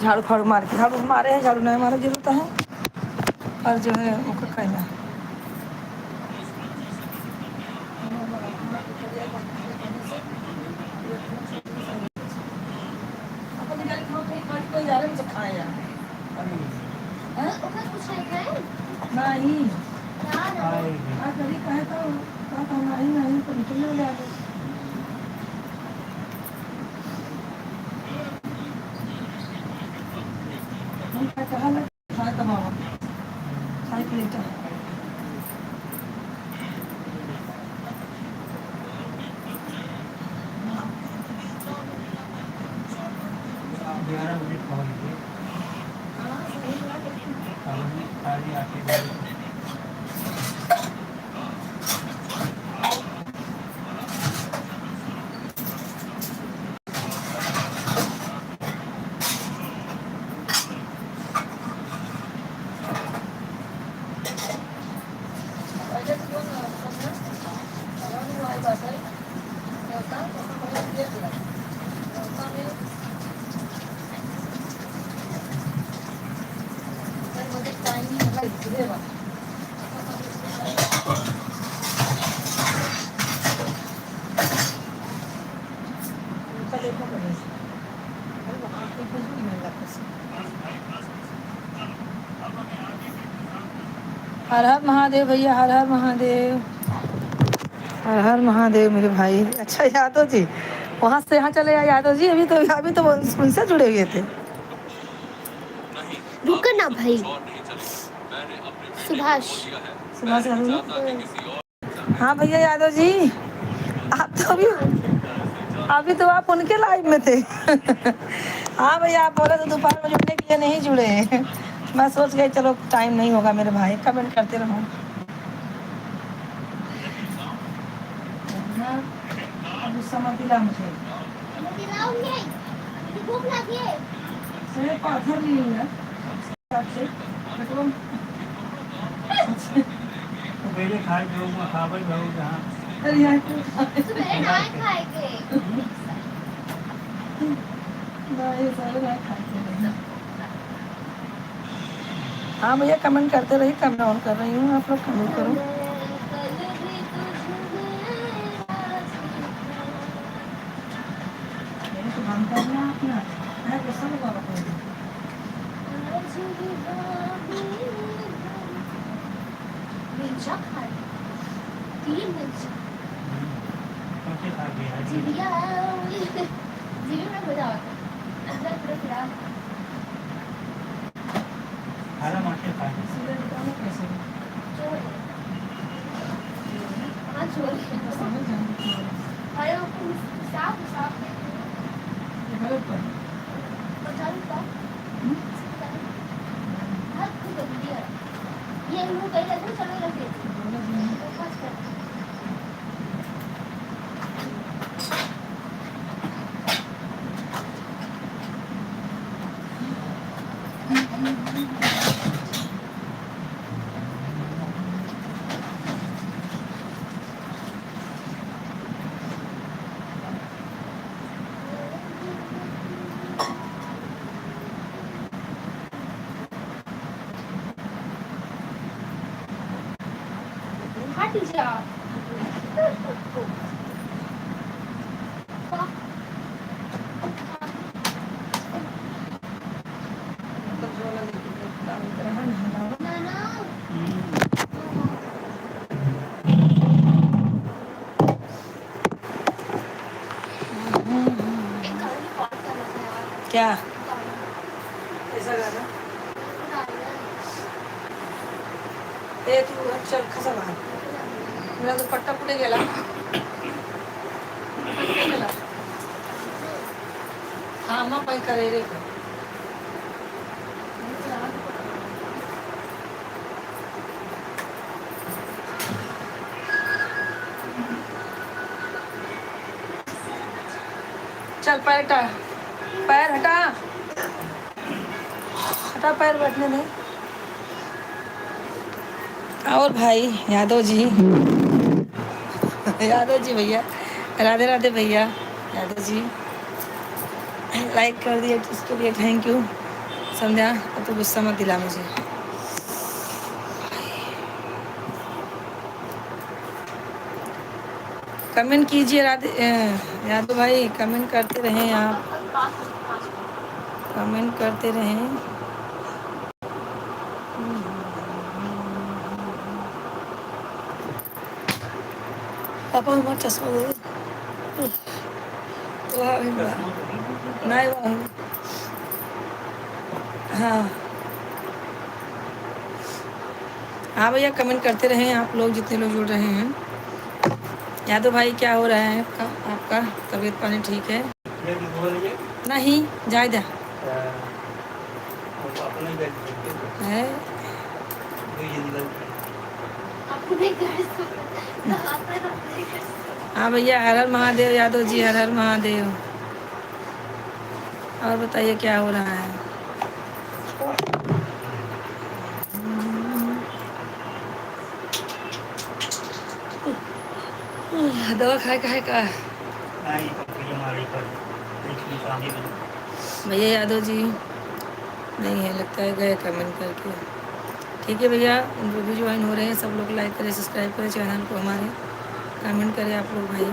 झाड़ू फाड़ू मार के झाड़ू मारे हैं, झाड़ू नहीं मारे जरूरत है। और जो है वो कहना नहीं कभी कहे तो नहीं तो निकलने वाले आगे कहा खाए तब खाए के लिए हर हर महादेव भैया, हर हर महादेव, हर हर महादेव मेरे भाई। अच्छा यादव जी वहाँ से यहाँ चले आए यादव जी, अभी तो उनसे जुड़े हुए थे। रुको ना भाई, सुभाष सुभाष हाँ भैया यादव जी, आप तो अभी तो आप उनके लाइव में थे। हाँ भैया आप बोले तो दोपहर में जुड़ने के लिए नहीं जुड़े। मैं सोच गई चलो टाइम नहीं होगा मेरे भाई, कमेंट करते रहो। अब गुस्सा मत दिला मुझे, भूख लगी है। सर पाथर नहीं है पहले खाए जो खावल बहु जहाँ अरे यार सुबह ना खाएंगे। नहीं सर ना खाते। हाँ भैया कमेंट करते रहिए, कमेंट ऑन कर रही हूँ, आप लोग कमेंट करो। तो बंद करना अपना है गुस्सा लगा रखा मिर्चा खा 3 मिर्चा कैसे खा गया जीविया जीविया में मजा आता है अंदर पूरा खराब हरा माटे खा सीधे निकालो कैसे चोर हाँ चोर समझ जाएंगे अरे वो साफ साफ गलत पर पचास का हाथ को कर दिया ये लोग कहीं ऐसे चले लगे पास कर हट जा क्या ऐसा गाना ए तू चल खसा बाहर मेरा दुपट्टा कुठे गेला हाँ मग पण करे रे चल पैर हटा, पैर हटा हटा, पैर बैठने दे। और भाई यादव जी यादव जी भैया, राधे राधे भैया यादव जी, लाइक कर दिए तो उसके लिए थैंक यू। संध्या अब तो गुस्सा मत दिला मुझे। कमेंट कीजिए यादव भाई, कमेंट करते रहें आप, कमेंट करते रहें। पापा हमारा चश्मा दे दो। वाह भाई वाह। चश्मा तो नहीं है। नहीं वाह। हाँ हाँ भैया, कमेंट करते रहें आप लोग, जितने लोग जुड़ रहे हैं। यादव भाई क्या हो रहा है आपका? आपका तबीयत पानी ठीक है? ये भी बोल ये नहीं जायदा अपने घर से है। कोई ये निकल अपने घर से नहाते हैं अपने घर से। हाँ भैया, हर हर महादेव यादव जी, हर हर महादेव। और बताइए क्या हो रहा है? दवा खाए का नहीं पक्की हमारी पर इसकी शादी में भैया यादव जी नहीं है लगता है, गए कमेंट करके। ठीक है भैया, उन लोग भी ज्वाइन हो रहे हैं, सब लोग लाइक करें, सब्सक्राइब करें चैनल को हमारे, कमेंट करें आप लोग भाई।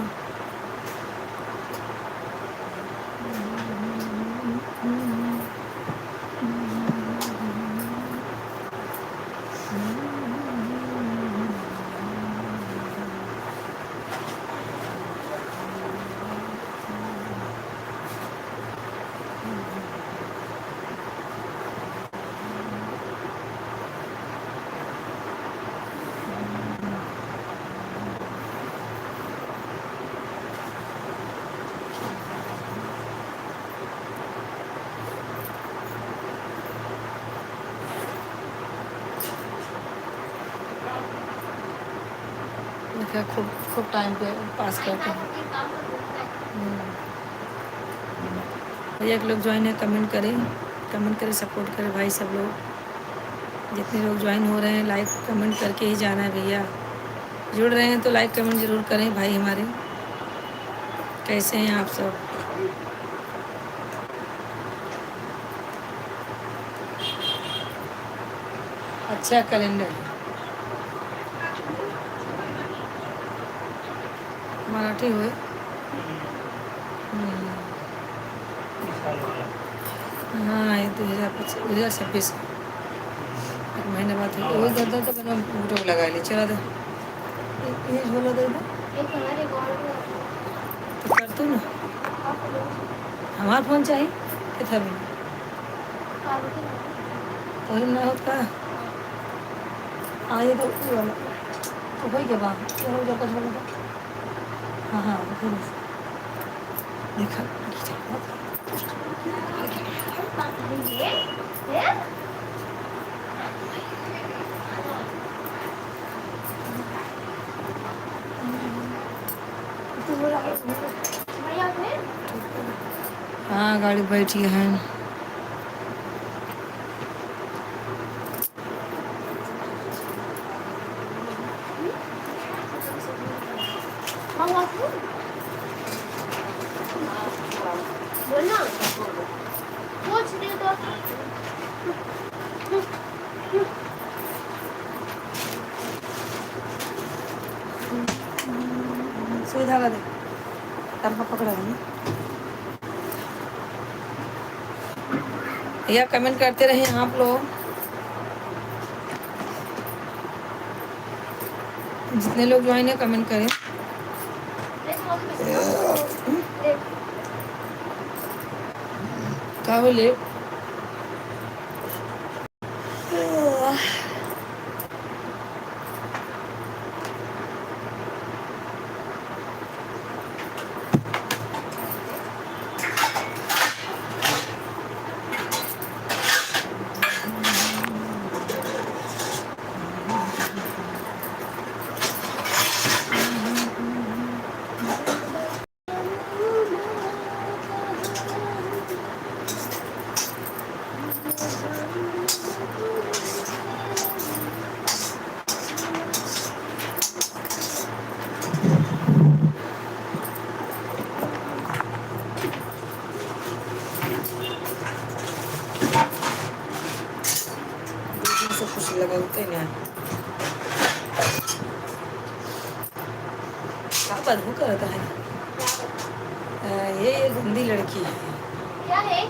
देखा खूब खूब टाइम पे पास करते हैं। भैया एक लोग ज्वाइन है, कमेंट करें सपोर्ट करें भाई सब लोग। जितने लोग ज्वाइन हो रहे हैं लाइक कमेंट करके ही जाना है भैया। जुड़ रहे हैं तो लाइक कमेंट ज़रूर करें भाई हमारे। कैसे हैं आप सब? अच्छा कैलेंडर मराठी हुए। हाँ ये 2026 एक महीने बाद वही करता तो मैंने वीडियो लगा ली। चला दे ये बोला दे दो एक हमारे गाँव में तो कर तू ना। हमारा फोन चाहिए कितना भी तो ना होता हाँ ये तो ये वाला तो वही के बाद ये हो जाता बोला था। हाँ हाँ देखा हाँ गाड़ी बैठी है। बोलना पूछ दे तो सुविधा का दे तब पकड़ा नहीं। भैया कमेंट करते रहे आप लोग, जितने लोग ज्वाइन है कमेंट करें। क्या बोले? से कुछ लगाते ना। क्या बदबू करता है? ये गंदी लड़की है। क्या है?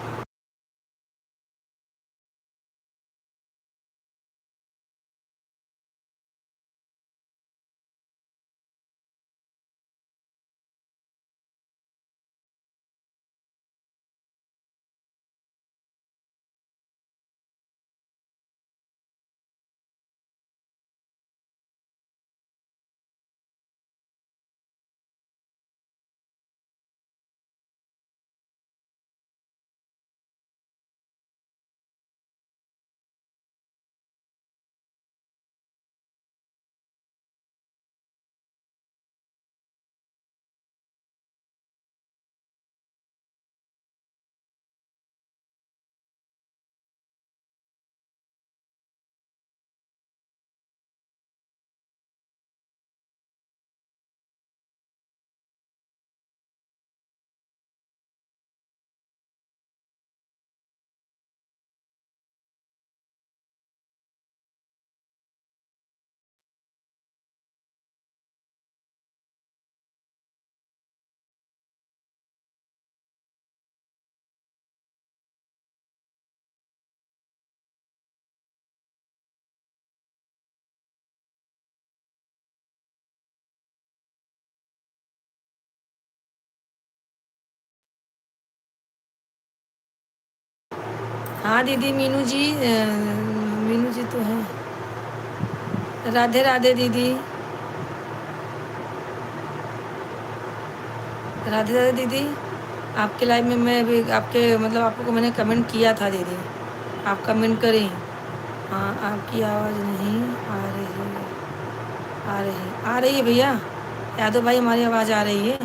हाँ दीदी, मीनू जी तो है। राधे राधे दीदी। राधे राधे दीदी। आपके लाइव में मैं भी आपके मतलब आपको मैंने कमेंट किया था दीदी, आप कमेंट करें। हाँ, आपकी आवाज़ नहीं आ रही है। आ रही है भैया यादव भाई, हमारी आवाज़ आ रही है।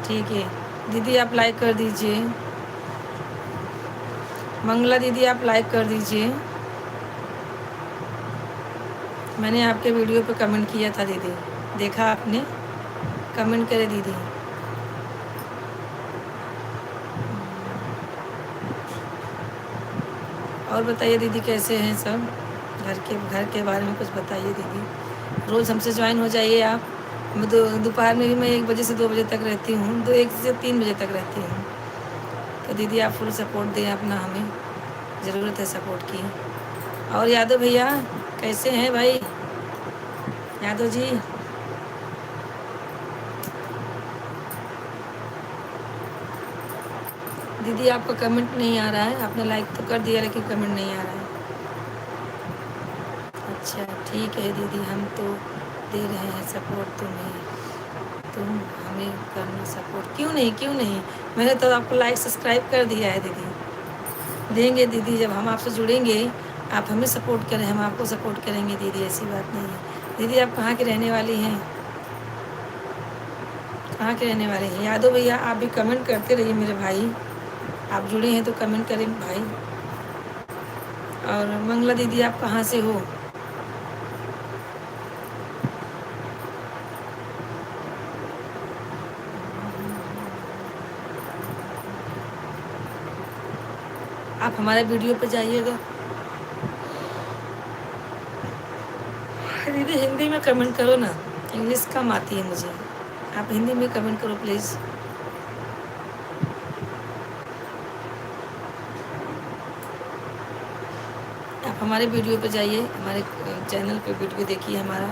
ठीक है दीदी, आप लाइक कर दीजिए। मंगला दीदी, आप लाइक कर दीजिए। मैंने आपके वीडियो पे कमेंट किया था दीदी, देखा आपने? कमेंट करे दीदी। और बताइए दीदी, कैसे हैं सब? घर के बारे में कुछ बताइए दीदी। रोज़ हमसे ज्वाइन हो जाइए आप। मैं दोपहर में भी मैं 1 बजे से 2 बजे तक रहती हूँ, 1 से 3 बजे तक रहती हूँ। तो दीदी आप फुल सपोर्ट दें अपना, हमें ज़रूरत है सपोर्ट की। और यादव भैया कैसे हैं भाई? यादव जी, दीदी आपका कमेंट नहीं आ रहा है। आपने लाइक तो कर दिया लेकिन कमेंट नहीं आ रहा है। अच्छा ठीक है दीदी, हम तो दे रहे हैं सपोर्ट तुम्हें, तुम हमें करना सपोर्ट। क्यों नहीं, मैंने तो आपको लाइक सब्सक्राइब कर दिया है दीदी। देंगे दीदी, जब हम आपसे जुड़ेंगे आप हमें सपोर्ट करें, हम आपको सपोर्ट करेंगे दीदी, ऐसी बात नहीं है। दीदी आप कहाँ की रहने वाली हैं? कहाँ के रहने वाले हैं? यादव भैया आप भी कमेंट करते रहिए मेरे भाई, आप जुड़े हैं तो कमेंट करें भाई। और मंगला दीदी आप कहाँ से हो? आप हमारे वीडियो पे जाइएगा। दीदी हिंदी में कमेंट करो ना, इंग्लिश कम आती है मुझे, आप हिंदी में कमेंट करो प्लीज़। आप हमारे वीडियो पे जाइए, हमारे चैनल पे वीडियो देखिए हमारा,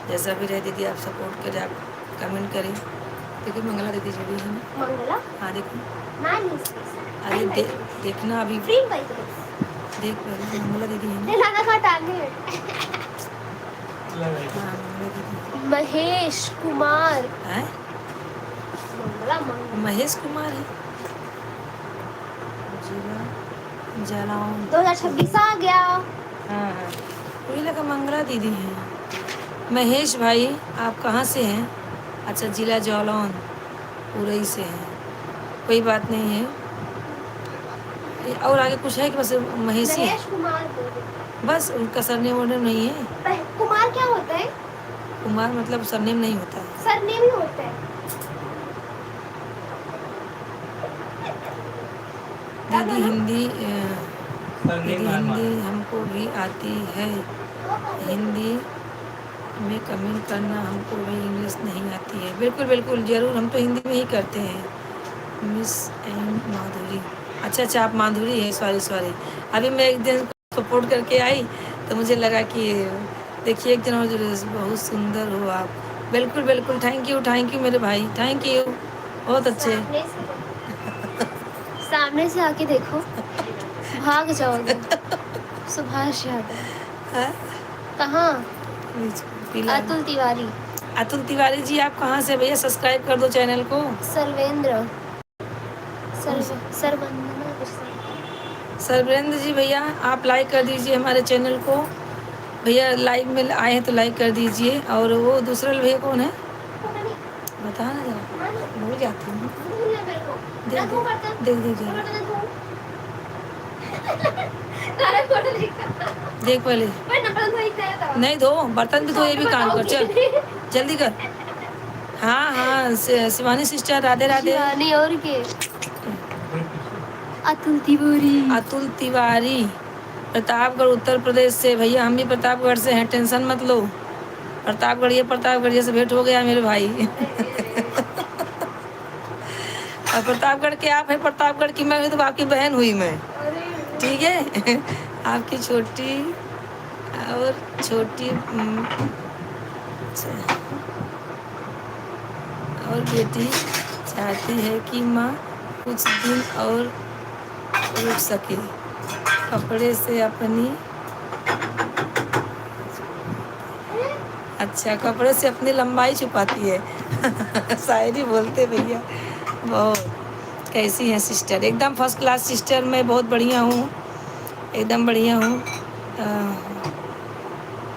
जैसा भी रहे दीदी आप सपोर्ट करें, आप कमेंट करें। देखिए मंगला दीदी जुड़ी है ना? मंगला? हाँ देखो। अरे देखना अभी देख मंगला दीदी है ना? हाँ मंगला दीदी। महेश कुमार है? महेश कुमार है। जिला जलाऊं 2026 आ गया। हाँ वही लगा मंगला दीदी हैं। महेश भाई आप कहाँ से हैं? अच्छा जिला जौलौन उरई से हैं, कोई बात नहीं है। और आगे कुछ है कि बस महेश ही है? महेश कुमार बस उनका सरनेम वर्नेम नहीं है? कुमार क्या होता है? कुमार मतलब सरनेम नहीं होता है, सरनेम ही होता है। दीदी हिंदी करने दीदी मार हिंदी मारो। हमको भी आती है, हिंदी में कमेंट करना हमको भी, इंग्लिश नहीं आती है। बिल्कुल बिल्कुल ज़रूर, हम तो हिंदी में ही करते हैं। मिस एंड माधुरी, अच्छा अच्छा आप माधुरी है, सॉरी सॉरी। अभी मैं एक दिन सपोर्ट करके आई तो मुझे लगा कि देखिए एक दिन और बहुत सुंदर हो आप। बिल्कुल बिल्कुल, थैंक यू मेरे भाई, थैंक यू, बहुत अच्छे। सामने से आके देखो, भाग जाओगे। सुभाष यादव हाँ? कहाँ? पीला अतुल तिवारी। अतुल तिवारी जी आप कहाँ से भैया? सब्सक्राइब कर दो चैनल को। सर्वेंद्र कौन सा? सरवंदना कुछ तो। सर्वेंद्र जी भैया आप लाइक कर दीजिए हमारे चैनल को। भैया लाइव में आए हैं तो लाइक कर दीजिए। और वो दूसरा भैया कौन है पता नहीं, बता ना जरा, भूल जाती हूँ। भूल गया मेरे को। देख ना धो बर्तन, देख दीजिए, बर्तन धो। तारा फोटो देखा। देख पहले। मैं नंबर धो एक था। नहीं धो, बर्तन भी धो, ये भी काम कर, चल जल्दी कर। हाँ हाँ शिवानी सिस्टर राधे राधे। शिवानी और के अतुल तिवारी। अतुल तिवारी प्रतापगढ़ उत्तर प्रदेश से। भैया हम भी प्रतापगढ़ से हैं, टेंशन मत लो। प्रतापगढ़, ये प्रतापगढ़ से भेंट हो गया मेरे भाई। और प्रतापगढ़ के आप हैं, प्रतापगढ़ की मैं हुई तो आपकी बहन हुई मैं, ठीक है। आपकी छोटी और छोटी और बेटी चाहती है कि माँ कुछ दिन और रुक सके, कपड़े से अपनी, अच्छा कपड़े से अपनी लंबाई छुपाती है। शायरी बोलते भैया बहुत। कैसी हैं सिस्टर? एकदम फर्स्ट क्लास सिस्टर, मैं बहुत बढ़िया हूँ, एकदम बढ़िया हूँ।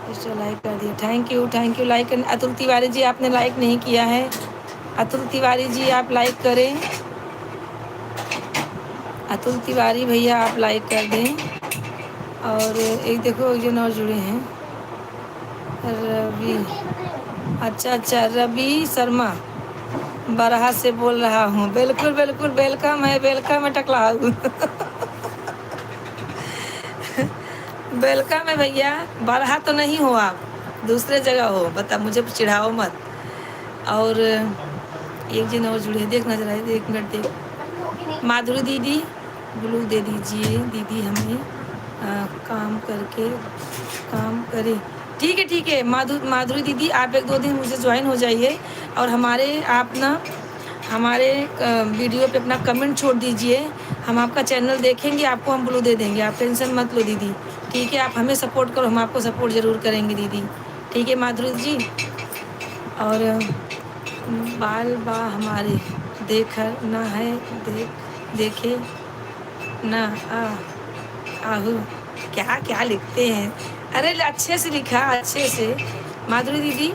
सिस्टर लाइक कर दिया, थैंक यू लाइक करने। अतुल तिवारी जी आपने लाइक नहीं किया है, अतुल तिवारी जी आप लाइक करें। अतुल तिवारी भैया आप लाइक कर दें। और एक देखो एक जन और जुड़े हैं, रवि, अच्छा अच्छा रवि शर्मा बरहा से बोल रहा हूँ। बिल्कुल बिल्कुल वेलकम है टकलाऊ। वेलकम है भैया। बरहा तो नहीं हो आप, दूसरे जगह हो, बता मुझे चिढ़ाओ मत। और एक जन और जुड़े, देख नजर आए, एक मिनट देख। माधुरी दीदी ब्लू दे दीजिए दीदी, हमें काम करके काम करे। ठीक है माधुरी दीदी आप एक दो दिन मुझे ज्वाइन हो जाइए और हमारे आप ना हमारे वीडियो पे अपना कमेंट छोड़ दीजिए, हम आपका चैनल देखेंगे, आपको हम ब्लू दे देंगे, आप टेंशन मत लो दीदी, ठीक है। आप हमें सपोर्ट करो, हम आपको सपोर्ट ज़रूर करेंगे दीदी, ठीक है माधुरी जी। और बाल बा हमारे देखर ना है, देखे ना आहू, क्या क्या लिखते हैं, अरे अच्छे से लिखा, अच्छे से। माधुरी दीदी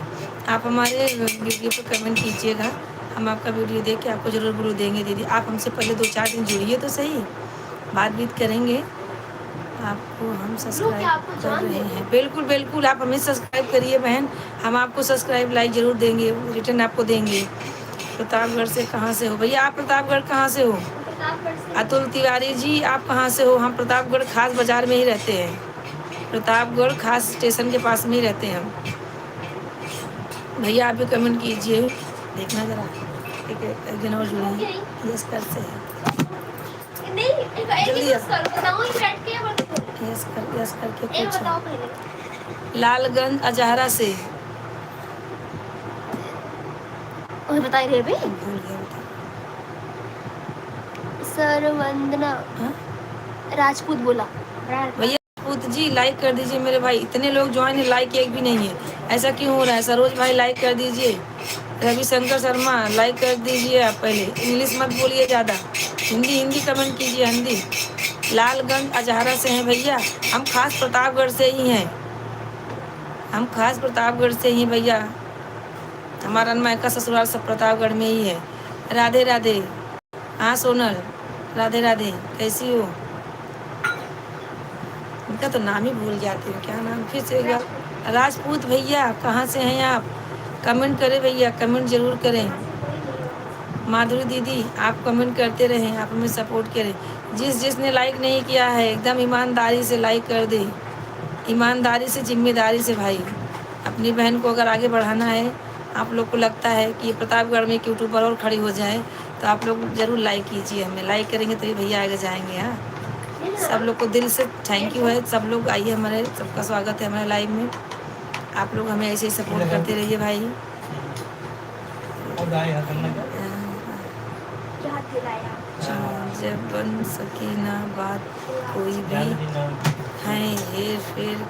आप हमारे वीडियो पर कमेंट कीजिएगा, हम आपका वीडियो देख के आपको ज़रूर ब्लू देंगे दीदी। आप हमसे पहले 2-4 दिन जुड़िए तो सही, बात बीत करेंगे। आपको हम सब्सक्राइब कर रहे हैं, बिल्कुल बिल्कुल आप हमें सब्सक्राइब करिए बहन, हम आपको सब्सक्राइब लाइक ज़रूर देंगे, रिटर्न आपको देंगे। प्रतापगढ़ से कहाँ से हो भैया आप? प्रतापगढ़ कहाँ से हो? अतुल तिवारी जी आप कहाँ से हो? हम प्रतापगढ़ खास बाज़ार में ही रहते हैं, प्रतापगढ़ खास स्टेशन के पास में ही रहते हैं हम। भैया आप भी कमेंट कीजिए, देखना ज़रा। एक दिन और जुड़े यस कर से है, जल्दी यस करके पूछो। लालगंज अजहरा से और बताई रे बे। भूल गया बता। सर वंदना राजपूत बोला। भैया राजपूत जी लाइक कर दीजिए मेरे भाई, इतने लोग ज्वाइन है, लाइक एक भी नहीं है, ऐसा क्यों हो रहा है? सरोज भाई लाइक कर दीजिए, रविशंकर शर्मा लाइक कर दीजिए। आप पहले इंग्लिश मत बोलिए ज़्यादा, हिंदी कमेंट कीजिए, हिंदी। लालगंज अजहरा से हैं भैया, हम खास प्रतापगढ़ से ही हैं, हम खास प्रतापगढ़ से ही भैया, हमारा मायका ससुराल सब प्रतापगढ़ में ही है। राधे राधे। हाँ सोनल राधे राधे, कैसी हो? इनका तो नाम ही भूल जाती हूँ, क्या नाम फिर से? राजपूत भैया कहाँ से हैं आप? कमेंट करें भैया, कमेंट ज़रूर करें। माधुरी दीदी आप कमेंट करते रहें, आप हमें सपोर्ट करें। जिसने लाइक नहीं किया है एकदम ईमानदारी से लाइक कर दे, ईमानदारी से, जिम्मेदारी से भाई। अपनी बहन को अगर आगे बढ़ाना है, आप लोग को लगता है कि प्रतापगढ़ में एक यूट्यूबर और खड़ी हो जाए, तो आप लोग ज़रूर लाइक कीजिए। हमें लाइक करेंगे तो ये भैया आगे जाएंगे। हाँ, सब लोग को दिल से थैंक यू है। सब लोग आइए, हमारे सबका स्वागत है हमारे लाइव में। आप लोग हमें ऐसे ही सपोर्ट करते रहिए भाई। क्या दिलाया? जब बन सकी ना बात कोई भी है, हेर फेर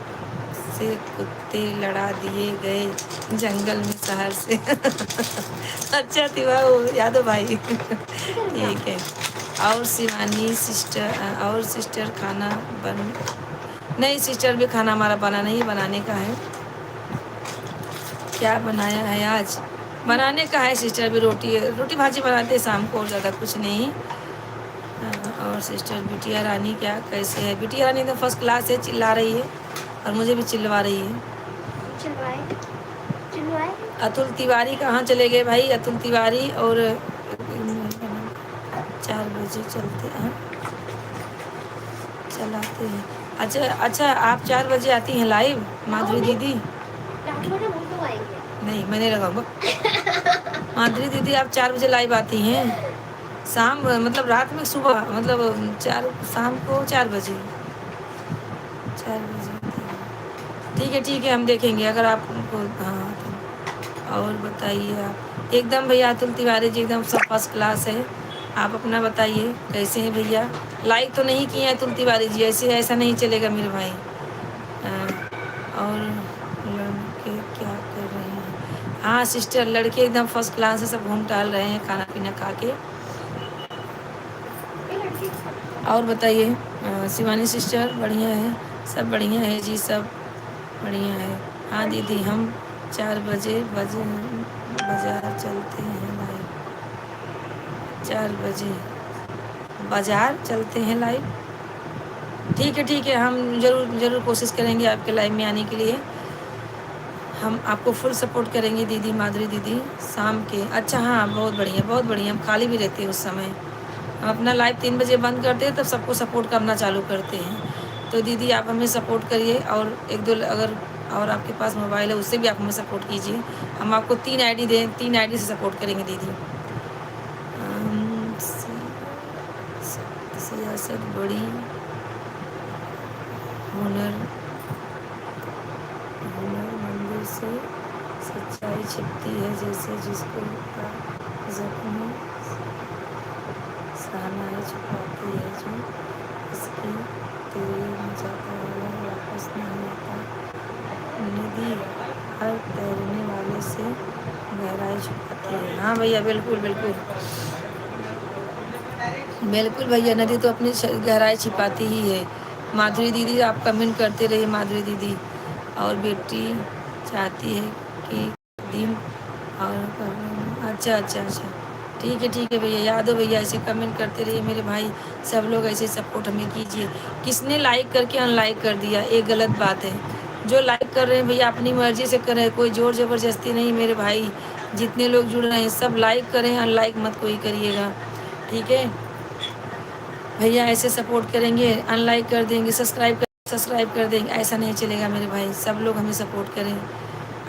से कुत्ते लड़ा दिए गए जंगल में शहर से। अच्छा तिवा वो यादव भाई। ठीक है। और शिवानी सिस्टर, और सिस्टर खाना बन, नहीं सिस्टर भी खाना हमारा बना नहीं, बनाने का है। क्या बनाया है आज? बनाने का है सिस्टर भी, रोटी भाजी बनाते हैं शाम को, और ज़्यादा कुछ नहीं। और सिस्टर बिटिया रानी क्या कैसे है? बिटिया रानी तो फर्स्ट क्लास है, चिल्ला रही है और मुझे भी चिल्लवा रही है। चिल्लवाए अतुल तिवारी कहाँ चले गए भाई? अतुल तिवारी और 4 बजे चलते हैं, चलाते हैं। अच्छा आप 4 बजे आती हैं लाइव माधुरी दीदी? नहीं, मैंने लगाऊंगा। माधुरी दीदी आप 4 बजे लाइव आती हैं शाम, मतलब रात में, सुबह मतलब 4 शाम को 4 बजे, 4 बजे। ठीक है हम देखेंगे अगर आपको। हाँ तो और बताइए आप। एकदम भैया अतुल तिवारी जी एकदम सब फर्स्ट क्लास है। आप अपना बताइए कैसे हैं भैया? लाइक तो नहीं किए हैं अतुल तिवारी जी, ऐसा नहीं चलेगा मेरे भाई। और लड़के क्या कर रहे हैं? हाँ सिस्टर, लड़के एकदम फर्स्ट क्लास है, सब घूम टहल रहे हैं खाना पीना खा के। और बताइए शिवानी सिस्टर? बढ़िया है, सब बढ़िया है जी, सब बढ़िया है। हाँ दीदी हम 4 बजे बाज़ार चलते हैं लाइव, 4 बजे बाज़ार चलते हैं लाइव। ठीक है हम ज़रूर कोशिश करेंगे आपके लाइव में आने के लिए। हम आपको फुल सपोर्ट करेंगे दीदी, माधुरी दीदी शाम के। अच्छा हाँ बहुत बढ़िया, हम खाली भी रहते हैं उस समय। हम अपना लाइव 3 बजे बंद करते हैं, तब सबको सपोर्ट करना चालू करते हैं। तो दीदी आप हमें सपोर्ट करिए, और 1-2 अगर और आपके पास मोबाइल है उससे भी आप हमें सपोर्ट कीजिए। हम आपको 3 आईडी दें, 3 आईडी से सपोर्ट करेंगे दीदी। सियासत बड़ी हुनर मंदिर से सच्चाई छिपती है, जैसे जिसको जख्म सहनाई छुपाती है, जो इसकी तेरे में जाता है वापस नहीं आता। नदी हर तैरने वाले से गहराई छुपाती है। हाँ भैया बिल्कुल भैया, नदी तो अपनी गहराई छिपाती ही है। माधुरी दीदी आप कमेंट करते रहिए माधुरी दीदी। और बेटी चाहती है कि दिन और अच्छा ठीक है भैया, यादव भैया ऐसे कमेंट करते रहिए मेरे भाई। सब लोग ऐसे सपोर्ट हमें कीजिए। किसने लाइक करके अनलाइक कर दिया, एक गलत बात है। जो लाइक कर रहे हैं भैया अपनी मर्जी से कर रहे हैं, कोई जोर ज़बरदस्ती नहीं मेरे भाई। जितने लोग जुड़ रहे हैं सब लाइक करें, अनलाइक मत कोई करिएगा, ठीक है भैया। ऐसे सपोर्ट करेंगे, अनलाइक कर देंगे, सब्सक्राइब कर देंगे, ऐसा नहीं चलेगा मेरे भाई। सब लोग हमें सपोर्ट करें,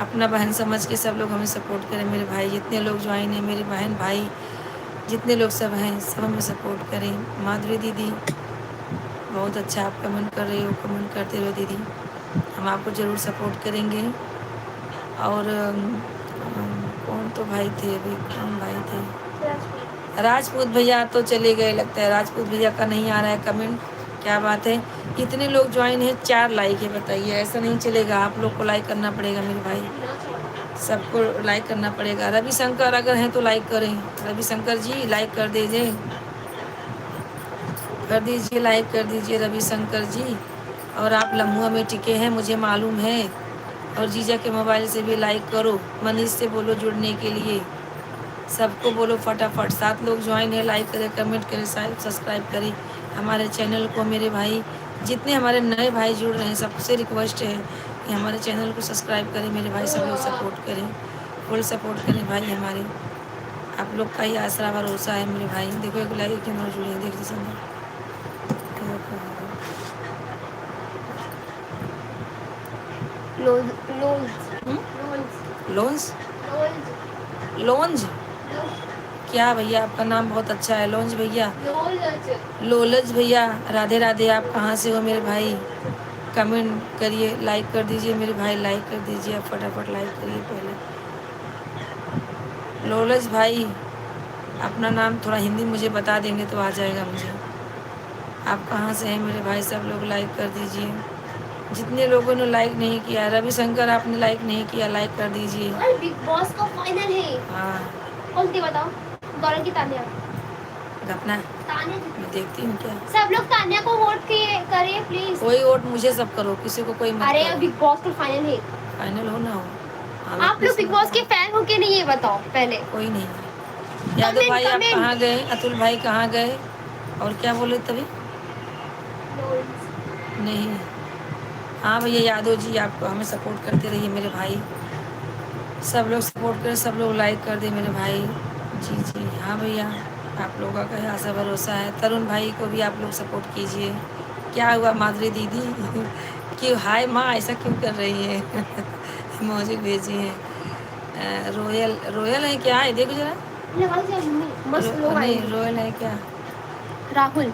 अपना बहन समझ के सब लोग हमें सपोर्ट करें मेरे भाई। जितने लोग ज्वाइन हैं मेरे बहन भाई, जितने लोग सब हैं, सब हमें सपोर्ट करें। माधुरी दीदी बहुत अच्छा आप कमेंट कर रहे हो, कमेंट करते रहो दीदी, हम आपको ज़रूर सपोर्ट करेंगे। और कौन तो भाई थे अभी, कौन भाई थे? राजपूत भैया तो चले गए लगता है। राजपूत भैया का नहीं आ रहा है कमेंट, क्या बात है? इतने लोग ज्वाइन हैं, 4 लाइक है, बताइए। ऐसा नहीं चलेगा, आप लोग को लाइक करना पड़ेगा मेरे भाई, सबको लाइक करना पड़ेगा। रविशंकर अगर हैं तो लाइक करें, रविशंकर जी लाइक कर दीजिए, लाइक कर दीजिए रविशंकर जी। और आप लम्हुआ में टिके हैं मुझे मालूम है। और जीजा के मोबाइल से भी लाइक करो। मनीष से बोलो जुड़ने के लिए, सबको बोलो फटाफट। 7 लोग ज्वाइन है, लाइक करें, कमेंट करें, सब्सक्राइब करें हमारे चैनल को मेरे भाई। जितने हमारे नए भाई जुड़ रहे हैं सबसे रिक्वेस्ट है कि हमारे चैनल को सब्सक्राइब करें मेरे भाई। सब लोग सपोर्ट करें, फुल सपोर्ट करें भाई हमारे। आप लोग का ही आसरा भरोसा है मेरे भाई। देखो एक लाइक के जुड़े हैं, देखिए संदर लोज लोज हम्म? लोज लोन्स लोज लोन्ज क्या भैया, आपका नाम बहुत अच्छा है, लोन्ज भैया। लोज लोलज भैया, राधे राधे। आप कहाँ से हो मेरे भाई? कमेंट करिए, लाइक कर दीजिए मेरे भाई, लाइक कर दीजिए, आप फटाफट लाइक करिए पहले। लोलज भाई, अपना नाम थोड़ा हिंदी मुझे बता देंगे तो आ जाएगा मुझे। आप कहाँ से हैं मेरे भाई? सब लोग लाइक कर दीजिए। जितने लोगों ने लाइक नहीं किया, रविशंकर आपने लाइक नहीं किया, लाइक कर दीजिए। और बिग बॉस का फाइनल है। हाँ, कौन सी बताओ? गौरव की तान्या। घपना तान्या मैं देखती हूँ क्या। सब लोग तान्या को वोट करिए प्लीज। कोई वोट मुझे सब करो, किसी को कोई मत अरे करो। बिग बॉस का फाइनल है। फाइनल हो ना हो, आप लोग बिग बॉस के फैन हो के नहीं, ये बताओ पहले। कोई नहीं। यादव भाई आप कहाँ गए? अतुल भाई कहाँ गए? और क्या बोले तभी? नहीं। हाँ भैया यादव जी, आप हमें सपोर्ट करते रहिए मेरे भाई। सब लोग सपोर्ट करें, सब लोग लाइक कर दे मेरे भाई। जी जी हाँ भैया, आप लोगों का आशा भरोसा है। तरुण भाई को भी आप लोग सपोर्ट कीजिए। क्या हुआ माधुरी दीदी? क्यों हाय माँ ऐसा क्यों कर रही है? मौजी भेजी है। रोयल रोयल है क्या है? देखो जरा। मस्त लोग नहीं आएंगे। रोयल है क्या? राहुल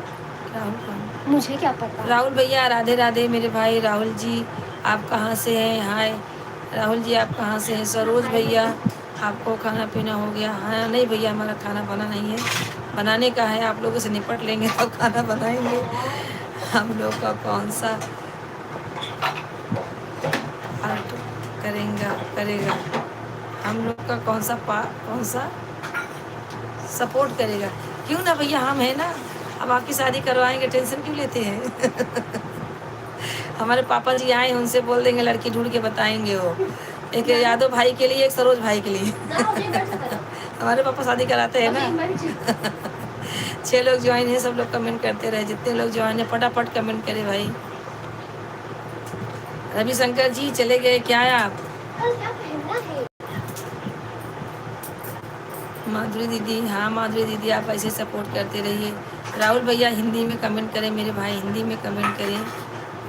राहुल कौन? मुझे क्या पता। राहुल भैया राधे राधे मेरे भाई। राहुल जी आप कहाँ से हैं? हाय राहुल जी, आप कहाँ से हैं? सरोज भैया, आपको खाना पीना हो गया? हाँ नहीं भैया, हमारा खाना बना नहीं है, बनाने का है। आप लोगों से निपट लेंगे तो खाना बनाएंगे। हम लोग का कौन सा पार्ट करेगा? हम लोग का कौन सा सपोर्ट करेगा? क्यों ना भैया, हम है ना। अब आपकी शादी करवाएंगे, टेंशन क्यों लेते हैं? हमारे पापा जी आए, उनसे बोल देंगे, लड़की ढूंढ के बताएंगे वो। एक यादव भाई के लिए, एक सरोज भाई के लिए। हमारे पापा शादी कराते हैं ना। 6 लोग ज्वाइन है, सब लोग कमेंट करते रहे। जितने लोग ज्वाइन है फटाफट कमेंट करे भाई। रविशंकर जी चले गए क्या आप? माधुरी दीदी, हाँ माधुरी दीदी आप ऐसे सपोर्ट करते रहिए। राहुल भैया हिंदी में कमेंट करें मेरे भाई, हिंदी में कमेंट करें।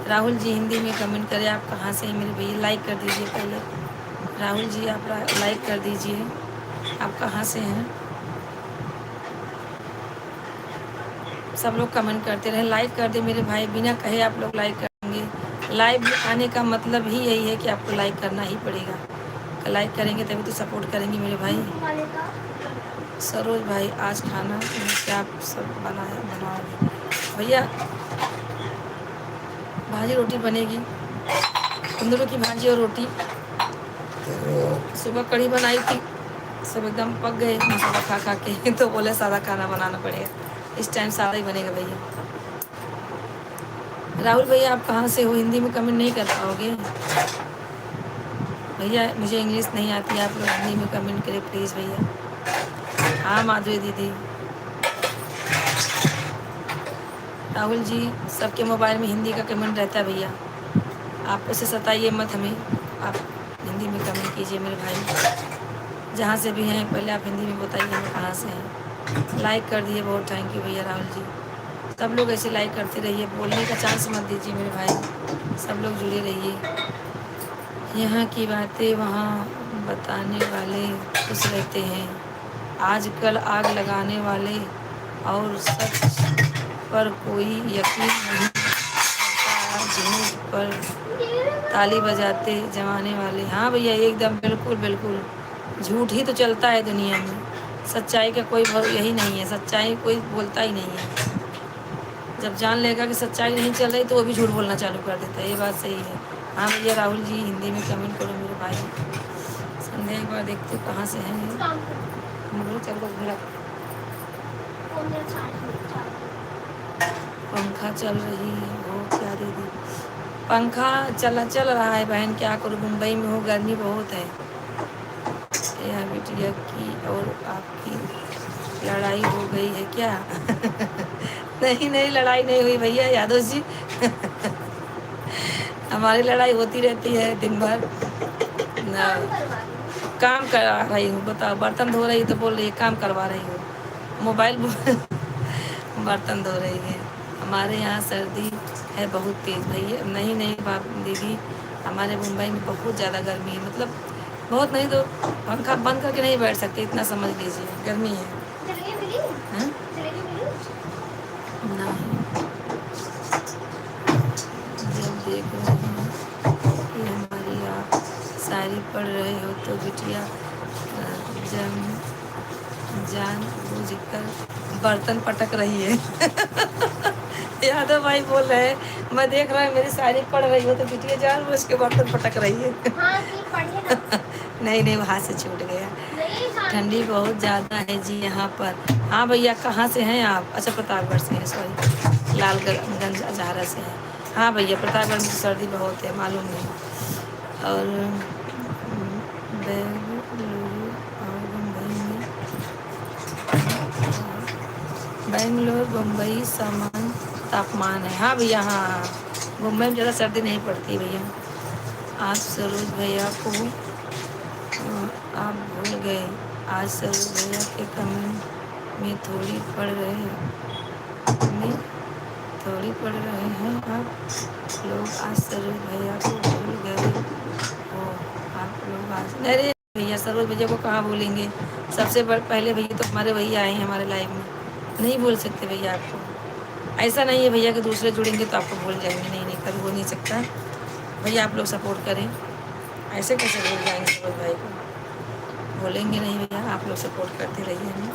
राहुल जी हिंदी में कमेंट करें। आप कहाँ से हैं मेरे भैया? लाइक कर दीजिए पहले। राहुल जी आप लाइक कर दीजिए। आप कहाँ से हैं? सब लोग कमेंट करते रहे, लाइक कर दे मेरे भाई। बिना कहे आप लोग लाइक करेंगे। लाइव आने का मतलब ही यही है कि आपको लाइक करना ही पड़ेगा। लाइक करेंगे तभी तो सपोर्ट करेंगे मेरे भाई। सरोज भाई आज खाना में क्या सब बनाओगे? भैया भाजी रोटी बनेगी, कुंदरू की भाजी और रोटी। सुबह कढ़ी बनाई थी, सब एकदम पक गए मसाला खा खा के। तो बोले सादा खाना बनाना पड़ेगा, इस टाइम सादा ही बनेगा भैया। राहुल भैया आप कहाँ से हो? हिंदी में कमेंट नहीं कर पाओगे भैया, मुझे इंग्लिश नहीं आती है। आप लोग हिंदी में कमेंट करें प्लीज़ भैया। हाँ माधुरी दीदी। राहुल जी सबके मोबाइल में हिंदी का कमेंट रहता है भैया, आप उसे सताइए मत हमें। आप हिंदी में कमेंट कीजिए मेरे भाई, जहाँ से भी हैं पहले आप हिंदी में बताइए हमें कहाँ से हैं। लाइक कर दिए, बहुत थैंक यू भैया राहुल जी। सब लोग ऐसे लाइक करते रहिए, बोलने का चांस मत दीजिए मेरे भाई। सब लोग जुड़े रहिए। यहाँ की बातें वहाँ बताने वाले खुश रहते हैं, आजकल आग लगाने वाले और सच पर कोई यकीन नहीं करता, झूठ पर ताली बजाते जमाने वाले। हाँ भैया एकदम बिल्कुल बिल्कुल, झूठ ही तो चलता है दुनिया में, सच्चाई का कोई यही नहीं है, सच्चाई कोई बोलता ही नहीं है। जब जान लेगा कि सच्चाई नहीं चल रही तो वो भी झूठ बोलना चालू कर देता है, ये बात सही है। हाँ भैया राहुल जी हिंदी में कमेंट करो मेरे भाई। संध्या एक बार देखते कहाँ से हैं ये। चलो घुरा पंखा चल रही है वो क्या दीदी? पंखा चल रहा है बहन, क्या करूँ, मुंबई में हो, गर्मी बहुत है। यह बिटिया की और आपकी लड़ाई हो गई है क्या? नहीं नहीं लड़ाई नहीं हुई भैया यादव जी। हमारी लड़ाई होती रहती है दिन भर ना। काम करवा रही हूँ, बताओ। बर्तन धो रही तो बोल रही है काम करवा रही हूँ, मोबाइल बर्तन धो रही है। हमारे यहाँ सर्दी है बहुत तेज़ भैया। नहीं नहीं बाप दीदी, हमारे मुंबई में बहुत ज़्यादा गर्मी है, मतलब बहुत नहीं तो पंखा बंद करके नहीं बैठ सकते, इतना समझ लीजिए गर्मी है। जलेबी मिली? हैं? जलेबी मिली? नहीं, जब देख रहे हैं कि हमारी आप शायरी पढ़ रहे हो तो बिटिया जम जान बूझ कर बर्तन पटक रही है। यादव भाई बोल रहे हैं मैं देख रहा हूँ मेरी शायरी पढ़ रही हो तो बिटिया जान बूझ के बर्तन पटक रही है। हाँ फिर पढ़िए ना। नहीं नहीं, वहाँ से छूट गया। नहीं शांति ठंडी बहुत ज़्यादा है जी यहाँ पर। हाँ भैया, कहाँ से हैं आप? अच्छा, प्रतापगढ़ से हैं, सॉरी, लालगंज अजहरा से हैं। हाँ भैया, प्रतापगढ़ में तो सर्दी बहुत है, मालूम नहीं। और बेंगलुरु और मुंबई में, बेंगलोर बम्बई समान तापमान है। हाँ भैया, हाँ हाँ, मुंबई में ज़्यादा सर्दी नहीं पड़ती भैया। आज सरोज भैया को आप भूल गए। आज सरोज भैया के कमेंट में थोड़ी पढ़ रहे में थोड़ी पढ़ रहे हैं आप लोग। आज सरोज भैया को भूल गए हो आप लोग आज। अरे भैया, सरोज भैया को कहाँ भूलेंगे? सबसे पहले भैया तो हमारे भैया आए हैं हमारे लाइफ में, नहीं भूल सकते भैया आपको। ऐसा नहीं है भैया कि दूसरे जुड़ेंगे तो आपको भूल जाएंगे, नहीं नहीं, कभी हो नहीं सकता भैया। आप लोग सपोर्ट करें, ऐसे कैसे भूल जाएंगे सरोज भाई को? बोलेंगे नहीं भैया, आप लोग सपोर्ट करते रहिए हमें।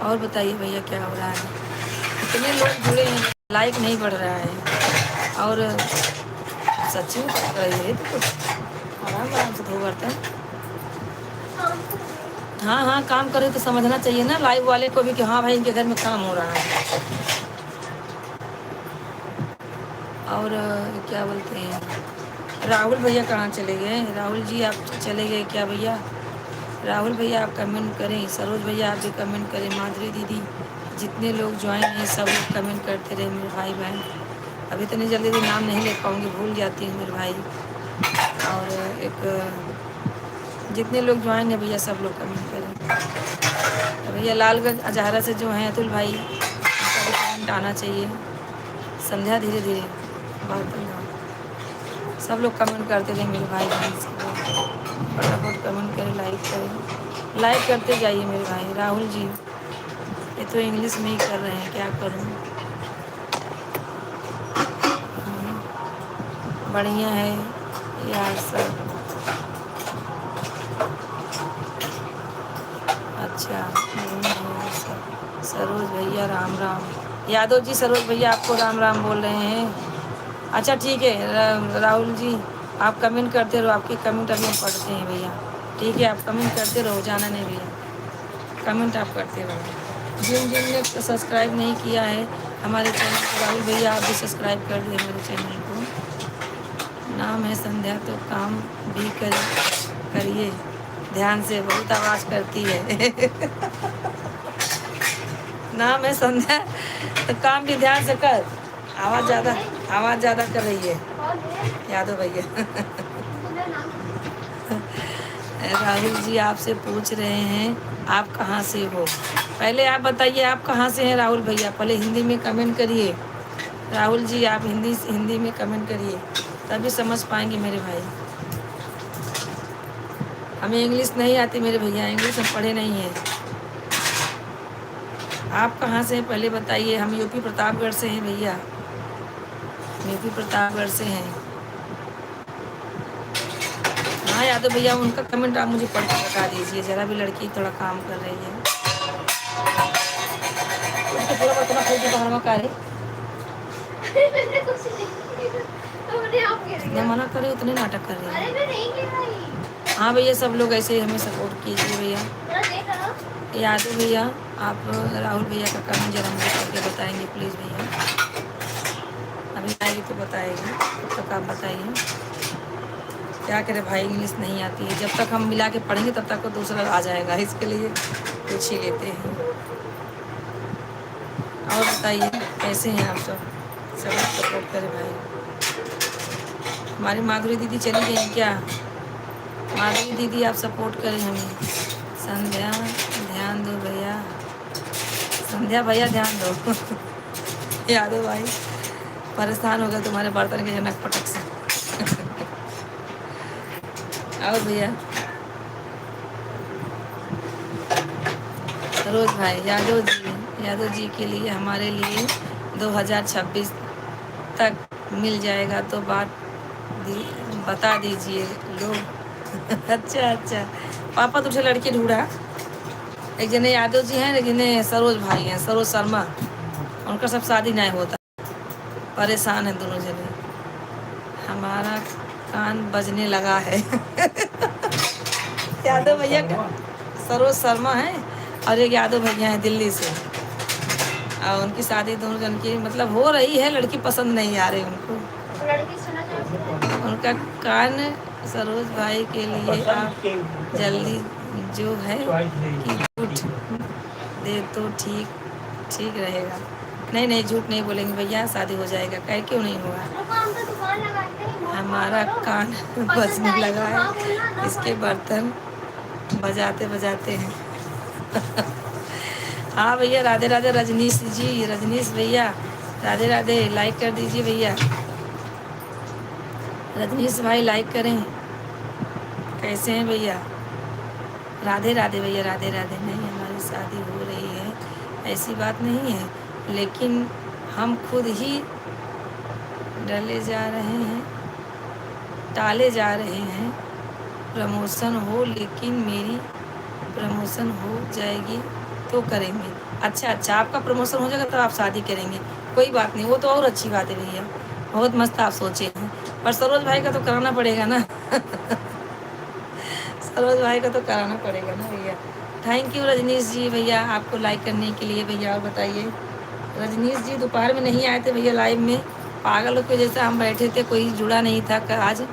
और बताइए भैया क्या हो रहा है? इतने लोग जुड़े हैं, लाइक नहीं बढ़ रहा है। और सच्ची में कर रही है तो कुछ आराम आराम से धो बर्तन। हाँ हाँ, काम करे तो समझना चाहिए ना लाइव वाले को भी कि हाँ भाई इनके घर में काम हो रहा है। और क्या बोलते हैं, राहुल भैया कहाँ चले गए? राहुल जी आप चले गए क्या भैया? राहुल भैया आप कमेंट करें, सरोज भैया आप भी कमेंट करें, माधुरी दीदी, जितने लोग ज्वाइन हैं सब लोग कमेंट करते रहे मेरे भाई बहन। अभी इतनी जल्दी नाम नहीं ले पाऊँगी, भूल जाती हूँ मेरे भाई। और एक जितने लोग ज्वाइन हैं भैया सब लोग कमेंट करें। तो भैया लालगंज अजहरा से जो हैं अतुल भाई, उनका भी कमेंट आना चाहिए। संध्या धीरे धीरे बर्तन धो, सब लोग कमेंट करते रहे मेरे भाई बहन से, फटाफट कमेंट करें, लाइक करते जाइए मेरे भाई। राहुल जी, ये तो इंग्लिश में ही कर रहे हैं, क्या करूँ? बढ़िया है यार सब। अच्छा, बढ़िया है यार सब। सरोज भैया राम राम। यादव जी, सरोज भैया आपको राम राम बोल रहे हैं। अच्छा ठीक है राहुल जी, आप कमेंट करते रहो, आपके कमेंट अभी हम पढ़ते हैं भैया। ठीक है, आप कमेंट करते रहो, जाना नहीं भैया, कमेंट आप करते रहो। जिन जिन ने सब्सक्राइब नहीं किया है हमारे चैनल को, राहुल भैया आप भी सब्सक्राइब कर दें मेरे चैनल को। नाम है संध्या तो काम भी करिए ध्यान से, बहुत आवाज़ करती है। नाम है संध्या तो काम भी ध्यान से कर, आवाज़ ज़्यादा कर रही है यादव भैया। राहुल जी आपसे पूछ रहे हैं आप कहाँ से हो? पहले आप बताइए आप कहाँ से हैं राहुल भैया, पहले हिंदी में कमेंट करिए। राहुल जी आप हिंदी में कमेंट करिए, तभी समझ पाएंगे मेरे भाई। हमें इंग्लिश नहीं आती मेरे भैया, इंग्लिश हम पढ़े नहीं हैं। आप कहाँ से हैं पहले बताइए। हम यूपी प्रतापगढ़ से हैं भैया, यूपी प्रतापगढ़ से हैं। हाँ यादव भैया, उनका कमेंट आप मुझे पढ़ के बता दीजिए ज़रा भी, लड़की थोड़ा काम कर रही है। उसको थोड़ा बतना खोल के बाहर में करे, जितना मना करे उतने नाटक कर रही है। हाँ भैया, सब लोग ऐसे ही हमें सपोर्ट कीजिए भैया। यादव भैया आप राहुल भैया का कमेंट जरा मुझे करके बताएंगे प्लीज़ भैया। अभी आएगी तो बताएगी, तब तक आप बताइए। क्या करें भाई, इंग्लिश नहीं आती है, जब तक हम मिला के पढ़ेंगे तब तक तो दूसरा आ जाएगा, इसके लिए पूछ ही लेते हैं। और बताइए कैसे हैं आप सब सपोर्ट करें भाई। हमारी माधुरी दीदी चली गई क्या? माधुरी दीदी आप सपोर्ट करें हमें। संध्या ध्यान दो भैया, संध्या भैया ध्यान दो। यादव भाई परेशान हो गए तुम्हारे बर्तन के जनक पटक से। आओ भैया। सरोज भाई यादव जी के लिए हमारे लिए 2026 तक मिल जाएगा तो बता दीजिए लोग। अच्छा अच्छा, पापा तुझे लड़की ढूंढा। एक जने यादव जी हैं, एक जने सरोज भाई हैं, सरोज शर्मा। उनका सब शादी नहीं होता, परेशान है दोनों जने। हमारा कान बजने लगा है। यादव भैया का सरोज शर्मा है और एक यादव भैया है दिल्ली से। और उनकी शादी दोनों जन की मतलब हो रही है, लड़की पसंद नहीं आ रही उनको। लड़की सुना चाहती है। उनका कान सरोज भाई के लिए आप जल्दी जो है कि झूठ दे तो ठीक ठीक रहेगा। नहीं नहीं, झूठ नहीं बोलेंगे भैया, शादी हो जाएगा। कह क्यों नहीं होगा? रुको, हम तो दुकान लगाते हैं। हमारा कान बजने लगा है, इसके बर्तन बजाते बजाते हैं। हाँ भैया, राधे राधे रजनीश जी, रजनीश भैया राधे राधे। लाइक कर दीजिए भैया, रजनीश भाई लाइक करें। कैसे हैं भैया? राधे राधे भैया, राधे राधे। नहीं, हमारी शादी हो रही है ऐसी बात नहीं है, लेकिन हम खुद ही टाले जा रहे हैं। प्रमोशन हो, लेकिन मेरी प्रमोशन हो जाएगी तो करेंगे। अच्छा अच्छा, आपका प्रमोशन हो जाएगा तो आप शादी करेंगे, कोई बात नहीं, वो तो और अच्छी बात है भैया, बहुत मस्त आप सोचे हैं। पर सरोज भाई का तो कराना पड़ेगा ना। सरोज भाई का तो कराना पड़ेगा ना भैया। थैंक यू रजनीश जी भैया, आपको लाइक करने के लिए भैया। और बताइए, रजनीश जी दोपहर में नहीं आए थे भैया लाइव में, पागलों के जैसा हम बैठे थे, कोई जुड़ा नहीं था। आज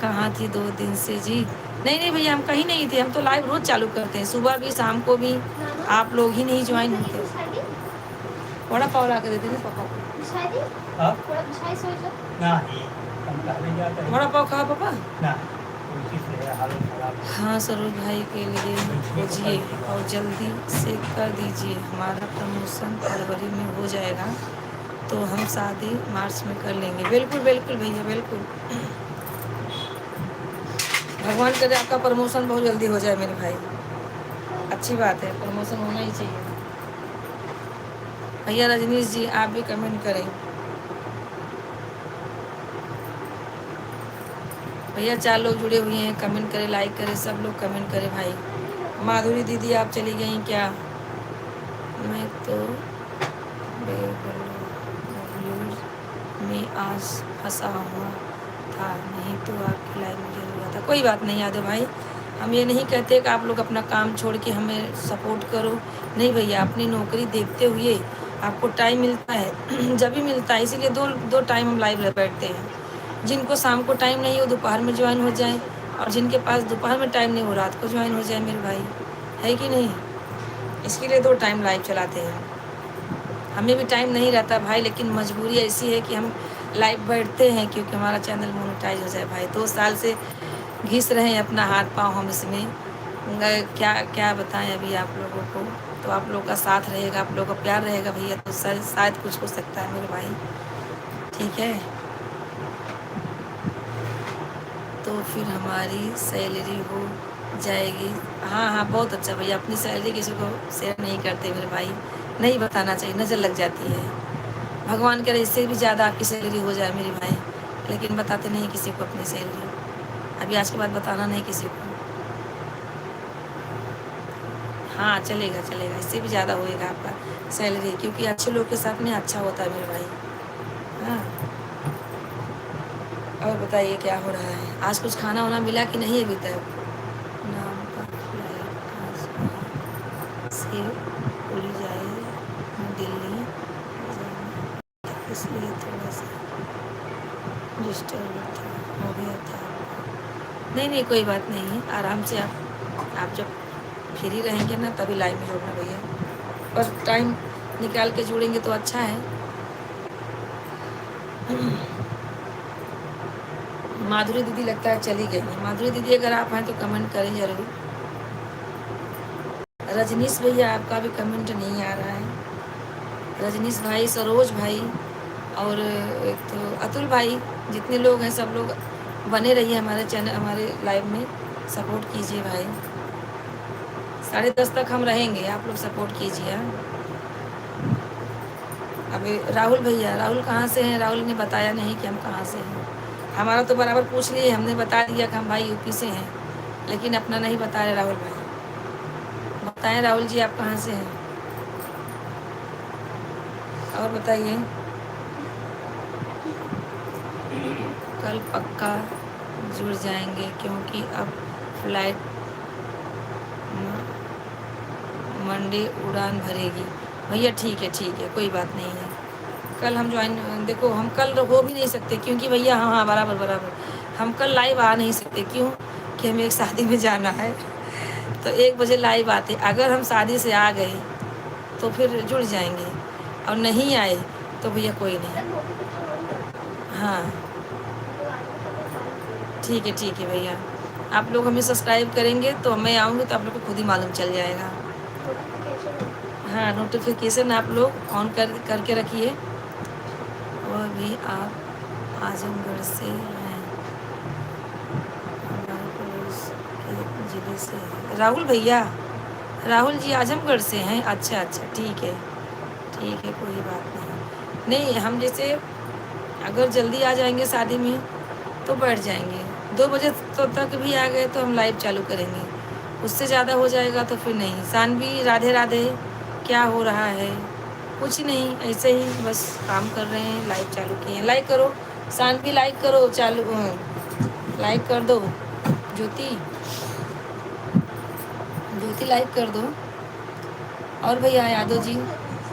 कहाँ थी 2 दिन से जी? नहीं नहीं भैया, हम कहीं नहीं थे, हम तो लाइव रोज चालू करते हैं, सुबह भी शाम को भी। आप लोग ही नहीं ज्वाइन होते। बड़ा पाव ला के देते ना पापा को। हाँ? नहीं, हम पहले जाते हैं। बड़ा पाव खाओ पापा। नहीं, उसी से हालत खराब है। हाँ, सरोज भाई के लिए खोजिए और जल्दी से कर दीजिए। हमारा प्रमोशन फरवरी में हो जाएगा तो हम शादी मार्च में कर लेंगे। बिल्कुल बिल्कुल भैया, बिल्कुल। भगवान करे आपका प्रमोशन बहुत जल्दी हो जाए मेरे भाई, अच्छी बात है, प्रमोशन होना ही चाहिए। भैया रजनीश जी आप भी कमेंट करें भैया। 4 लोग जुड़े हुए हैं, कमेंट करें, लाइक करें, सब लोग कमेंट करें भाई। माधुरी दीदी आप चली गई क्या? मैं तो बेंगलुरु में आज फंसा हुआ था, नहीं तो आपकी लाइव में जरूर आता। कोई बात नहीं यादव भाई, हम ये नहीं कहते कि आप लोग अपना काम छोड़ के हमें सपोर्ट करो, नहीं भैया, अपनी नौकरी देखते हुए आपको टाइम मिलता है जब भी मिलता है, इसीलिए दो टाइम हम लाइव बैठते हैं। जिनको शाम को टाइम नहीं हो दोपहर में ज्वाइन हो जाए, और जिनके पास दोपहर में टाइम नहीं हो रात को ज्वाइन हो जाए मेरे भाई, है कि नहीं? इसके लिए 2 टाइम लाइव चलाते हैं। हमें भी टाइम नहीं रहता भाई, लेकिन मजबूरी ऐसी है कि हम लाइव बैठते हैं क्योंकि हमारा चैनल मोनेटाइज हो जाए भाई। 2 साल से घिस रहे हैं अपना हाथ पाँव हम इसमें, क्या क्या बताएं अभी आप लोगों को। तो आप लोगों का साथ रहेगा, आप लोगों का प्यार रहेगा भैया, तो शायद कुछ हो सकता है मेरे भाई, ठीक है? तो फिर हमारी सैलरी हो जाएगी। हाँ हाँ, बहुत अच्छा भैया, अपनी सैलरी किसी को शेयर नहीं करते मेरे भाई, नहीं बताना चाहिए, नज़र लग जाती है। भगवान करे इससे भी ज़्यादा आपकी सैलरी हो जाए मेरे भाई, लेकिन बताते नहीं किसी को अपनी सैलरी। अभी आज के बाद बताना नहीं किसी को। हाँ चलेगा चलेगा, इससे भी ज़्यादा होएगा आपका सैलरी, क्योंकि अच्छे लोग के साथ में अच्छा होता है मेरे भाई। हाँ, और बताइए क्या हो रहा है? आज कुछ खाना वाना मिला कि नहीं अभी तक? नाम का फ्लाइट आज से उड़ जाए दिल्ली जाना, इसलिए थोड़ा सा डिस्टर्ब हो गया था। नहीं नहीं, कोई बात नहीं है, आराम से आप जब फ्री रहेंगे ना तभी लाइव में जुड़ना भैया, बस टाइम निकाल के जुड़ेंगे तो अच्छा है। माधुरी दीदी लगता है चली गई है। माधुरी दीदी अगर आप हैं तो कमेंट करें जरूर। रजनीश भैया आपका भी कमेंट नहीं आ रहा है। रजनीश भाई, सरोज भाई, और एक तो अतुल भाई, जितने लोग हैं सब लोग बने रहिए हमारे चैनल, हमारे लाइव में सपोर्ट कीजिए भाई। 10:30 तक हम रहेंगे, आप लोग सपोर्ट कीजिए। अभी राहुल भैया, राहुल कहाँ से हैं? राहुल ने बताया नहीं कि हम कहाँ से हैं। हमारा तो बराबर पूछ लिए, हमने बता दिया कि हम भाई यूपी से हैं, लेकिन अपना नहीं बता रहे राहुल भाई। बताएं राहुल जी आप कहाँ से हैं, और बताइए। कल पक्का जुड़ जाएंगे क्योंकि अब फ्लाइट मंडे उड़ान भरेगी। भैया ठीक है, कोई बात नहीं है। कल हम ज्वाइन, देखो हम कल हो भी नहीं सकते क्योंकि भैया, हाँ हाँ बराबर, हम कल लाइव आ नहीं सकते। क्यों? कि हमें एक शादी में जाना है, तो 1 बजे लाइव आते। अगर हम शादी से आ गए तो फिर जुड़ जाएंगे, और नहीं आए तो भैया कोई नहीं। हाँ ठीक है भैया, आप लोग हमें सब्सक्राइब करेंगे तो मैं आऊँगी तो आप लोग को खुद ही मालूम चल जाएगा। हाँ, नोटिफिकेशन आप लोग ऑन करके रखिए। और भी आप आजमगढ़ से हैं, हमारे पड़ोस के जिले से हैं। राहुल भैया, राहुल जी आजमगढ़ से हैं? अच्छा, ठीक है, कोई बात नहीं। नहीं, हम जैसे अगर जल्दी आ जाएंगे शादी में तो बैठ जाएंगे। 2 बजे तो तक भी आ गए तो हम लाइव चालू करेंगे। उससे ज़्यादा हो जाएगा तो फिर नहीं। सानवी राधे राधे, क्या हो रहा है? कुछ नहीं, ऐसे ही बस काम कर रहे हैं, लाइव चालू किए हैं। लाइक करो सानवी, लाइक करो, चालू लाइक कर दो। ज्योति लाइक कर दो। और भैया यादव जी,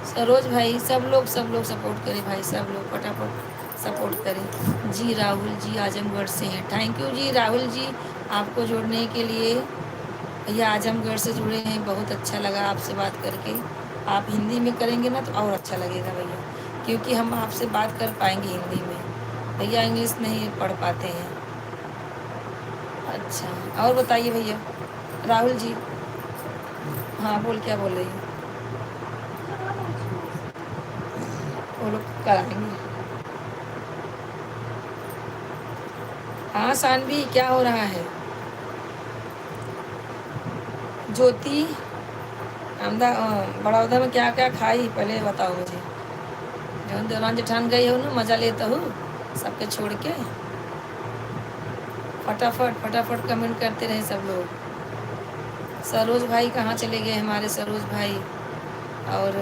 सरोज भाई, सब लोग सपोर्ट करें भाई, सब लोग फटाफट सपोर्ट करें। जी राहुल जी आजमगढ़ से हैं, थैंक यू जी राहुल जी आपको जुड़ने के लिए। भैया आजमगढ़ से जुड़े हैं, बहुत अच्छा लगा आपसे बात करके। आप हिंदी में करेंगे ना तो और अच्छा लगेगा भैया, क्योंकि हम आपसे बात कर पाएंगे हिंदी में। भैया इंग्लिश नहीं पढ़ पाते हैं। अच्छा, और बताइए भैया राहुल जी। हाँ बोल, क्या बोल रही है? वो लोग कराएंगे। हाँ सानवी, क्या हो रहा है? ज्योति, बड़ौदा में क्या क्या खाई पहले बताओ मुझे। जौन दौरान जेठान गई हो ना, मज़ा लेता हूँ सबके छोड़ के। फटाफट कमेंट करते रहे सब लोग। सरोज भाई कहाँ चले गए हमारे सरोज भाई? और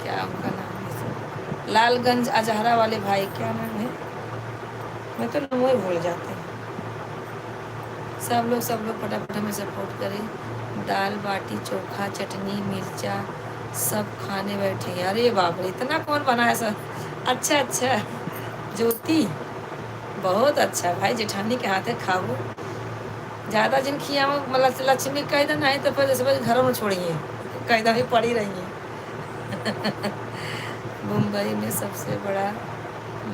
क्या उनका नाम है, लालगंज अजहरा वाले भाई, क्या नाम है? मैं तो नाम ही भूल जाते हैं। सब लोग फटाफट हमें सपोर्ट करें। दाल बाटी चोखा चटनी मिर्चा सब खाने बैठे हैं। अरे बाप रे, इतना कौन बनाया सर? अच्छा, ज्योति बहुत अच्छा भाई, जेठानी के हाथ है, खाओ। ज़्यादा जिन खिया मतलब लक्ष्मी कह देना है तो फिर जैसे घरों में छोड़िए, कह भी पड़ी रही है। मुंबई में सबसे बड़ा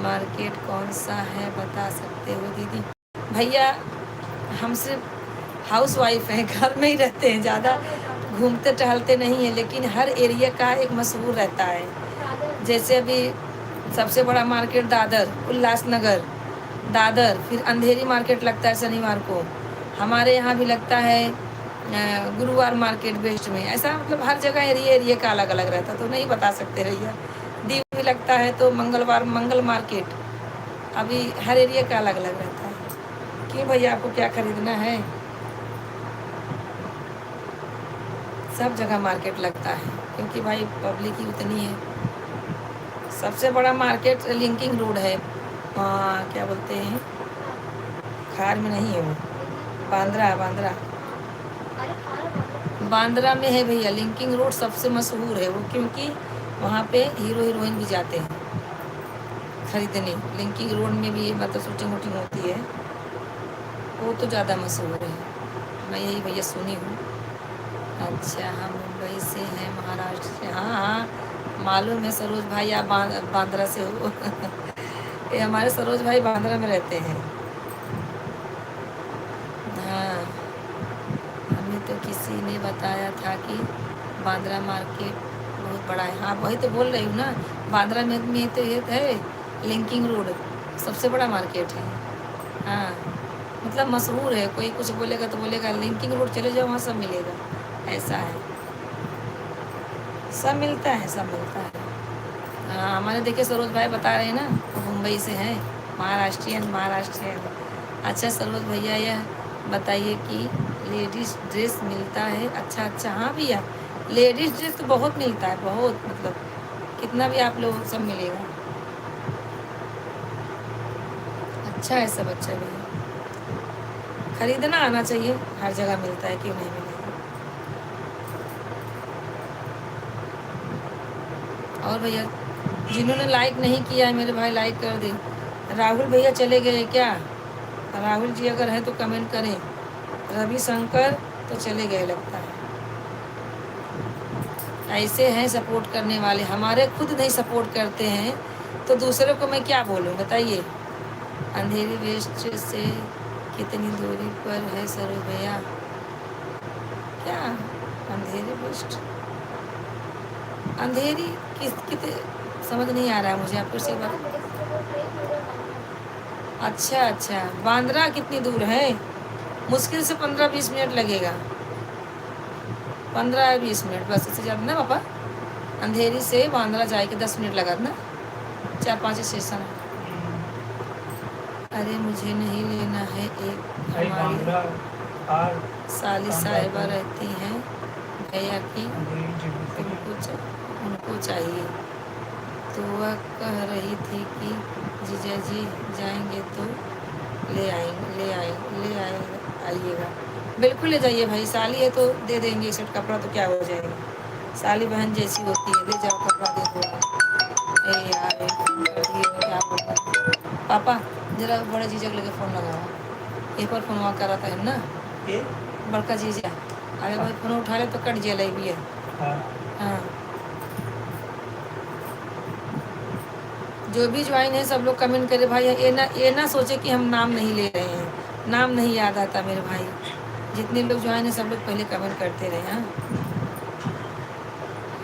मार्केट कौन सा है बता सकते हो दीदी? भैया हम सिर्फ हाउस वाइफ हैं, घर में ही रहते हैं, ज़्यादा घूमते टहलते नहीं हैं, लेकिन हर एरिया का एक मशहूर रहता है। जैसे अभी सबसे बड़ा मार्केट दादर, उल्लासनगर, दादर, फिर अंधेरी मार्केट लगता है शनिवार को। हमारे यहाँ भी लगता है गुरुवार मार्केट वेस्ट में। ऐसा मतलब हर जगह एरिया का अलग अलग रहता, तो नहीं बता सकते भैया। दीव भी लगता है तो मंगलवार मंगल मार्केट। अभी हर एरिया का अलग अलग रहता है। क्यों भैया, आपको क्या खरीदना है? सब जगह मार्केट लगता है क्योंकि भाई पब्लिक ही उतनी है। सबसे बड़ा मार्केट लिंकिंग रोड है, क्या बोलते हैं, खार में नहीं है वो, बांद्रा में है भैया। लिंकिंग रोड सबसे मशहूर है वो, क्योंकि वहाँ पे हीरो हीरोइन भी जाते हैं खरीदने। लिंकिंग रोड में भी मतलब शूटिंग वूटिंग होती है, वो तो ज़्यादा मशहूर है। मैं यही भैया सुनी हूँ। अच्छा, हम मुंबई से हैं, महाराष्ट्र से। हाँ मालूम है सरोज भाई, आप बांद्रा से हो। ये हमारे सरोज भाई बांद्रा में रहते हैं। हाँ, हमें तो किसी ने बताया था कि बांद्रा मार्केट बहुत बड़ा है। हाँ वही तो बोल रही हूँ ना, बांद्रा में तो ये है लिंकिंग रोड, सबसे बड़ा मार्केट है। हाँ, मतलब मशहूर है, कोई कुछ बोलेगा तो बोलेगा लिंकिंग रोड चले जाओ, वहाँ सब मिलेगा, ऐसा है, सब मिलता है, सब मिलता है। हाँ, हमारे देखिए सरोज भाई बता रहे हैं ना, वो मुंबई से हैं, महाराष्ट्रियन। अच्छा सरोज भैया, यह बताइए कि लेडीज़ ड्रेस मिलता है? अच्छा अच्छा, हाँ भैया, लेडीज़ ड्रेस तो बहुत मिलता है, बहुत, मतलब कितना भी आप लोग सब मिलेगा। अच्छा है सब, अच्छा भैया, खरीदना आना चाहिए, हर जगह मिलता है, क्यों नहीं मिलेगा। और भैया जिन्होंने लाइक नहीं किया है मेरे भाई, लाइक कर दें। राहुल भैया चले गए क्या? राहुल जी अगर हैं तो कमेंट करें। रवि शंकर तो चले गए लगता है। ऐसे हैं सपोर्ट करने वाले, हमारे खुद नहीं सपोर्ट करते हैं तो दूसरों को मैं क्या बोलूं, बताइए। अंधेरी वेस्ट से कितनी दूरी पर है सरोज भैया? क्या अंधेरी वेस्ट, अंधेरी किस कितने, समझ नहीं आ रहा है मुझे, आप फिर से बात। अच्छा अच्छा, बांद्रा कितनी दूर है? मुश्किल से 15-20 मिनट लगेगा, 15-20 मिनट बस, इससे ज़्यादा ना पापा। अंधेरी से बांद्रा जाए के 10 मिनट लगा ना, 4-5 स्टेशन। अरे मुझे नहीं लेना है, एक भाई हमारी बांद्रा और साली साहिबा रहती हैं भैया की, अंधेरी टिब्बी उनको चाहिए, तो वह कह रही थी कि जीजा जी जाएंगे तो आइएगा। बिल्कुल ले जाइए भाई, साली है तो दे देंगे एक सेट कपड़ा, तो क्या हो जाएगा, साली बहन जैसी होती है, ले जाओ कपड़ा दे दो। ए यार एक फोन कर दिए, क्या बोलूं। पापा जरा बड़े जीजा के लगे फ़ोन लगाओ, एक बार फोन वहाँ करा था है ना, ये बड़का जीजा, अगर भाई फोन उठा ले तो कट जेल भी है। हाँ हाँ, जो भी ज्वाइन है सब लोग कमेंट करे भाई, ये ना सोचे कि हम नाम नहीं ले रहे हैं, नाम नहीं याद आता मेरे भाई, जितने लोग ज्वाइन है सब लोग पहले कमेंट करते रहे। हाँ,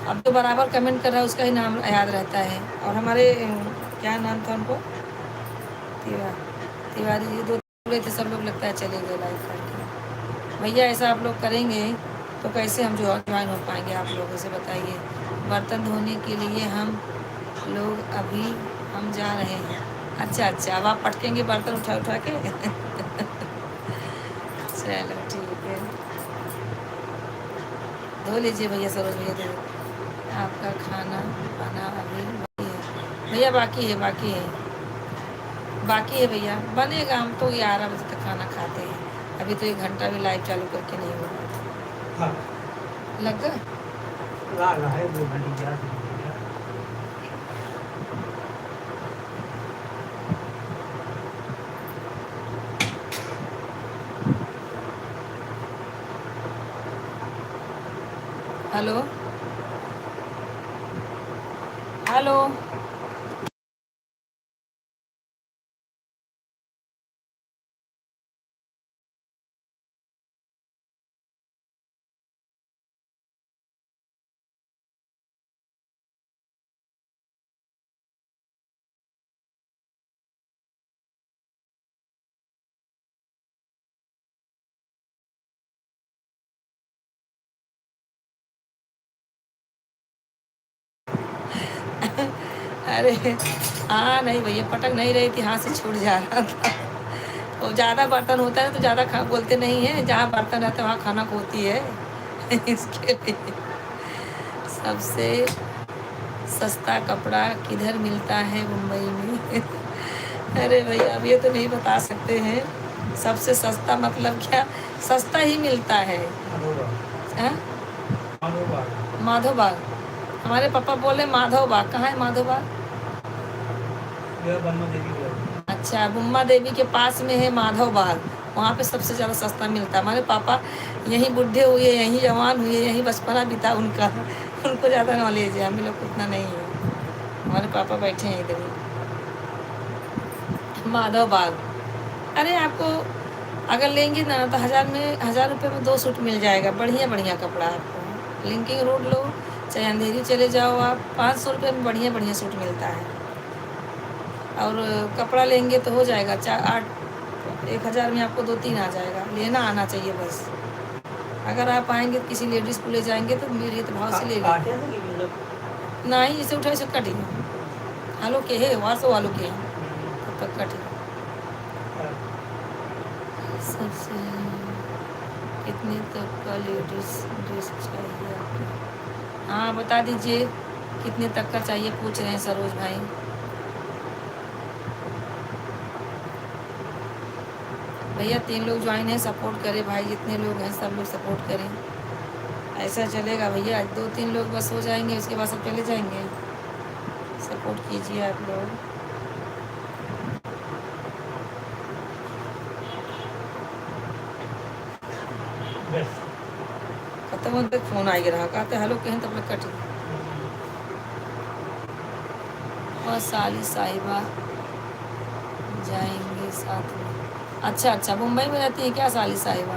अब तो बराबर कमेंट कर रहा है उसका ही नाम याद रहता है। और हमारे क्या नाम था उनको, तिवारी जी, दो बोले थे, सब लोग लगता है चले गए लाइक करके। भैया ऐसा आप लोग करेंगे तो कैसे हम जो ज्वाइन हो पाएंगे, आप लोगों से बताइए। बर्तन धोने के लिए हम लोग अभी हम जा रहे हैं। अच्छा अच्छा, अब आप पटकेंगे बर्तन उठा उठा के चलो ठीक है, धो लीजिए भैया, सरोज भैया धो। आपका खाना बना अभी बाकी है भैया? बाकी है भैया, बनेगा, हम तो 11 बजे तक खाना खाते हैं, अभी तो 1 घंटा भी लाइव चालू करके नहीं हुआ। हाँ लग गया ला है 2 घंटे क्या हेलो हेलो, अरे हाँ नहीं भैया, पटक नहीं रही थी, हाथ से छूट जा रहा था। और ज़्यादा बर्तन होता है तो ज़्यादा खा बोलते नहीं है, जहाँ बर्तन रहता है वहाँ खाना होती है इसके लिए। सबसे सस्ता कपड़ा किधर मिलता है मुंबई में? अरे भैया अब ये तो नहीं बता सकते हैं, सबसे सस्ता मतलब क्या, सस्ता ही मिलता है। हाँ? माधव बाग, हमारे पापा बोले माधव बाग, कहाँ है माधव बाग? अच्छा, बुम्मा देवी के पास में है माधव बाग, वहाँ पे सबसे ज़्यादा सस्ता मिलता है। हमारे पापा यहीं बुढ़े हुए, यहीं जवान हुए, यहीं बचपना बीता उनका, उनको ज़्यादा नॉलेज है, हम लोग को उतना नहीं है। हमारे पापा बैठे हैं इधर ही, माधव बाग। अरे आपको अगर लेंगे ना तो 1000 रुपये में 2 सूट मिल जाएगा, बढ़िया बढ़िया कपड़ा आपको। लिंकिंग रोड लो, चाहे अंधेरी चले जाओ आप, 500 रुपये में बढ़िया बढ़िया सूट मिलता है। और कपड़ा लेंगे तो हो जाएगा 1,000 में आपको 2-3 आ जाएगा। लेना आना चाहिए बस। अगर आप आएंगे किसी लेडीज़ को ले जाएंगे तो मेरे तो भाव से ले लेंगे। काटे थे कि मतलब नहीं इसे उठाए से कटी आलू के है वहाँ से आलू के हैं तब तक कटी सबसे कितने तक का लेडीज ड्रेस चाहिए आपको? हाँ बता दीजिए कितने तक का चाहिए, पूछ रहे हैं सरोज भाई। भैया 3 लोग ज्वाइन हैं, सपोर्ट करें भाई, जितने लोग हैं सब लोग सपोर्ट करें। ऐसा चलेगा भैया, 2-3 लोग बस हो जाएंगे, उसके बाद सब चले जाएंगे। सपोर्ट कीजिए आप लोग। बस खत्म होने तक फोन आ रहा, कहते हेलो कहें तब तक कटी। और साली साहिबा जाएंगे साथ में। अच्छा अच्छा, मुंबई में रहती है क्या साली साहिबा?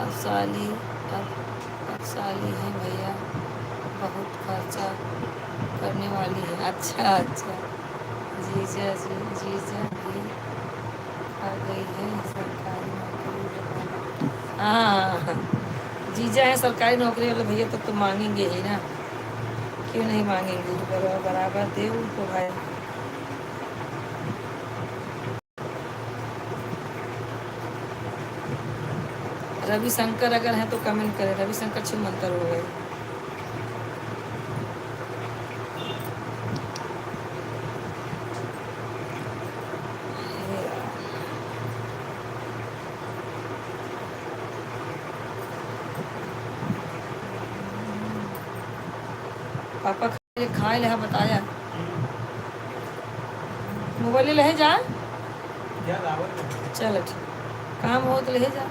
अब साली अब साली है भैया, बहुत खर्चा करने वाली है। अच्छा अच्छा, जीजा भी आ गई है सरकारी नौकरी। हाँ जीजा है सरकारी नौकरी वाले भैया, तो मांगेंगे ही ना, क्यों नहीं मांगेंगे, बराबर दे उनको भाई। रविशंकर अगर हैं तो कमेंट करें। रविशंकर छिमंतर हो गए। पापा खाए ले बताया मोबाइल ले जा, चल ठीक काम हो तो ले जा।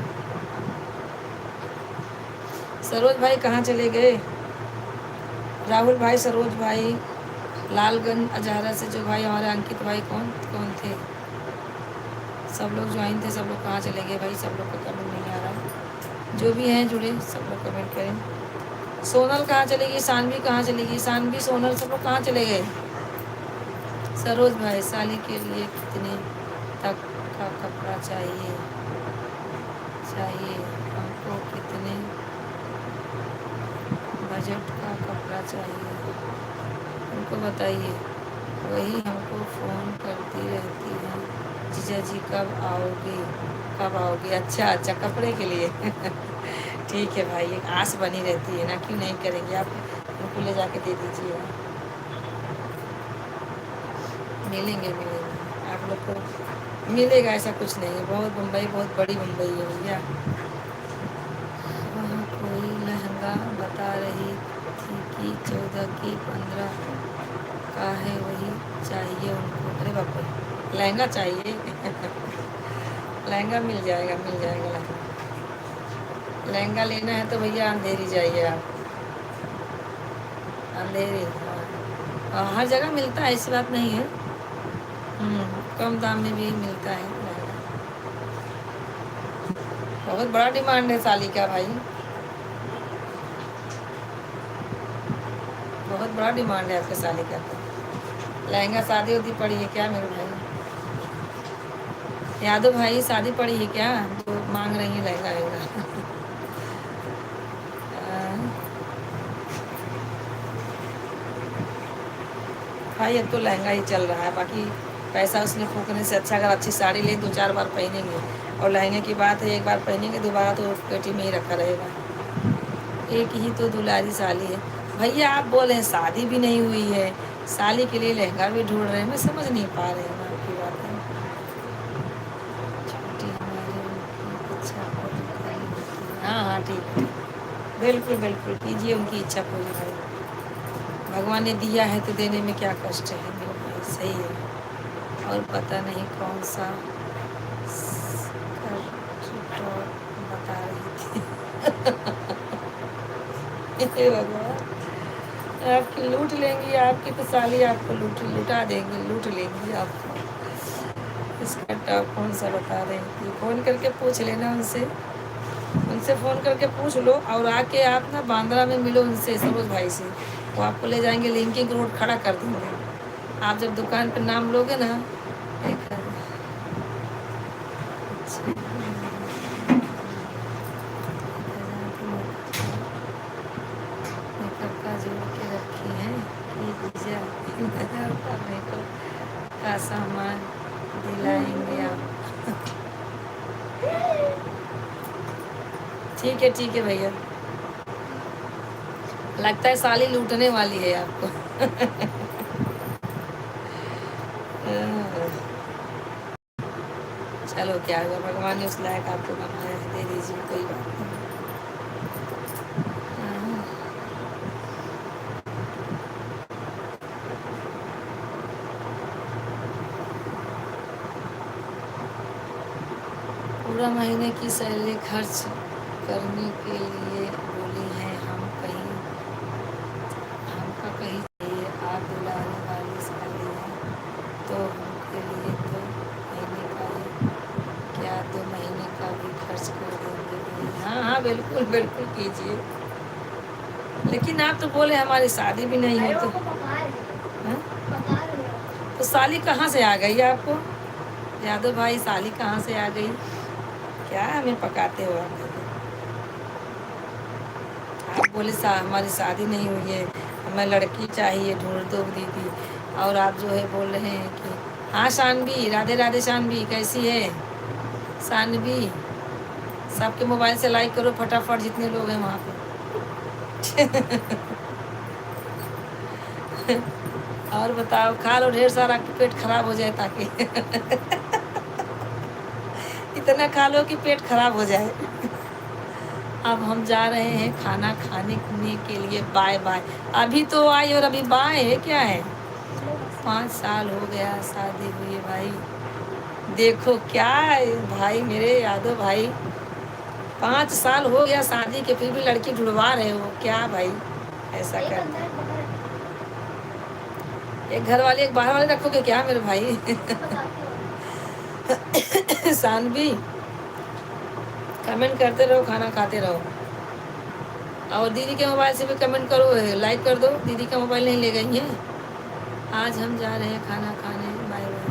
सरोज भाई कहाँ चले गए? राहुल भाई, सरोज भाई, लालगंज अजहरा से जो भाई हमारे अंकित भाई कौन कौन थे, सब लोग ज्वाइन थे, सब लोग कहाँ चले गए भाई? सब लोग का कमेंट नहीं आ रहा। जो भी हैं जुड़े सब लोग कमेंट करें। सोनल कहाँ चली गई? सानवी कहाँ चली गई? सानवी सोनल सब लोग कहाँ चले गए? सरोज भाई साली के लिए कितने तक का कपड़ा चाहिए हमको, कितने बजट का कपड़ा चाहिए हमको बताइए। वही हमको फ़ोन करती रहती है, जीजा जी कब आओगे? अच्छा अच्छा, कपड़े के लिए ठीक है भाई, एक आस बनी रहती है ना, क्यों नहीं करेंगे, आप उनको ले जाके दे दीजिए। मिलेंगे आप लोग को मिलेगा, ऐसा कुछ नहीं है। बहुत मुंबई बहुत बड़ी मुंबई है भैया। वहाँ कोई लहंगा बता रही थी कि 14 की 15 का है, वही चाहिए उनको। अरे बाप रे, लहंगा चाहिए लहंगा मिल जाएगा लहंगा लेना है तो भैया अंधेरी जाइए आप, अंधेरी। हाँ हर जगह मिलता है, ऐसी बात नहीं है। कम दाम में भी मिलता है लहंगा। बहुत बड़ा डिमांड है साली का भाई, बहुत बड़ा डिमांड है आपके साली का। लहंगा शादी उदी पड़ी है क्या मेरे भाई? यादव भाई शादी पड़ी है क्या जो मांग रही है लहंगा लहंगा? भाई अब तो लहंगा ही चल रहा है, बाकी पैसा उसने फूकने से अच्छा अगर अच्छी साड़ी ले 2-4 बार पहनेंगे। और लहंगे की बात है, एक बार पहनेंगे दोबारा तो पेटी में ही रखा रहेगा। एक ही तो दुलारी साली है भैया, आप बोल रहे हैं शादी भी नहीं हुई है, साली के लिए लहंगा भी ढूंढ रहे हैं, मैं समझ नहीं पा रही हूँ आपकी बात है। छुट्टी हमारे अच्छा, हाँ हाँ ठीक है, बिल्कुल बिल्कुल कीजिए उनकी इच्छा पूरी भाई। भगवान ने दिया है तो देने में क्या कष्ट है मेरे भाई, सही है। और पता नहीं कौन सा बता रही थी भगवान आपकी लूट लेंगी, आपकी तो साली आपको लुटा देंगे, लूट लेंगी आपको। इसका टॉप कौन सा बता रही थी? फ़ोन करके पूछ लेना उनसे। उनसे फ़ोन करके पूछ लो और आके आप ना बांद्रा में मिलो उनसे, सरोज भाई से। वो आपको ले जाएंगे, लिंकिंग रोड खड़ा कर देंगे। आप जब दुकान पे नाम लोगे ना, एक मेकअप का जोड़ के रखी है कि जीजा का मेकअप का सामान दिलाएंगे आप। ठीक है भैया। लगता है साली लूटने वाली है आपको। चलो क्या हुआ, भगवान ने उस लायक आपको बनाया है, दे दीजिए, कोई बात नहीं। पूरा महीने की सैलरी खर्च करने के लिए बोली है, हमका कहीं चाहिए। आप दिलाने वाली सैलरी है तो हमके लिए तो महीने का ही क्या 2 महीने का भी खर्च कर देंगे भाई। हाँ हाँ बिल्कुल बिल्कुल कीजिए। लेकिन आप तो बोले हमारी शादी भी नहीं हुई, तो हाँ? तो साली कहाँ से आ गई आपको? यादव भाई साली कहाँ से आ गई? क्या हमें पकाते हो आप? आप बोले हमारी शादी नहीं हुई है, हमें लड़की चाहिए, ढूंढ दो दीदी। और आप जो है बोल रहे हैं कि हाँ शानवी, राधे राधे शानवी, कैसी है शानवी? सबके मोबाइल से लाइक करो फटाफट, जितने लोग हैं वहाँ पे। और बताओ, खा लो ढेर सारा कि पेट खराब हो जाए, ताकि इतना खा लो कि पेट खराब हो जाए। अब हम जा रहे हैं खाना खाने के लिए, बाय बाय। अभी तो आई और अभी बाय है, क्या है? 5 साल हो गया शादी हुई भाई। देखो क्या है भाई, मेरे यादव भाई, 5 साल हो गया शादी के, फिर भी लड़की ढूंढवा रहे हो क्या भाई? ऐसा कर एक घर वाले एक बाहर वाले रखोगे क्या मेरे भाई? सानवी कमेंट करते रहो, खाना खाते रहो। और दीदी के मोबाइल से भी कमेंट करो, लाइक कर दो। दीदी का मोबाइल नहीं ले गई है। आज हम जा रहे हैं खाना खाने, बाय बाय।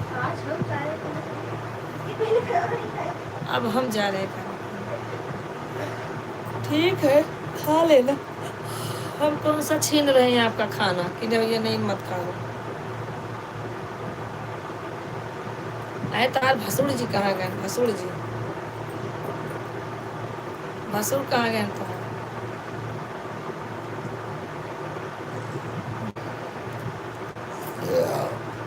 अब हम जा रहे हैं खाना खाने। ठीक है, खा लेना। हम कौन सा छीन रहे हैं आपका खाना कि नहीं, ये नहीं मत खाओ। अरे तार भसुड़ जी कहाँ गए? भसुड़ जी, भसुड़ कहाँ गए तो?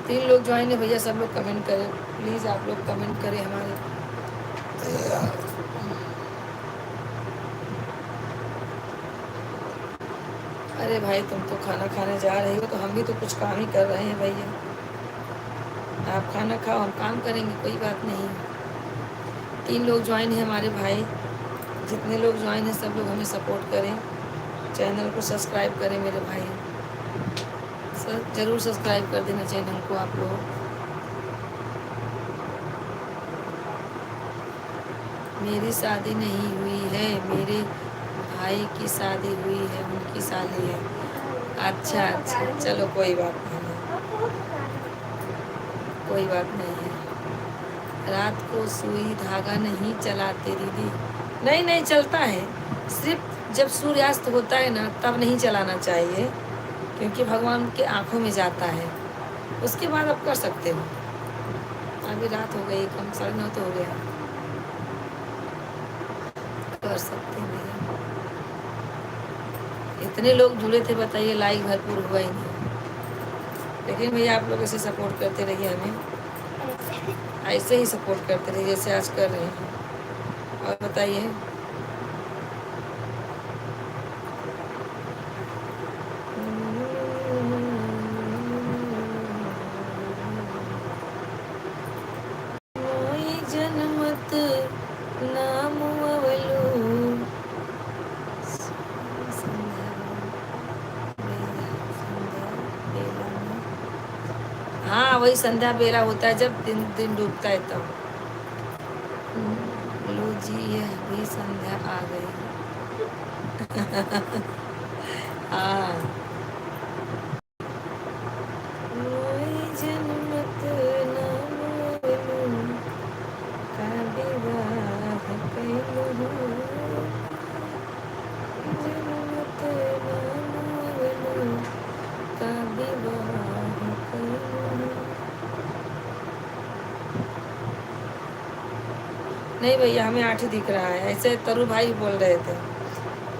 3 लोग ज्वाइन है भैया, सब लोग कमेंट करें प्लीज़, आप लोग कमेंट करें हमारे। अरे भाई तुम तो खाना खाने जा रही हो, तो हम भी तो कुछ काम ही कर रहे हैं भैया। आप खाना खाओ, हम काम करेंगे, कोई बात नहीं। 3 लोग ज्वाइन है हमारे भाई, जितने लोग ज्वाइन हैं सब लोग हमें सपोर्ट करें, चैनल को सब्सक्राइब करें मेरे भाई। ज़रूर सब्सक्राइब कर देना चैनल को आप लोग। मेरी शादी नहीं हुई है, मेरे भाई की शादी हुई है, उनकी शादी है। अच्छा अच्छा, चलो कोई बात नहीं है, कोई बात नहीं है। रात को सुई धागा नहीं चलाते दीदी? नहीं नहीं चलता है, सिर्फ जब सूर्यास्त होता है ना तब नहीं चलाना चाहिए, क्योंकि भगवान के आँखों में जाता है। उसके बाद आप कर सकते हो। अभी रात हो गई, कम 9:30 तो हो गया, कर सकते हैं भैया। इतने लोग जुड़े थे बताइए, लाइक भरपूर हुआ ही नहीं। लेकिन भैया आप लोग ऐसे सपोर्ट करते रहिए हमें, ऐसे ही सपोर्ट करते रहिए जैसे आज कर रहे हैं। और बताइए, जनमत नाम अवलू। हाँ वही संध्या बेला होता है, जब दिन दिन डूबता है तब। जी यह भी संध्या आ गई। हाँ मोई जन्मत नाम वेलू का विवाह कैलू जन्मत नाम वेलू का विवाह कैलू। नहीं भैया हमें 8 ही दिख रहा है, ऐसे तरुण भाई बोल रहे थे।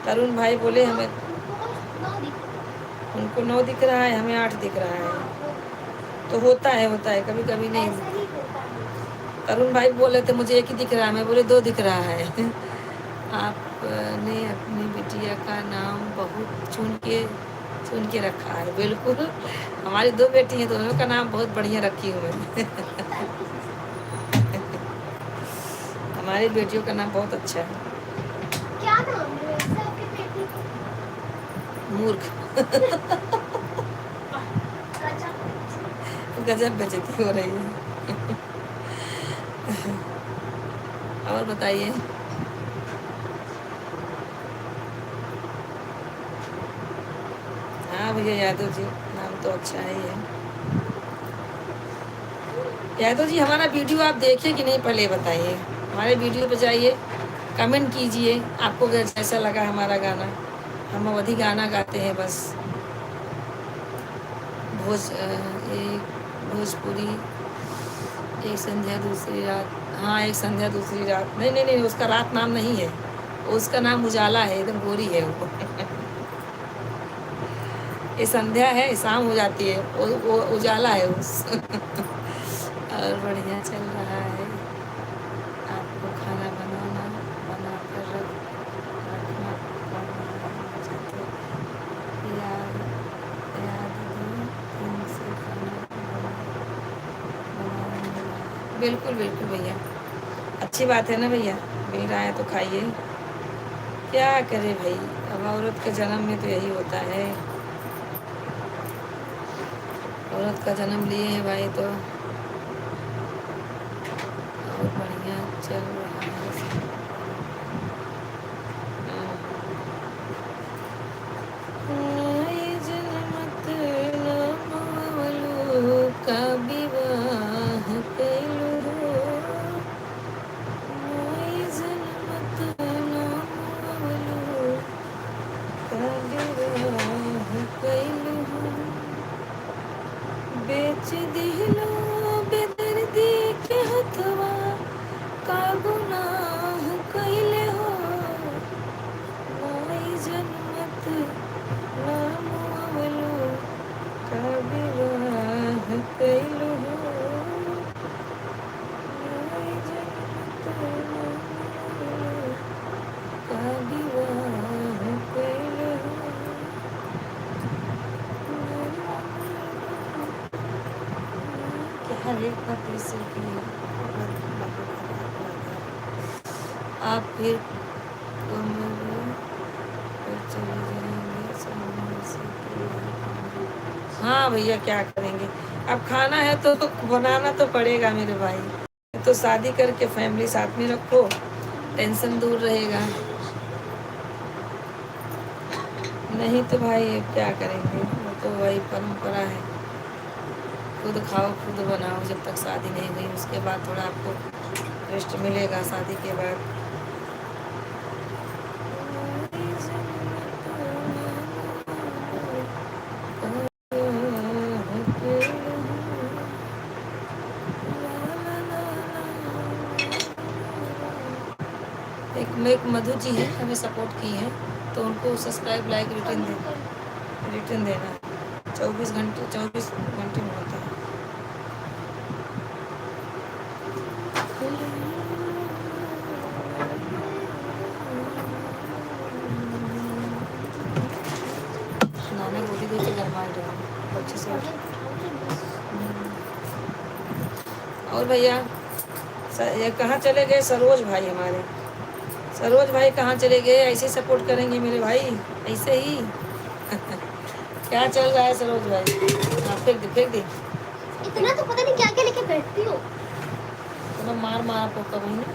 तरुण भाई बोले हमें उनको 9 दिख रहा है, हमें 8 दिख रहा है। तो होता है कभी कभी नहीं। तरुण भाई बोल रहे थे मुझे 1 ही दिख रहा है, मैं बोले 2 दिख रहा है। आपने अपनी बिटिया का नाम बहुत चुन के रखा है। बिल्कुल हमारी 2 बेटी हैं, दोनों का नाम बहुत बढ़िया रखी हूँ मैं। हमारी बेटियों का नाम बहुत अच्छा है। क्या नाम है वैसे आपकी बेटी का? मूर्ख। अच्छा, गजब बेइज्जती हो रही है। और बताइए। हाँ भैया यादव जी नाम तो अच्छा है ही है। यादव जी हमारा वीडियो आप देखे कि नहीं पहले बताइए। हमारे वीडियो पे जाइए, कमेंट कीजिए आपको कैसा लगा हमारा गाना। हम अवधि गाना गाते हैं बस। एक भोजपुरी एक संध्या दूसरी रात। हाँ एक संध्या दूसरी रात। नहीं नहीं नहीं उसका रात नाम नहीं है, उसका नाम उजाला है, एकदम गोरी है वो। ये संध्या है, शाम हो जाती है, वो उजाला है उस। और बढ़िया चल रहा है। आपको खाना बनाना बना कर रखना पड़ रहा है मुझे तो याद याद 2 दिन से खाना बनाने मिला है। बिल्कुल बिल्कुल भैया अच्छी बात है ना भैया, मिल रहा है तो खाइए। क्या करे भाई, अब औरत के जन्म में तो यही होता है। औरत का जन्म लिए हैं भाई तो और बढ़िया चल रहा है। मोई जन्मत नामवलु का विवाह कैलु मोई जन्मत नामवलु का विवाह कैलु बेच दिलो बेदर्दी के हथवा का गुनाह कैले हो मोई जन्मत नाम अवलू का विवाह कैलू हो मोई जन्मत नाम अवलू का विवाह कैलू क्या रे पति से की आप फिर कमरे पर चले जाएंगे सामने से कि हाँ भैया क्या करेंगे, अब खाना है तो बनाना तो पड़ेगा मेरे भाई। तो शादी करके फैमिली साथ में रखो, टेंशन दूर रहेगा। नहीं तो भाई क्या करेंगे, वो तो वही परंपरा है, खुद खाओ खुद बनाओ। जब तक शादी नहीं हुई उसके बाद थोड़ा आपको रेस्ट मिलेगा शादी के बाद। एक मधु जी हैं हमें सपोर्ट की हैं, तो उनको सब्सक्राइब लाइक रिटर्न देना। 24 घंटे में होता है। नाना गोदी दे के गरमा रहे अच्छे से। और भैया ये कहाँ चले गए सरोज भाई हमारे? सरोज भाई कहाँ चले गए? ऐसे सपोर्ट करेंगे मेरे भाई ऐसे ही। क्या चल रहा है सरोज भाई? हाँ फेंक दे। इतना तो पता नहीं क्या क्या लेके बैठती हो। तो मार आपको कभी नहीं।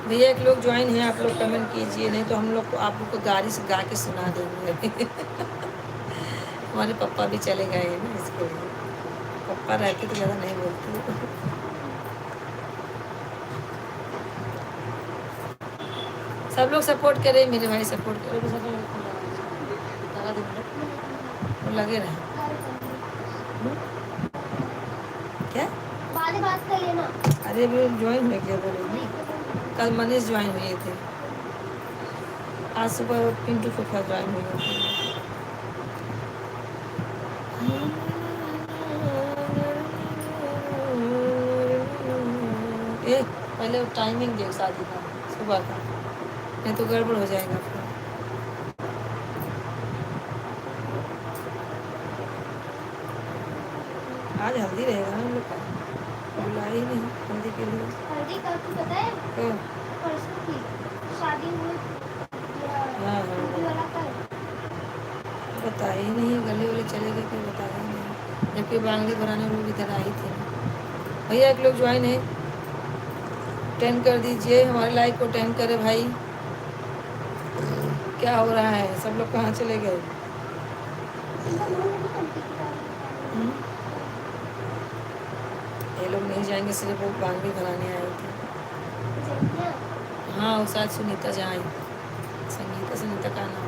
भैया एक लोग ज्वाइन है, आप लोग कमेंट कीजिए, नहीं तो हम लोग को आप लोग को गाड़ी से गा के सुना देंगे। हमारे पापा भी चले गए हैं ना, इसके लिए पापा रहते तो ज़्यादा नहीं बोलते। सब लोग सपोर्ट करें, मेरे भाई सपोर्ट करें, बस अगर लगा देंगे वो लगे रहे। क्या? बाद में बात कर लेना। अरे अभी ज्वाइन हो गया बोले, कल मनीष ज्वाइन हुए थे, आज सुबह पिंटू फूफा ज्वाइन हुए थे। ए पहले टाइमिंग देख शादी का सुबह का, नहीं तो गड़बड़ हो जाएगा फिर। आज हल्दी रहेगा ना हम लोग का, बुलाया ही नहीं हल्दी के लिए। हल्दी कब की पता है? क्यों? परसों की शादी हुई। हाँ हल्दी वाला कल। बताया ही नहीं, गले वाले चले गए, कोई बताया ही नहीं, जबकि बांगड़ी बनाने लोग इधर आई थी। भैया एक लोग ज्वाइन है, 10 कर दीजिए, हमारे लाइक को 10 करे भाई। क्या हो रहा है, सब लोग कहाँ चले गए? हम्म? ये लोग नहीं जाएंगे, सिर्फ वो बांगड़ी बनाने आए थे। हाँ वो शायद सुनीता जहाँ आई, संगीता सुनीता का नाम।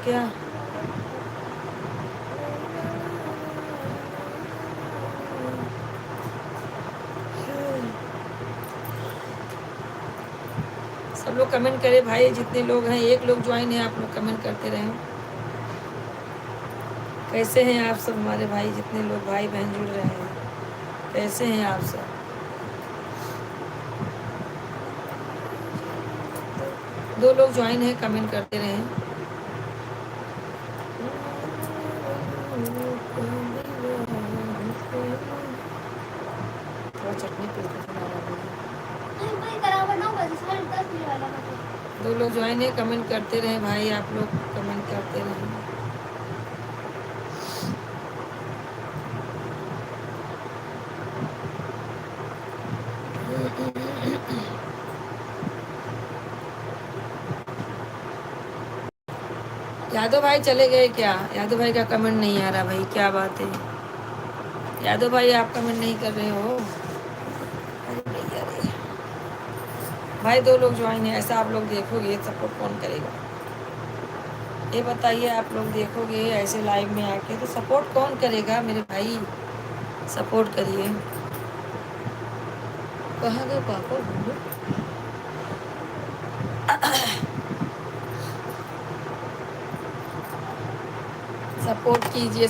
क्या? सब लोग कमेंट करें भाई, जितने लोग हैं, एक लोग ज्वाइन है, आप लोग कमेंट करते रहें। कैसे हैं आप सब हमारे भाई, जितने लोग भाई बहन जुड़ रहे हैं, कैसे हैं आप सब? दो लोग ज्वाइन है, कमेंट करते रहें। थोड़ा चटनी पी के सुनाना मुझे। दो लोग ज्वाइन है, कमेंट करते रहें भाई, आप लोग कमेंट करते रहें। यादव भाई चले गए क्या? यादव भाई का कमेंट नहीं आ रहा भाई, क्या बात है? यादव भाई आप कमेंट नहीं कर रहे हो? अरे भैया रे भाई, दो लोग ज्वाइन है, ऐसा आप लोग देखोगे सपोर्ट कौन करेगा? ये बताइए, आप लोग देखोगे ऐसे लाइव में आके तो सपोर्ट कौन करेगा? मेरे भाई सपोर्ट करिए। कहाँ गए पापा? सपोर्ट कीजिए।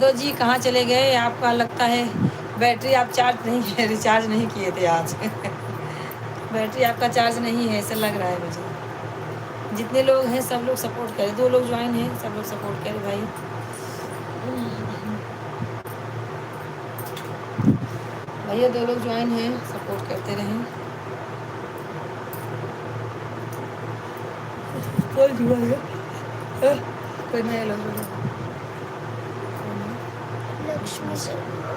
तो जी कहाँ चले गए? आपका लगता है बैटरी आप चार्ज नहीं किए, रिचार्ज नहीं किए थे आज। बैटरी आपका चार्ज नहीं है ऐसा लग रहा है मुझे। जितने लोग हैं सब लोग सपोर्ट करें, 2 लोग ज्वाइन हैं, सब लोग सपोर्ट करें भाई। भैया 2 लोग ज्वाइन हैं, सपोर्ट करते रहें। कोई जुआ है? कोई नया लोग लक्ष्मी शर्मा।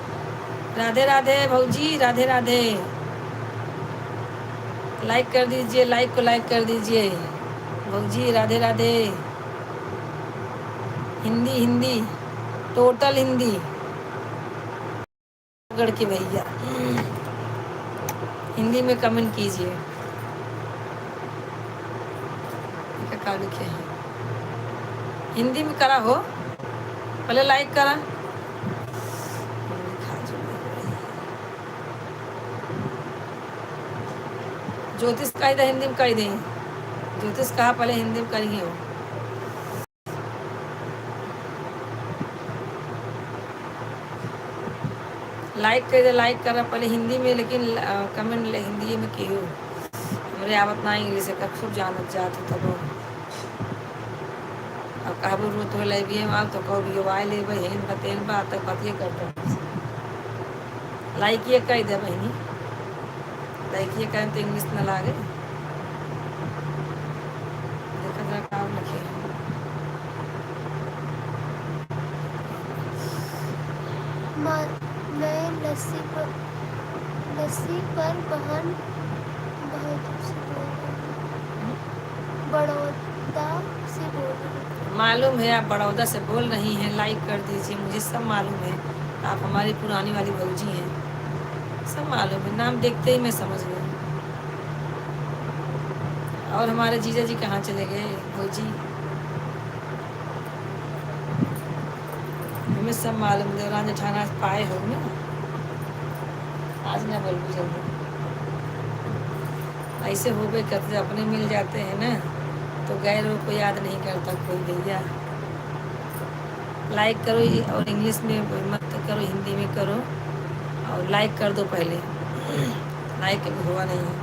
राधे राधे भौजी, राधे राधे। लाइक कर दीजिए, लाइक को लाइक कर दीजिए भौजी, राधे राधे। हिंदी हिंदी, टोटल हिंदी गढ़ के भैया हिंदी में कमेंट कीजिए। क्या लिखे हैं हिंदी में करा हो, पहले लाइक करा। ज्योतिष का इधर हिंदी में कर दें, ज्योतिष कहा पहले हिंदी में करिए हो। लाइक कर दे, लाइक करा पहले हिंदी में, लेकिन कमेंट हिंदी में की हो। हमारे आवत ना इंग्लिश का खूब जानत जात तब अब कहबो रो तो ले भी हम तो कहो भी आए ले भाई हेन बतेन बात तक बात ये करते लाइक ये कह दे बहनी, लाइक ये कहें तो इंग्लिश न लागे। देखा जरा काम लिखे मैं लस्सी पर बहन बहादुर से बोल रही हूँ, बड़ौदा से बोल रही हूँ। मालूम है आप बड़ौदा से बोल रही हैं, लाइक कर दीजिए, मुझे सब मालूम है। आप हमारी पुरानी वाली भौजी हैं, सब मालूम है, नाम देखते ही मैं समझ गई। और हमारे जीजा जी कहाँ चले गए भौजी? हमें सब मालूम, देवरान जेठाना पाए हो ना, आज ना बोल जल्दी ऐसे हो गए करते, अपने मिल जाते हैं ना तो गैरों को याद नहीं करता कोई भैया। लाइक करो और इंग्लिश में मत करो, हिंदी में करो और लाइक कर दो पहले, लाइक अभी हुआ नहीं है।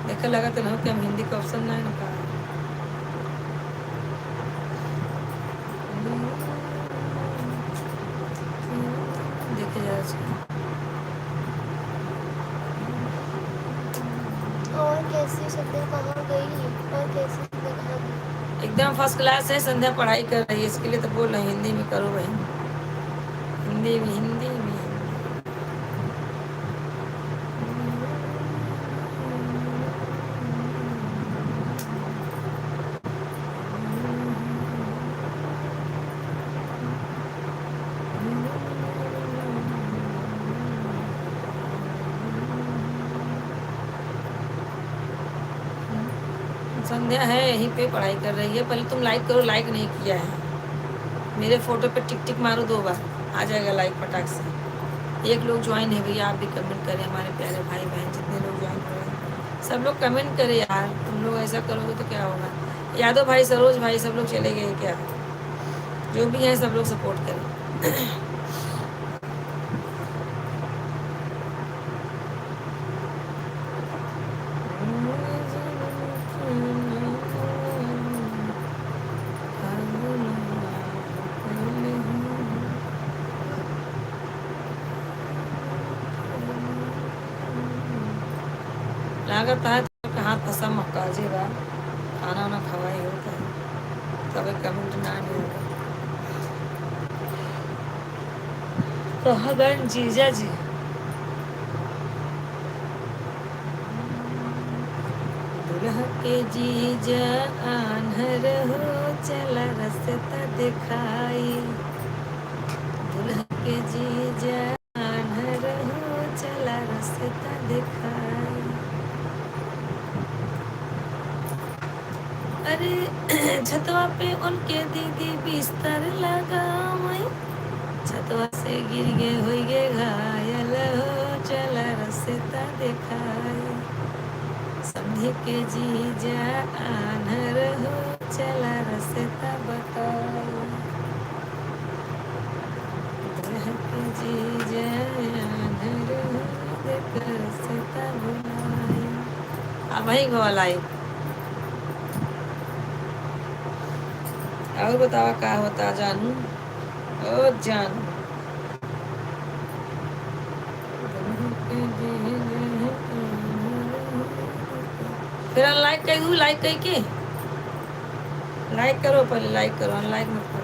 देखा लगा तो ना कि हम हिंदी का ऑप्शन ना है ना देखे जा और कैसे संध्या कहाँ गई और कैसे संध्या कहाँ गई? एकदम फर्स्ट क्लास है, संध्या पढ़ाई कर रही है, इसके लिए तो बोल रहे हैं हिंदी में करो भाई, हिंदी में हिंदी में। संध्या है यहीं पे पढ़ाई कर रही है। पहले तुम लाइक करो, लाइक नहीं किया है। मेरे फोटो पे टिक टिक मारो 2 बार, आ जाएगा लाइक फटाक से। 1 लोग ज्वाइन है भैया, आप भी कमेंट करें, हमारे प्यारे भाई बहन जितने लोग ज्वाइन हो रहे हैं सब लोग कमेंट करें यार। तुम लोग ऐसा करोगे तो क्या होगा? यादव भाई, सरोज भाई, सब लोग चले गए क्या? जो भी हैं सब लोग सपोर्ट करें। लागत है तो हाथ फंसा मौका जेगा, खाना वाना खवाई होता है तब कमेंट ना नहीं होगा। कहाँ गए जीजा जी? दुल्हा के जीजा आन्हर हो चला रास्ता दिखाई, दुल्हा के जीजा आन्हर हो चला रास्ता दिखाई। अरे छतवा पे उनके दीदी बिस्तर लगावई, छतवा से गिर गे हो गे घायल हो चला रास्ता दिखाई, समझे के जीजा आन्हर हो चला रास्ता बताओ, दुल्हा के जीजा आन्हर हो देख रास्ता बुलाए। अब वही गोल आई। और बतावा का होता जानू, ओ जानू फिर लाइक करूँ, लाइक करके लाइक करो, पहले लाइक करो, अनलाइक मत करो।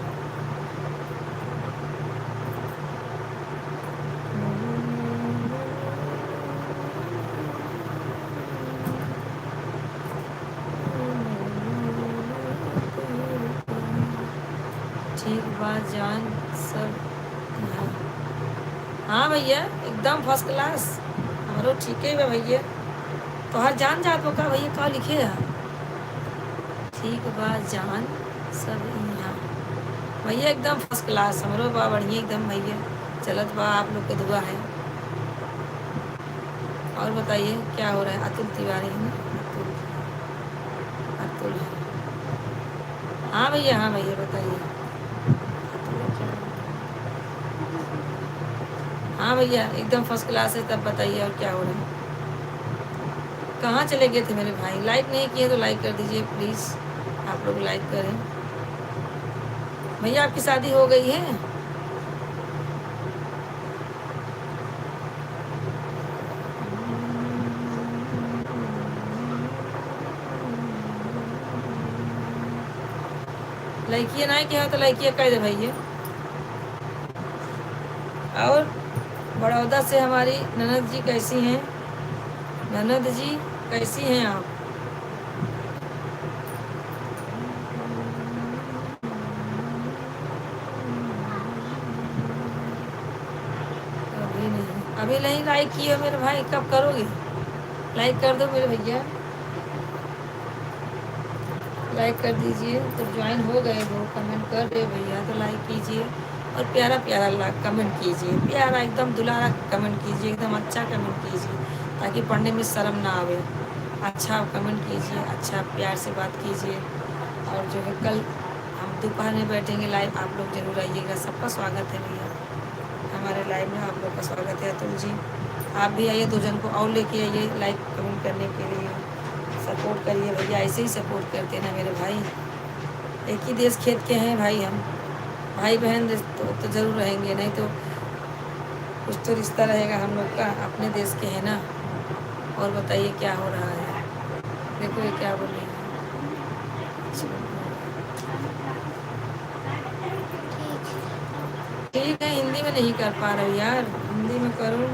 ठीक बात जान सब। हाँ भैया एकदम फर्स्ट क्लास, हमारो ठीक है भैया। तो हर जान जात का भैया का लिखे है, ठीक बात जान सब यहाँ भैया एकदम फर्स्ट क्लास, हमारो बा बढ़िया एकदम भैया चलत बा, आप लोग के दुआ है। और बताइए क्या हो रहा है। अतुल तिवारी है ना, अतुल है। हाँ भैया बताइए। हाँ भैया एकदम फर्स्ट क्लास है, तब बताइए और क्या हो रहा है। कहाँ चले गए थे मेरे भाई, लाइक नहीं किए तो लाइक कर दीजिए प्लीज़, आप लोग लाइक करें। भैया आपकी शादी हो गई है? लड़कियाँ ना क्या हो तो लड़कियाँ कह दे भैया। और बड़ौदा से हमारी ननद जी कैसी हैं? ननद जी कैसी हैं आप? अभी नहीं लाइक किए मेरे भाई, कब करोगे? लाइक कर दो मेरे भैया, लाइक कर दीजिए। तो ज्वाइन हो गए वो, कमेंट कर रहे भैया तो लाइक कीजिए और प्यारा प्यारा कमेंट कीजिए, प्यारा एकदम दुलारा कमेंट कीजिए, एकदम अच्छा कमेंट कीजिए ताकि पढ़ने में शर्म ना आवे। अच्छा कमेंट कीजिए, अच्छा प्यार से बात कीजिए। और जो है कल हम दोपहर में बैठेंगे लाइव, आप लोग जरूर आइएगा। सबका स्वागत है भैया हमारे लाइव में, आप लोग का स्वागत है। अतुल जी आप भी आइए, 2 जन को और लेके आइए लाइक कमेंट करने के लिए। सपोर्ट करिए भैया, ऐसे ही सपोर्ट करते ना मेरे भाई, एक ही देश खेत के हैं भाई हम, भाई बहन तो ज़रूर रहेंगे, नहीं तो कुछ तो रिश्ता रहेगा हम लोग का, अपने देश के हैं ना। और बताइए क्या हो रहा है, देखो ये क्या बोल रही है। ठीक है, हिंदी में नहीं कर पा रही यार, हिंदी में करो।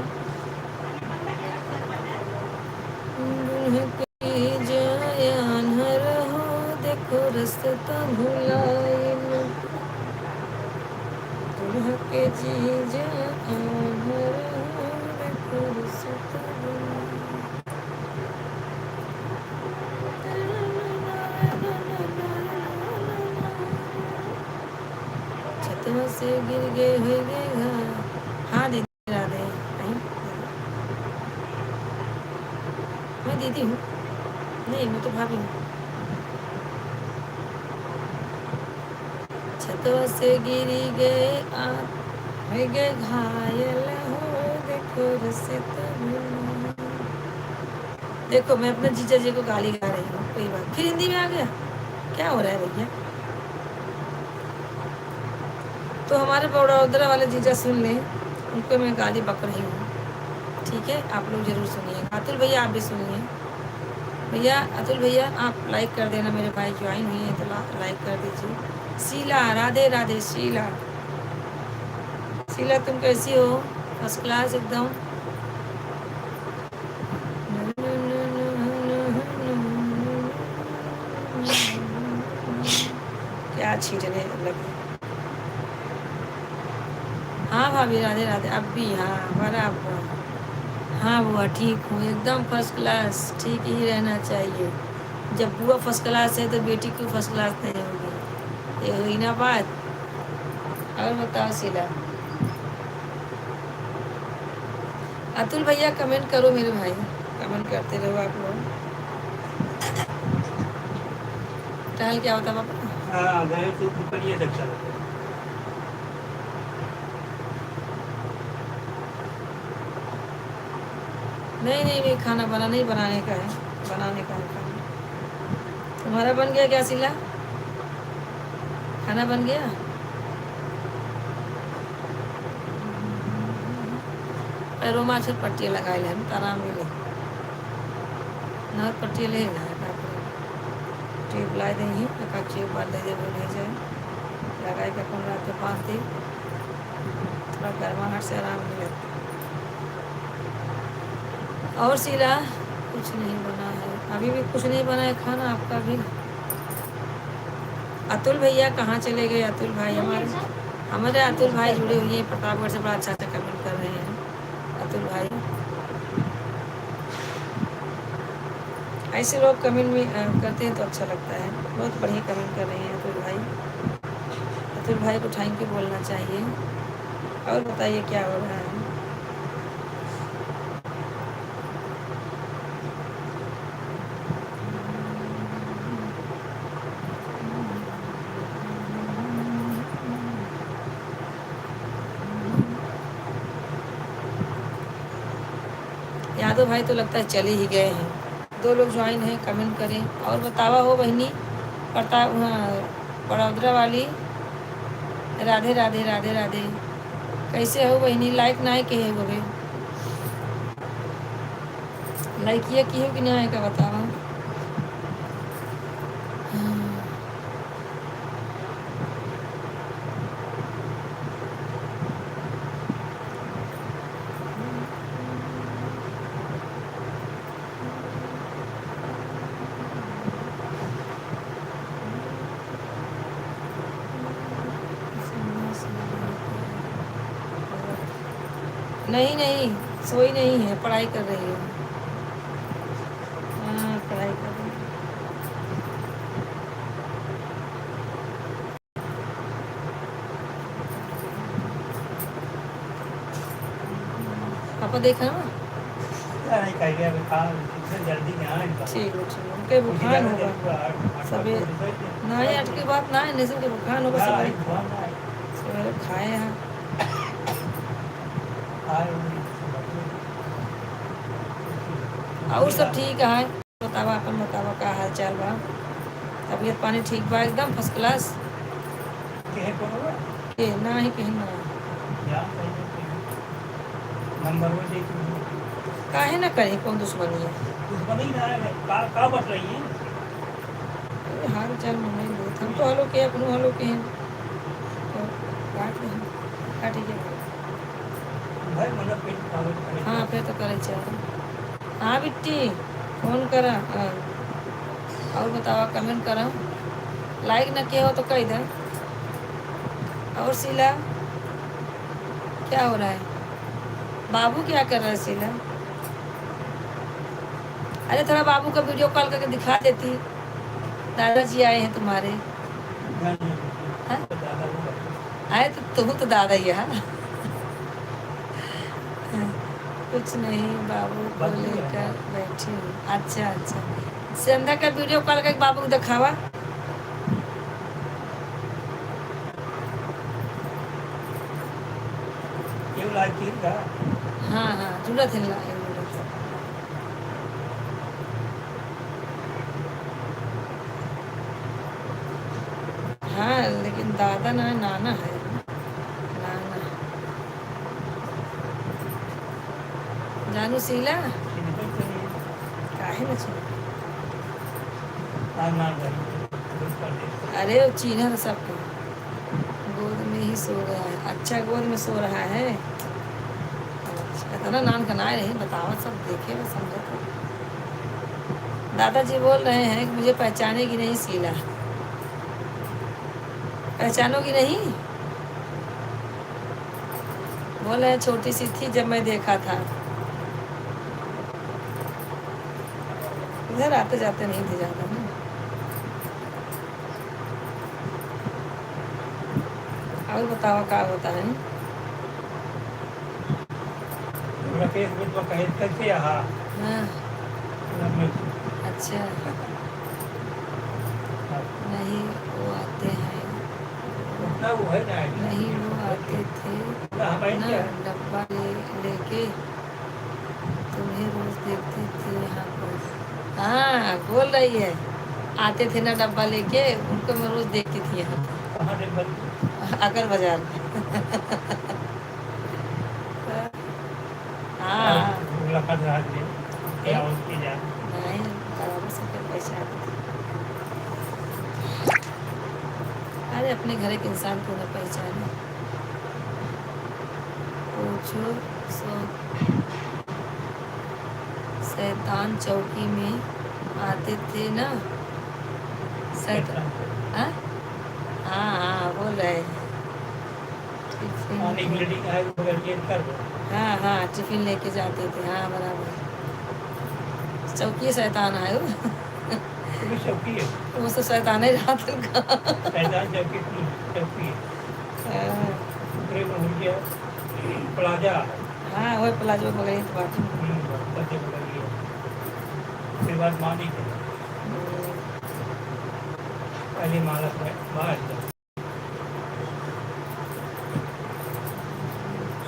देखो रास्ता भुलाइन, दुल्हा के जीजा आन्हर हो, देखो रास्ता भुलाइन। छतवा से गिर गए हो गए। हाँ दीदी राधे, मैं दीदी हूँ, नहीं मैं तो भाभी हूँ। छतवा से गिरी गए हो गए घायल हो, देखो रास्ता भुलाइन। देखो मैं अपने जीजा जी को गाली गा रही हूँ, कोई बात फिर हिंदी में आ गया, क्या हो रहा है भैया। तो हमारे बड़ौदा वाले जीजा सुन लें, उनको मैं गाली बक रही हूँ, ठीक है। आप लोग जरूर सुनिए। अतुल भैया आप भी सुनिए भैया, अतुल भैया आप लाइक कर देना, मेरे भाई ज्वाइन हुए हैं तो लाइक कर दीजिए। शीला राधे राधे। शीला शीला तुम कैसी हो? फर्स्ट क्लास एकदम। क्या छीटने लगे। हाँ भाभी राधे राधे। अब भी हाँ बराबर। हाँ बुआ ठीक हूँ एकदम फर्स्ट क्लास। ठीक ही रहना चाहिए। जब बुआ फर्स्ट क्लास है तो बेटी क्यों फर्स्ट क्लास नहीं होगी, ये हुई ना बात। और बताओ शीला। अतुल भैया कमेंट करो मेरे भाई, कमेंट करते रहो आप लोग। टहल क्या होता पापा? हाँ गए तो ऊपर ये अच्छा लगता है। नहीं नहीं भाई खाना बना नहीं, बनाने का है, बनाने का है खाना। तुम्हारा बन गया क्या शीला? खाना बन गया? पैरों में आखिर पट्टी लगाए ले हम आराम मिले ना, पट्टी ले ना ट्यूब ला देंगे का ट्यूब बांध दे बोले जाए लगाए के अपन रात में बांध दे, थोड़ा गर्माहट से आराम मिले। और शीला कुछ नहीं बना है, अभी भी कुछ नहीं बना है खाना आपका भी। अतुल भैया कहाँ चले गए? अतुल भाई हमारे अतुल भाई जुड़े हुए हैं प्रतापगढ़ से, बड़ा अच्छा अच्छा कमेंट कर रहे हैं अतुल भाई। ऐसे लोग कमेंट में करते हैं तो अच्छा लगता है, बहुत बढ़िया कमेंट कर रहे हैं अतुल भाई। अतुल भाई को थैंक यू बोलना चाहिए। और बताइए क्या हो रहा है? यादव भाई तो लगता है चले ही गए हैं। 2 लोग ज्वाइन हैं, कमेंट करें। और बतावा हो बहनी प्रताप बड़ौदरा वाली, राधे राधे राधे राधे। कैसे हो बहनी? लाइक ना के है वो लाइक ये की हो कि नहीं का बतावा। नहीं नहीं सोई नहीं है, पढ़ाई कर रही है। हाँ पढ़ाई कर रही है। पापा देखा ना? नहीं कह गया काम इतने जल्दी यहाँ इनका ठीक है ठीक है। उनके बुखार होगा सभी ना, ही अटके बात ना है, निशन के बुखार होगा सवेरे खाए हैं। और सब ठीक है। बतावा अपन बतावा का हाल चाल बा? तबीयत पानी ठीक बा? एकदम फर्स्ट क्लास के ना ही कहीं ना काहे ना कहीं कौन दुश्मनी है? का बच रही है अरे हाल चाल में नहीं बहुत, हम तो हलो के अपनों हलो के हैं तो काट दे काटी के। भाई मतलब पेट हाँ फिर तो करे चाहिए। हाँ बिट्टी फोन करा। हाँ। और बतावा कमेंट करा, लाइक न किया हो तो कह दे। और शीला क्या हो रहा है? बाबू क्या कर रहा है शीला? अरे थोड़ा बाबू का वीडियो कॉल करके दिखा देती, दादाजी आए हैं तुम्हारे। हाँ? आए तो तुम तो दादा ही है। कुछ नहीं बाबू को लेकर बैठी हूँ। अच्छा अच्छा संध्या का वीडियो कॉल करके बाबू को दिखावा। हाँ हाँ जरूरत है जरूरत है। हाँ लेकिन दादा ना नाना है, नाना जानू शीला काहे ना छे। अरे वो चीन्हा था सबको, गोद में ही सो रहा है। अच्छा गोद में सो रहा है। इतना नान कनाए रहे बतावा, सब देखे व समझे। तो दादाजी बोल रहे हैं कि मुझे पहचानेगी नहीं शीला। पहचानोगी नहीं? बोले छोटी सी थी जब मैं देखा था। इधर आते जाते नहीं थे ज्यादा ना। और बताओ क्या होता है? फेसबुक पर कहे कैसे हाँ हाँ अच्छा नहीं वो आते हैं उतना वो है ना नहीं वो आते थे ना डब्बा लेके तुम्हें रोज देखते थे यहाँ पर। हाँ बोल रही है आते थे ना डब्बा लेके उनको मैं रोज देखती थी यहाँ पे अगर बाजार में। हाँ नहीं बराबर से फिर पैसा आते थे। अरे अपने घर के इंसान को न पहचाने पूछो सो शैतान चौकी में आते थे ना शैतान। हाँ हाँ बोल रहे हैं हाँ हाँ टिफिन लेके जाते थे। हाँ बराबर चौकी शैतान आयो वो तो शैतान ही रहा था प्लाजा हाँ वही प्लाजो बगैर तो बाटी फिर बाद मानी पहले माला बाहर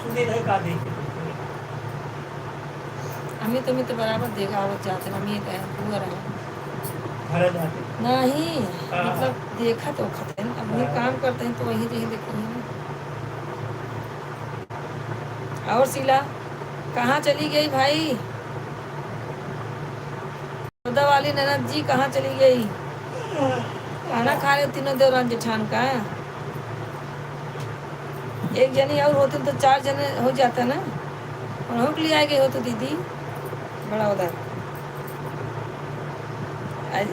सुधीर है का देखे हमें तो बराबर देखा आवत जाते हम ये कहें पूरा रहा घर जाते नहीं मतलब देखा तो खत है अब ये काम करते हैं तो वही रही देखते हैं। और शीला कहाँ चली गई भाई? खुदा वाली ननद जी कहाँ चली गई? खाना खा रहे तीनों देवरान जेठान का। एक जनी और होते तो 4 जने हो जाता ना। उन्हों के लिए आ गए हो तो दीदी बड़ा उधर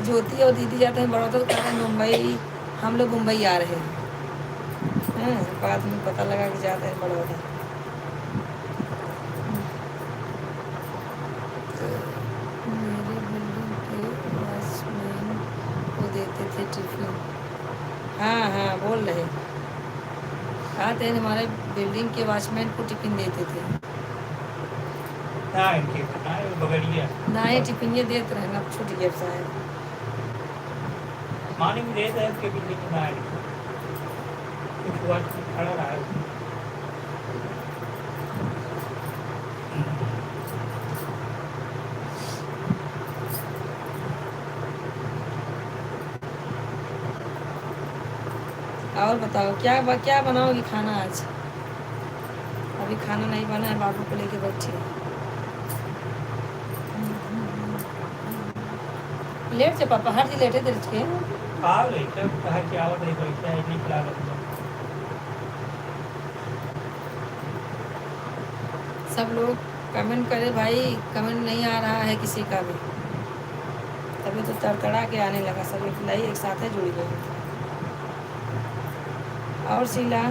ज्योति और दीदी जाते हैं बड़ौदा तो कहते हैं मुंबई हम लोग मुंबई आ रहे हैं। बाद में पता लगा कि जाते हैं बड़ौदा। मेरे बिल्डिंग के वॉचमैन को देते थे टिफिन। हाँ हाँ बोल रहे कहा थे हमारे बिल्डिंग के वॉचमैन को टिफिन देते थे ना ये टिफिन ये देते रहे ना छूट गया शायद मानी में देता है उसके बिल्डिंग में आए कुछ हुआ खड़ा रहा है और बताओ क्या बनाओगी खाना आज? अभी खाना नहीं बना है बाबू को लेके बैठी लेट से पापा हर चीज लेटे देर के आओ लेटे कहा कि आवत नहीं पैसा है नहीं खिला लो सब लोग कमेंट करे भाई कमेंट नहीं आ रहा है किसी का भी तभी तो तड़तड़ा के आने लगा सब एक साथ है जुड़ गई। और शीला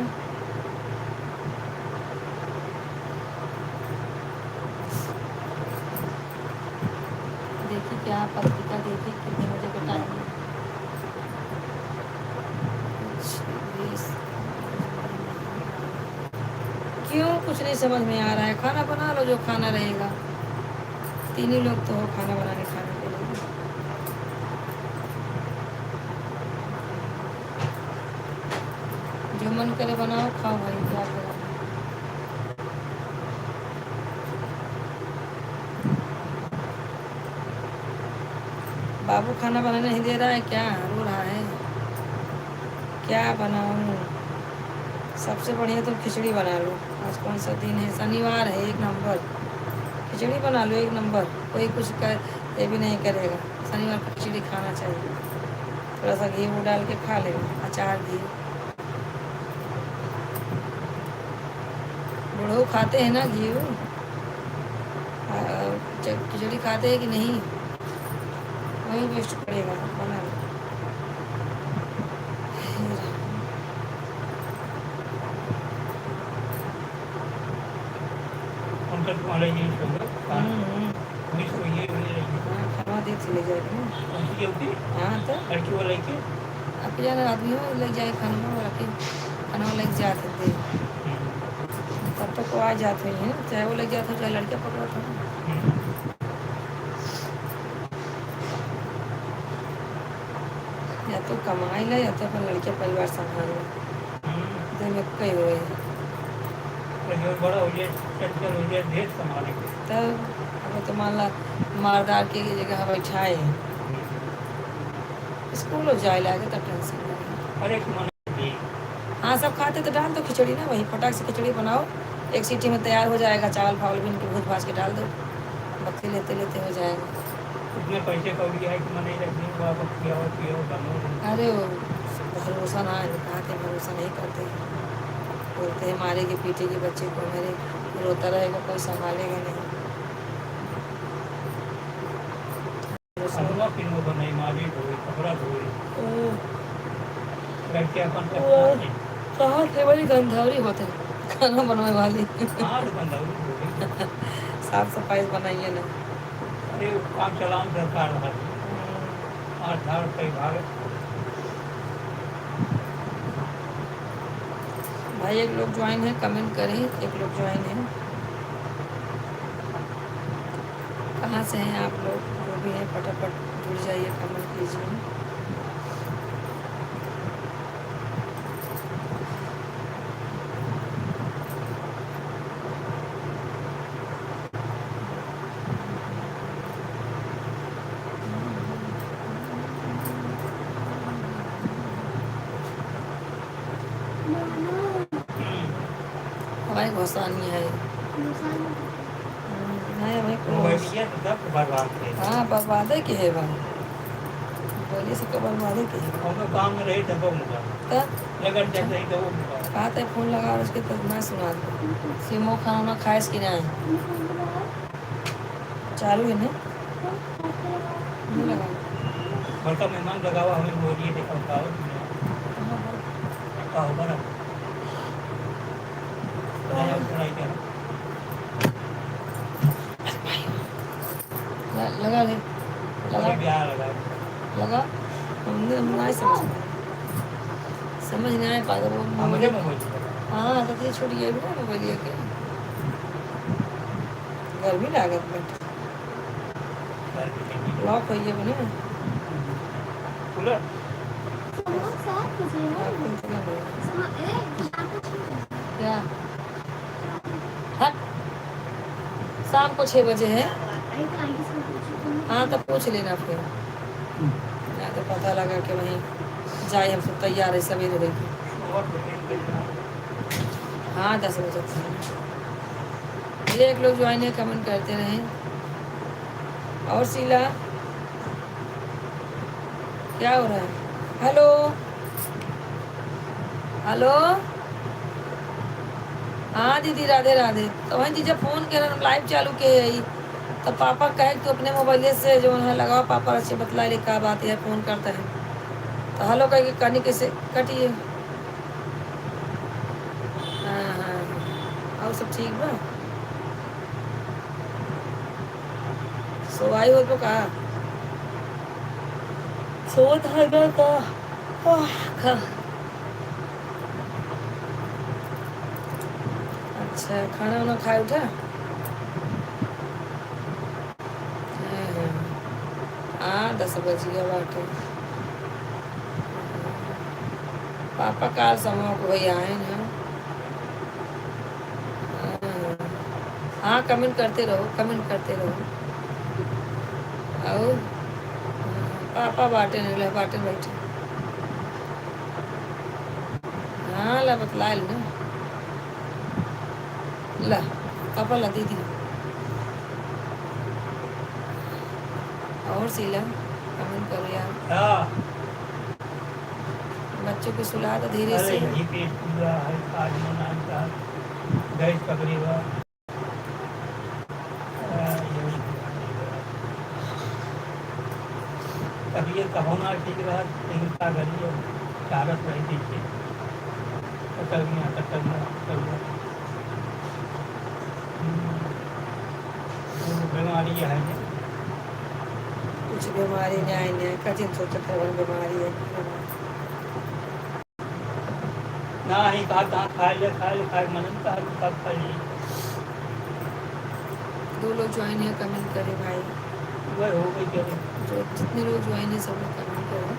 देखी क्या पत्रिका देखी कितने बजे का टाइम है? क्यों कुछ नहीं समझ में आ रहा है? खाना बना लो जो खाना रहेगा। 3 ही लोग तो हो खाना बनाने खाने के लिए। जो मन करे बनाओ खाओ भाई क्या करो। बाबू खाना बनाने नहीं दे रहा है क्या? रो रहा है क्या बनाऊं? सबसे बढ़िया तो खिचड़ी बना लो। आज कौन सा दिन है? शनिवार है। 1 नंबर खिचड़ी बना लो 1 नंबर। कोई कुछ कर ये भी नहीं करेगा। शनिवार को खिचड़ी खाना चाहिए। थोड़ा सा घी वो डाल के खा लेगा अचार घी। बूढ़ो खाते हैं ना घी खिचड़ी खाते हैं कि नहीं? वही वेस्ट करेगा बना लो। अंकल तुम्हारा ये होगा पुलिस को ये मिल रही है हाँ खाना दे के ले जाएगी ना। कौन सी होती हाँ तो लड़की वाला के अब जाना आदमी हो लग जाए खाना वाला के खाना लग जाते थे तब तक वो आ जाते हैं चाहे वो लग जाता हो चाहे लड़के पकड़ा था या तो कमाई ला या तो अपन लड़के परिवार संभाल ला तो में कई हुए जो बड़ा हो जाए चंचल हो जाए देश संभालेंगे तब अब तो मान ला मारदार के जगह बैठाए स्कूल हो जाए लागे तो टेंशन नहीं। अरे मन हाँ सब खाते तो डाल दो खिचड़ी ना वही फटाक से खिचड़ी बनाओ एक सीटी में तैयार हो जाएगा चावल फावल भी इनके भूज भाज के डाल दो बक्से लेते लेते हो जाएगा। इतने पैसे कौड़ी है कि मैंने रखने बाबा पियो बनो अरे वो भरोसा ना कहते भरोसा नहीं करते बोलते हैं मारेगी पीटेगी बच्चे को मेरे रोता रहेगा कोई संभालेगा नहीं। अगला फिल्म बनाई मारी धोई कपड़ा धोई लड़के अपन कहाँ थे बड़ी गंधौरी होते खाना बनवाने वाली हाथ बंधाई धोई साफ सफाई बनाइए ना। अरे काम चलाम सरकार रहा आठ हजार रुपये भाग भाई एक लोग ज्वाइन है कमेंट करें एक लोग ज्वाइन है कहाँ से हैं आप लोग जो भी हैं फटाफट जुड़ जाइए कमेंट कीजिए। हमारी घोसानी है नहीं हमें बर्बाद थे हाँ बर्बादे के है भाई बोलिए सबको बर्बादे के है उनका काम में रही दबो मुका तब लगन जब नहीं दबो मुका कहा था फोन लगा और उसके तक मैं सुना दूँ सिमो खाना ना खाए कि नहीं चालू है नहीं लगा बड़का मेहमान लगावा हमें बोलिए देखा का होगा ना लगा ले लगा हमने नहीं समझ नहीं आया पाता वो हाँ तो ये छोटी है ना मोबाइल के गर्मी लागत बट लॉक होइए बने क्या हट शाम को 6 बजे है हाँ तो पूछ लेना फिर या तो पता लगा कि वहीं जाए हम सब तैयार है सवेरे रहेगी हाँ 10 बजे तक एक लोग ज्वाइन है कमेंट करते रहे और शीला क्या हो रहा है हेलो हेलो हाँ दीदी राधे राधे तो वहीं जीजा फोन कर लाइव चालू के है तो पापा कहे तो अपने मोबाइल से जो है लगाओ पापा अच्छे बतला ले क्या बात है फोन करता है तो हेलो कह के करने कैसे कटिए हाँ हाँ और सब ठीक बा सो आई हो तो कहा सो था का अच्छा खाना वाना खाए उठा हाँ 10 बज गया बाटे पापा काल समय को भाई आए हैं हाँ कमेंट करते रहो और पापा बाटे नहीं बाटे बैठे हाँ ला बतला ना ला पापा ला दीदी और शीला कमेंट करो यार बच्चों को सुला दो धीरे से आज गैस पकड़ेगा तबीयत का होना ठीक रहा लेकिन क्या करिए चारत रही थी टक्कर गया बीमारी है ने कुछ बीमारी नहीं है कठिन सोचते हैं बीमारी है ना ही का खाए मनन का सब खाली दो लोग ज्वाइन है कमेंट करें भाई वह हो गई क्या जो जितने लोग ज्वाइन है सब लोग कमेंट करें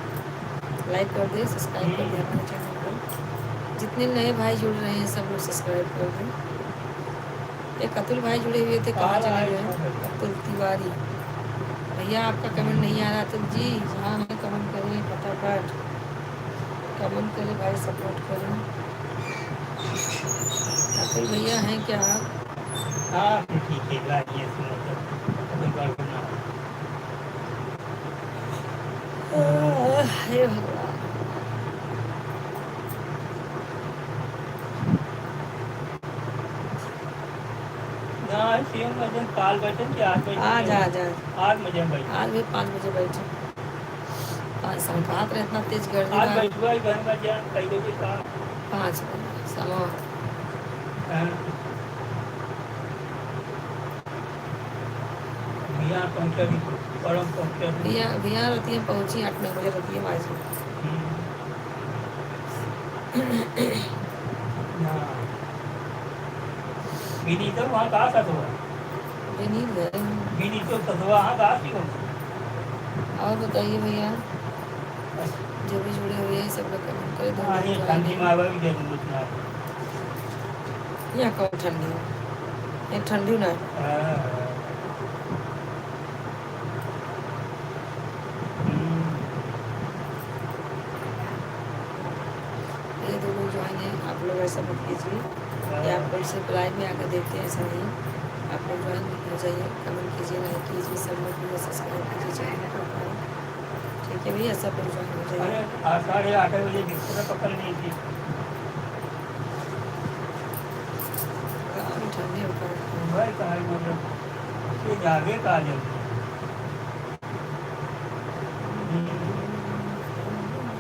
लाइक कर दे सब्सक्राइब कर दे हमारे चैनल को जितने नए भाई जुड़ रहे हैं सब लोग सब्सक्राइब कर दें एक अतुल भाई जुड़े हुए थे कहाँ चले गए अतुल तिवारी भैया आपका कमेंट नहीं आ रहा अतुल जी हाँ है कमेंट करें फटाफट कमेंट करें भाई सपोर्ट करें अतुल भैया हैं क्या आप हाँ ठीक है लाइए सुनो तो कोई बात ना हे भगवान ना सीएम वजन काल बटन के आज आज आज मुझे भाई आज भी 5 बजे बैठे 5 संक्रांत रहे इतना तेज गर्मी आज था बैठुआ ही घर में जान कई लोग का 5 बजे समय बिहार पहुंचा भी परम पहुंचा भी भैया रहती है पहुंची 8-9 बजे रहती है बाजी बिनी तो वहाँ कहाँ था तो नहीं गए बिनी तो ससुआ हाँ कहाँ थी वो और बताइए भैया जो भी जुड़े हुए हैं सब लोग कमेंट करें हाँ ये ठंडी में आवा भी जरूरत ना यहाँ कौन ठंडी है ये ठंडी ना ये दो लोग ज्वाइन है आप लोग ऐसा मत कीजिए कि आप लोग सिर्फ लाइव में आकर देखते हैं ऐसा नहीं आप लोग ज्वाइन हो जाइए कमेंट कीजिए लाइक कीजिए सब लोग वीडियो सब्सक्राइब कीजिए चैनल को ठीक है भैया सब लोग ज्वाइन हो जाइए अरे 8:30 बजे बिस्तर पकड़ ली थी ठंडी होकर भाई कहाँ मतलब ये जागे कहाँ जब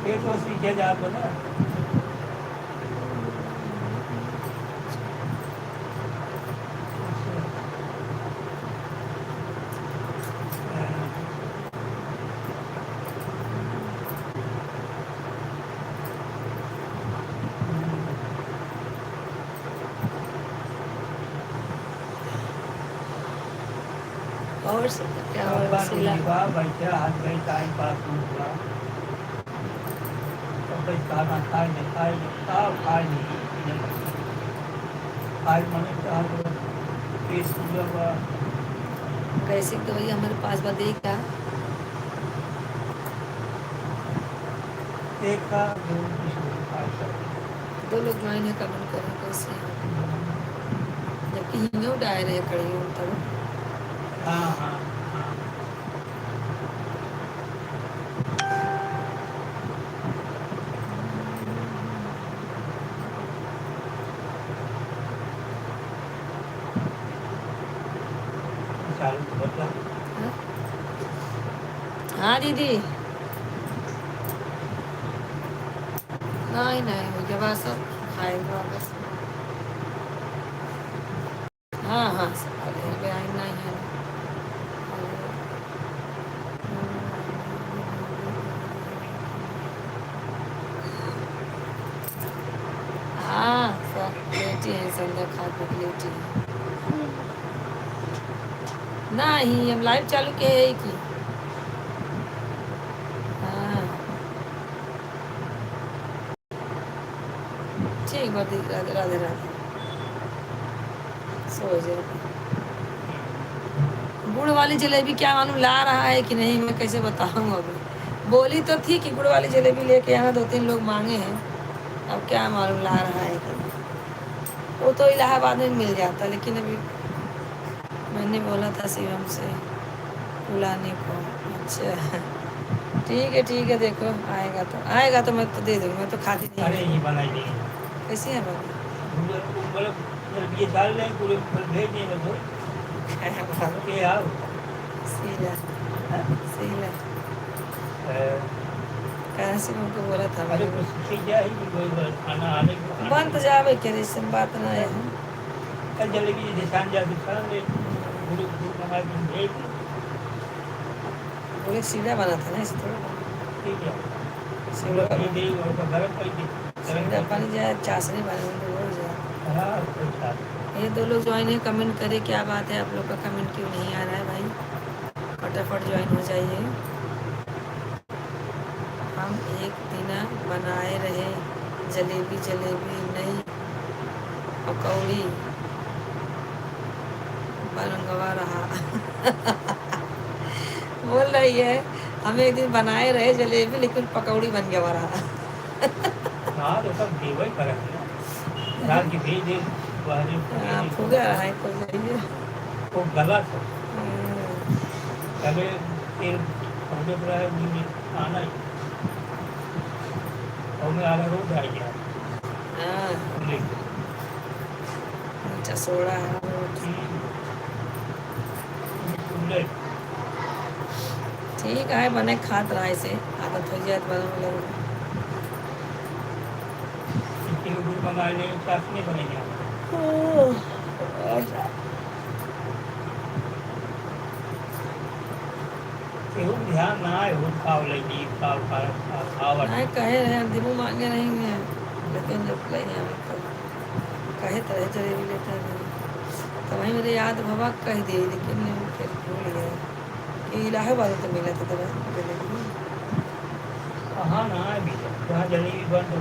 ये तो सीखे जाते ना और क्या हो सिला बैठा हाथ गई टाइम पास हुआ तो खाना खाए नहीं खाए मने पेट पूजा हुआ कैसे तो भैया हमारे पास बात क्या देखा दो लोग ज्वाइन है कमेंट करें कैसे जबकि हिंगे उठाए रहे खड़ी हूँ तब हाँ हाँ हाँ दीदी नहीं हो गया बस सब खाएगा बस हाँ हाँ सब आई नहीं है हाँ सब लेटी है संध्या खा के लेटी है नहीं हम लाइव चालू किए है कि हाँ ठीक बात राधे राधे राधे सो जाए गुड़ वाली जलेबी क्या मालूम ला रहा है कि नहीं मैं कैसे बताऊँ अभी बोली तो थी कि गुड़ वाली जलेबी लेके यहाँ 2-3 लोग मांगे हैं अब क्या मालूम ला रहा है कि वो तो इलाहाबाद में मिल जाता लेकिन अभी मैंने बोला था शिवम से बुलाने को अच्छा ठीक है देखो आएगा तो मैं तो दे दूँगी मैं तो खाती नहीं अरे ये बनाई नहीं कैसी है बाबू मतलब ये डाल लें पूरे भेज देंगे तो के आओ सीला कहाँ से उनको बोला था अरे कुछ सीख जाए कि कोई खाना आने बन तो जावे के रे बात ना है कल जलेबी निशान जा दिखा ले पूरे दूध मंगा के भेज दी। पूरे सीधा बना था ना इसे थोड़ा ठीक है सीधा पूरा भेज दी और उसको गर्म कर दी सीधा बन जाए चाशनी बने तो हो जाए। हाँ कोई बात ये दो लोग ज्वाइन है, कमेंट करे क्या बात है, आप लोग का कमेंट क्यों नहीं आ रहा है भाई, फटाफट ज्वाइन हो जाइए। हम एक दिन बनाए रहे जलेबी जलेबी नहीं पकौड़ी बनवा रहा बोल रही है हम एक दिन बनाए रहे जलेबी लेकिन पकौड़ी बन गया रहा। हाँ तो सब देवल फर्क है रात की भेज दे बाहरी फूगा रहा है कोई जाइए। वो गलत है पहले फिर हमने पूरा आना ही और मैं आधा रोड आ गया हाँ लेके मीठा सोडा है ठीक है बने खात रहा इसे आदत हो जाए तो बना लगे। दूध मंगा ले चाशनी बनेगी केहू ध्यान ना आए हो खाओ लगी खाओ खाओ नहीं कहे रहे दिमू मांगे रहेंगे लेकिन रिप्लाई हमें कहे तरह जलेबी लेते नहीं तो वही मेरे याद भवा कह दी लेकिन फिर भूल गए कि इलाहाबाद तो मिला था दवा जलेबी कहाँ ना आए भी जहाँ जलेबी बन तो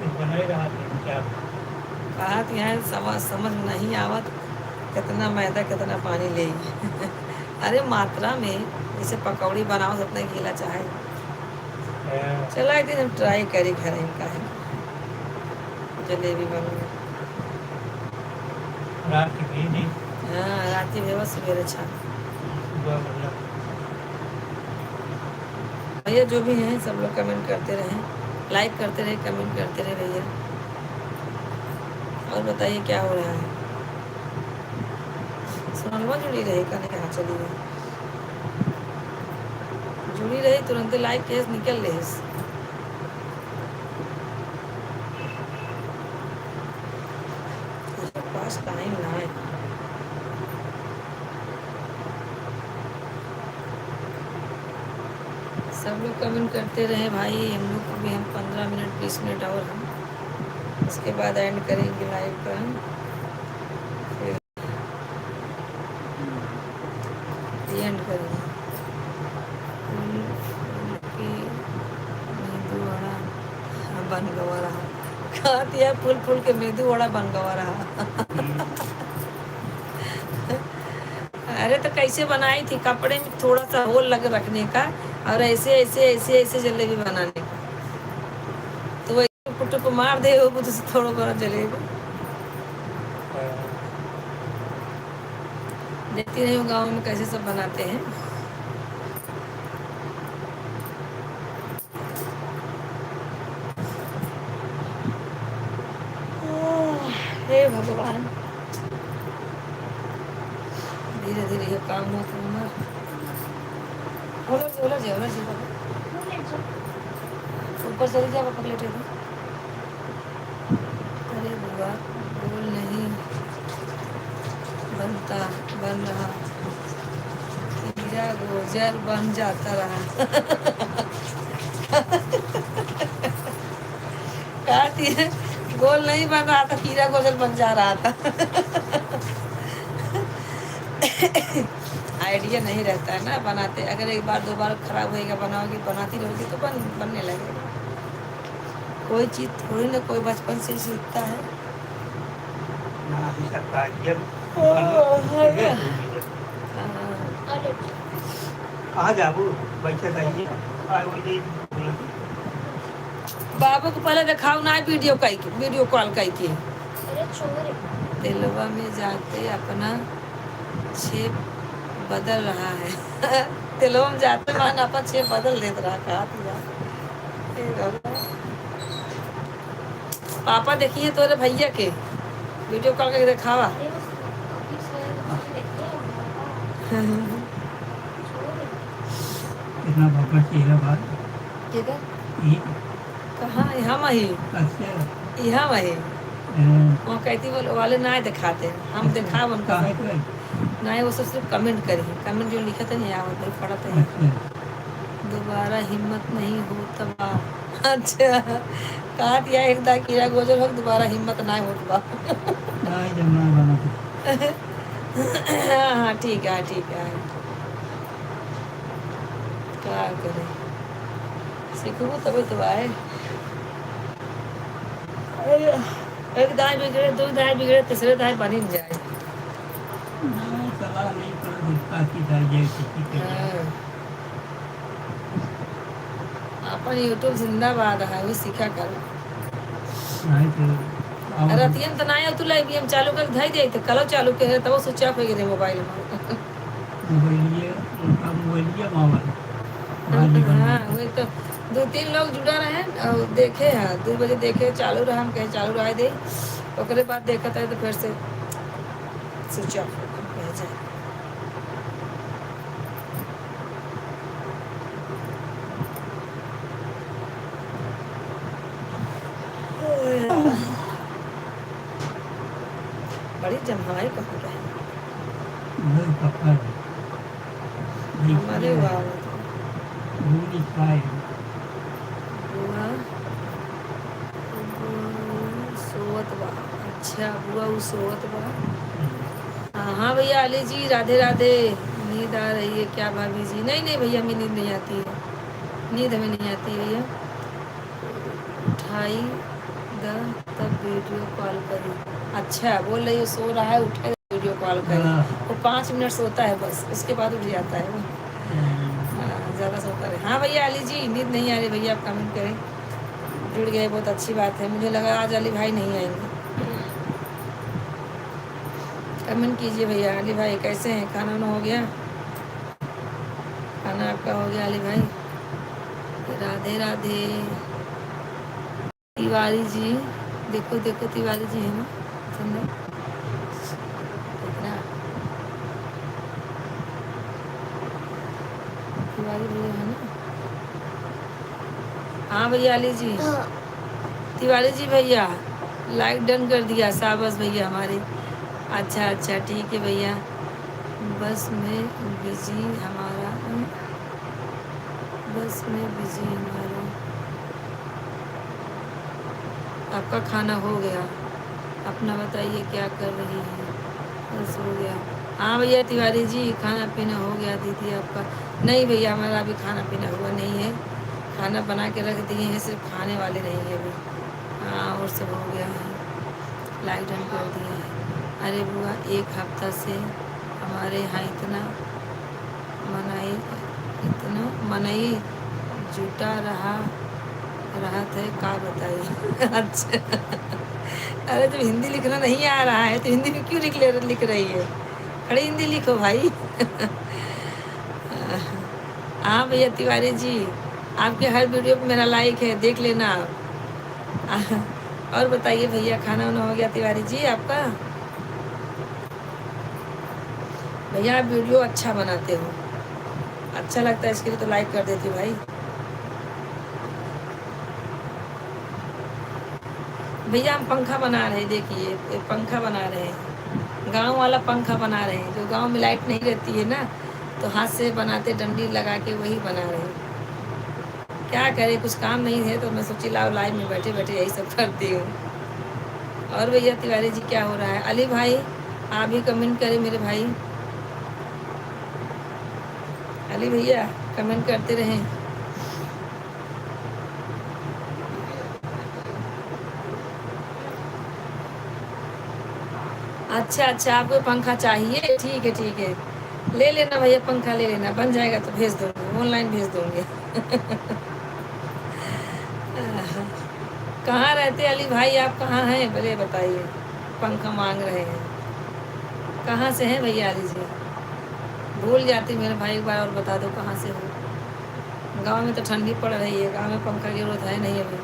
कुछ बना ही रहा था क्या कहा तो यहाँ समझ नहीं आवत कितना मैदा कितना पानी ले अरे मात्रा में जैसे पकौड़ी बनाओ तो अपने गीला चाहे चला एक दिन हम ट्राई करी घर इनका है जलेबी बनो रात की भेज दी हाँ रात भेवा सवेरे छा सुबह मतलब भैया जो भी हैं सब लोग कमेंट करते रहें लाइक करते रहे कमेंट करते रहे भैया और बताइए क्या हो रहा है। सोनलवा जुड़ी रही कहने कहाँ चली गई जुड़ी रही तुरंत लाइक केस निकल रही पास टाइम ना है सब लोग कमेंट करते रहे भाई हम लोग को भी हम 15 मिनट 20 मिनट और हम उसके बाद एंड करेंगे लाइव का फिर एंड करेंगे मेंदू वड़ा बन गवा रहा खाती है फूल फूल के मेंदू वड़ा बन गवा रहा अरे तो कैसे बनाई थी कपड़े में थोड़ा सा होल लग रखने का और ऐसे ऐसे ऐसे ऐसे जलेबी बनाने का तो वही पुट्टू को मार दे वो तो थोड़ा बड़ा जलेबी देखती रही हूँ गाँव में कैसे सब बनाते हैं। हे भगवान धीरे धीरे ये काम हो होला जी ऊपर चली जाए पकड़ लेटे अरे बुआ बोल नहीं बनता बन रहा कीड़ा गोजर बन जाता रहा कहती है गोल नहीं बन रहा था कीड़ा गोजर बन जा रहा था आइडिया नहीं रहता है ना बनाते अगर एक बार दो बार खराब होएगा बनाओगी बनाती रहोगी तो बनने लगेगा कोई चीज़ थोड़ी ना कोई बचपन से सीखता है बाबू को पहले दिखाओ ना वीडियो कॉल करके दिलवा में जाते अपना छेप बदल रहा है दिलवा में जाते मान अपन छेप बदल देता रहा कहा पापा देखिए तोरे भैया के वीडियो कॉल करके दिखावा इतना पापा चेहरा बात कहाँ यहाँ वही यहाँ वही वो कहती वाले ना दिखाते हम दिखा उनका ना ही वो सब सिर्फ कमेंट करी, कमेंट जो लिखा था नहीं आवत भाई पढ़ा था ही। अच्छा दोबारा हिम्मत नहीं हो तबा। अच्छा कहा दिया एक दा कीड़ा गोजर हो दोबारा हिम्मत ना हो तबा। ना ही जमना बना था हाँ हाँ ठीक है ठीक है। क्या करे सीखो तब तो आए। एक दाएं बिगड़े दो दाएं बिगड़े तीसरे दाएं बन ही नहीं जाए। ना सलाह नहीं पर दिखता की था ये किसी के लिए हाँ, अपन यूट्यूब जिंदाबाद है वो सीखा करो। नहीं तो और रतियन तो ना तू लाइव गेम चालू कर धाई दे तो कलो चालू के तब स्विच ऑफ हो गए मोबाइल में। मोबाइलिए उनका मोबाइलिए मामला भाजी बन हाँ गया वही तो 2-3 लोग जुड़ा रहे और देखे हैं 2 बजे देखे चालू रहा हम कहे चालू रहा दे ओकरे बाद देखा था तो फिर से स्विच ऑफ हो जाए। बड़ी जमाई कहाँ गए वही पकड़ हमारे देखिए वाह भूमि खाए बुआ सोवत बा। अच्छा बुआ वो सोवत बा। हाँ भैया अली जी राधे राधे। नींद आ रही है क्या भाभी जी? नहीं नहीं भैया हमें नींद नहीं आती है, नींद हमें नहीं आती है भैया। उठाई द तब वीडियो कॉल करी। अच्छा बोल रही है सो रहा है उठे वीडियो कॉल करी। वो 5 मिनट सोता है बस उसके बाद उठ जाता है वो। ज़्यादा सोता है। हाँ भैया अली जी नींद नहीं आ रही भैया आप कमेंट करें। जुड़ गए बहुत अच्छी बात है। मुझे लगा आज अली भाई नहीं आएंगे। कमेंट कीजिए भैया। अली भाई कैसे हैं? खाना वाना हो गया? खाना आपका हो गया अली भाई? राधे राधे। तिवारी जी देखो देखो तिवारी जी है ना सुंदर देखना तिवारी भैया है ना। हाँ भैया अली जी हाँ तिवारी जी भैया लाइक डन कर दिया शाबाश भैया हमारे। अच्छा अच्छा ठीक है भैया। बस में बिजी हमारा बस में बिजी हमारा। आपका खाना हो गया? अपना बताइए क्या कर रही है? बस हो गया। हाँ भैया तिवारी जी खाना पीना हो गया दीदी आपका? नहीं भैया हमारा अभी खाना पीना हुआ नहीं है। खाना बना के रख दिए हैं सिर्फ खाने वाले नहीं है अभी। हाँ और सब हो गया है। लाइट ऑन कर दिए हैं। अरे बुआ 1 हफ्ता से हमारे यहाँ इतना मनाई जुटा रहा थे का बताइए। अच्छा अरे जब हिंदी लिखना नहीं आ रहा है तो हिंदी में क्यों लिख रही है? खड़ी हिंदी लिखो भाई। हाँ भैया तिवारी जी आपके हर वीडियो पे मेरा लाइक है देख लेना आप। और बताइए भैया खाना वाना हो गया तिवारी जी आपका? भैया आप वीडियो अच्छा बनाते हो, अच्छा लगता है इसके लिए तो लाइक कर देती हूँ भाई। भैया हम पंखा बना रहे हैं देखिए एक पंखा बना रहे हैं गांव वाला पंखा बना रहे हैं। जो गांव में लाइट नहीं रहती है ना तो हाथ से बनाते डंडी लगा के वही बना रहे हैं। क्या करें कुछ काम नहीं है तो मैं सोची लाओ लाइव में बैठे बैठे यही सब करती हूँ। और भैया तिवारी जी क्या हो रहा है? अली भाई आप भी कमेंट करें मेरे भाई। अली भैया कमेंट करते रहें। अच्छा अच्छा आपको पंखा चाहिए? ठीक है ले लेना भैया पंखा ले लेना बन जाएगा तो भेज दूँगी ऑनलाइन भेज दूँगी। कहाँ रहते अली भाई आप कहाँ हैं भले बताइए। पंखा मांग रहे हैं कहाँ से हैं भैया अली जी? भूल जाती मेरे भाई एक बार और बता दो कहाँ से हो। गांव में तो ठंडी पड़ रही है गांव में पंखा की जरूरत है नहीं अभी।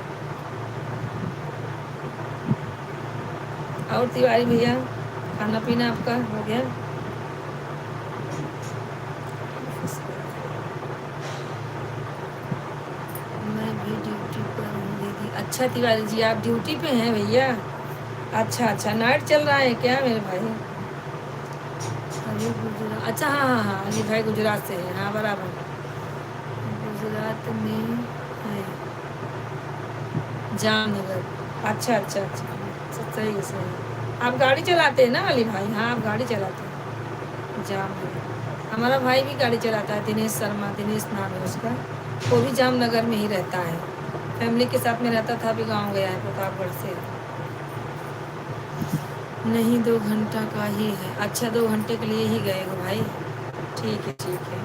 और तिवारी भैया खाना पीना आपका हो गया? मैं भी ड्यूटी पर हूँ दीदी। अच्छा तिवारी जी आप ड्यूटी पे हैं भैया? अच्छा अच्छा नाइट चल रहा है क्या मेरे भाई? अरे अच्छा हाँ हाँ हाँ, अली भाई गुजरात से है, हाँ बराबर, गुजरात में है, जामनगर। अच्छा अच्छा अच्छा, सही है सही है। आप गाड़ी चलाते हैं ना अली भाई? हाँ आप गाड़ी चलाते हैं, जामनगर। हमारा भाई भी गाड़ी चलाता है, दिनेश शर्मा, दिनेश नाम है उसका, वो भी जामनगर में ही रहता है, फैमिली के साथ में रहता था, अभी गांव गया है प्रतापगढ़ से। नहीं 2 घंटा का ही है, अच्छा 2 घंटे के लिए ही गए हो भाई, ठीक है ठीक है।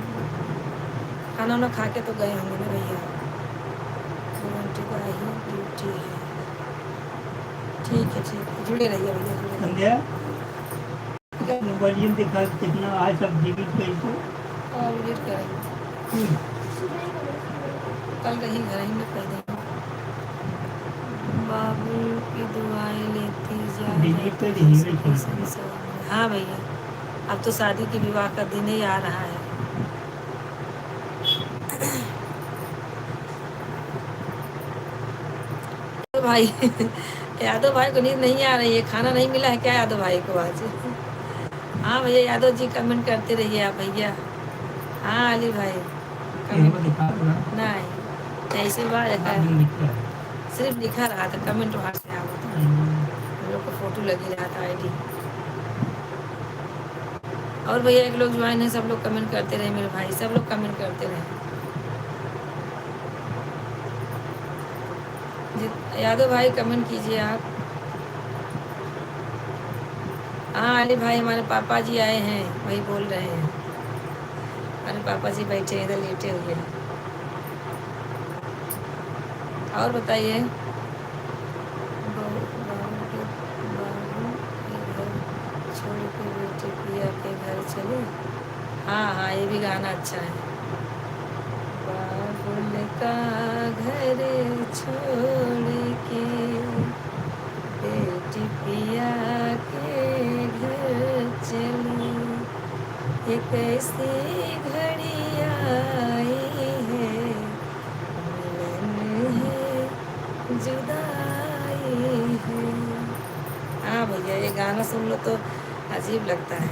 खाना वाना खा के तो गए होंगे ना भैया, 2 घंटे का ही ड्यूटी है, ठीक है ठीक है, जुड़े रहिए भैया जुड़े संध्या रहिए। मोबाइल दिखा कितना आज सब डिलीट कैसे और विजिट करेंगे, कल कहीं घर ही में कर देंगे। बाबू की दुआएं लेती जा डिलीट कर रही दी थी संसार में। हाँ भैया, अब तो शादी की विवाह का दिन ही आ रहा है। तो भाई यादव भाई को नींद नहीं आ रही है, खाना नहीं मिला है क्या यादव भाई को आज? हाँ भैया यादव जी कमेंट करते रहिए आप भैया। हाँ अली भाई कमेंट नहीं, ऐसे बात है, सिर्फ लिखा रहा था, कमेंट वहाँ से आ था, हम लोग का फोटो लगी रहा था आईडी। और भैया एक लोग ज्वाइन है, सब लोग कमेंट करते रहे मेरे भाई, सब लोग कमेंट करते रहे। यादव भाई कमेंट कीजिए आप। हाँ अली भाई हमारे पापा जी आए हैं, वही बोल रहे हैं, हमारे पापा जी बैठे इधर लेटे हुए हैं। और बताइए, बाबू के घर छोड़ के बेटे पिया के घर चले। हाँ हाँ ये भी गाना अच्छा है, बाबुल का घर छोड़ के बेटी पिया के घर चली, ये कैसी घड़ी आई है, मिलन है जुदाई है। हाँ भैया ये गाना सुन लो तो अजीब लगता है,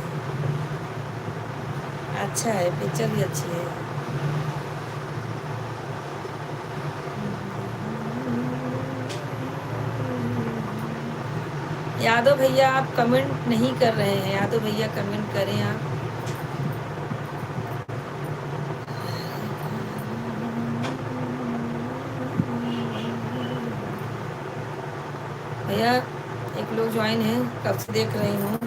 अच्छा है, पिक्चर भी अच्छी है। यादव भैया आप कमेंट नहीं कर रहे हैं, यादव भैया कमेंट करें आप। भैया एक लोग ज्वाइन हैं, कब से देख रही हूँ,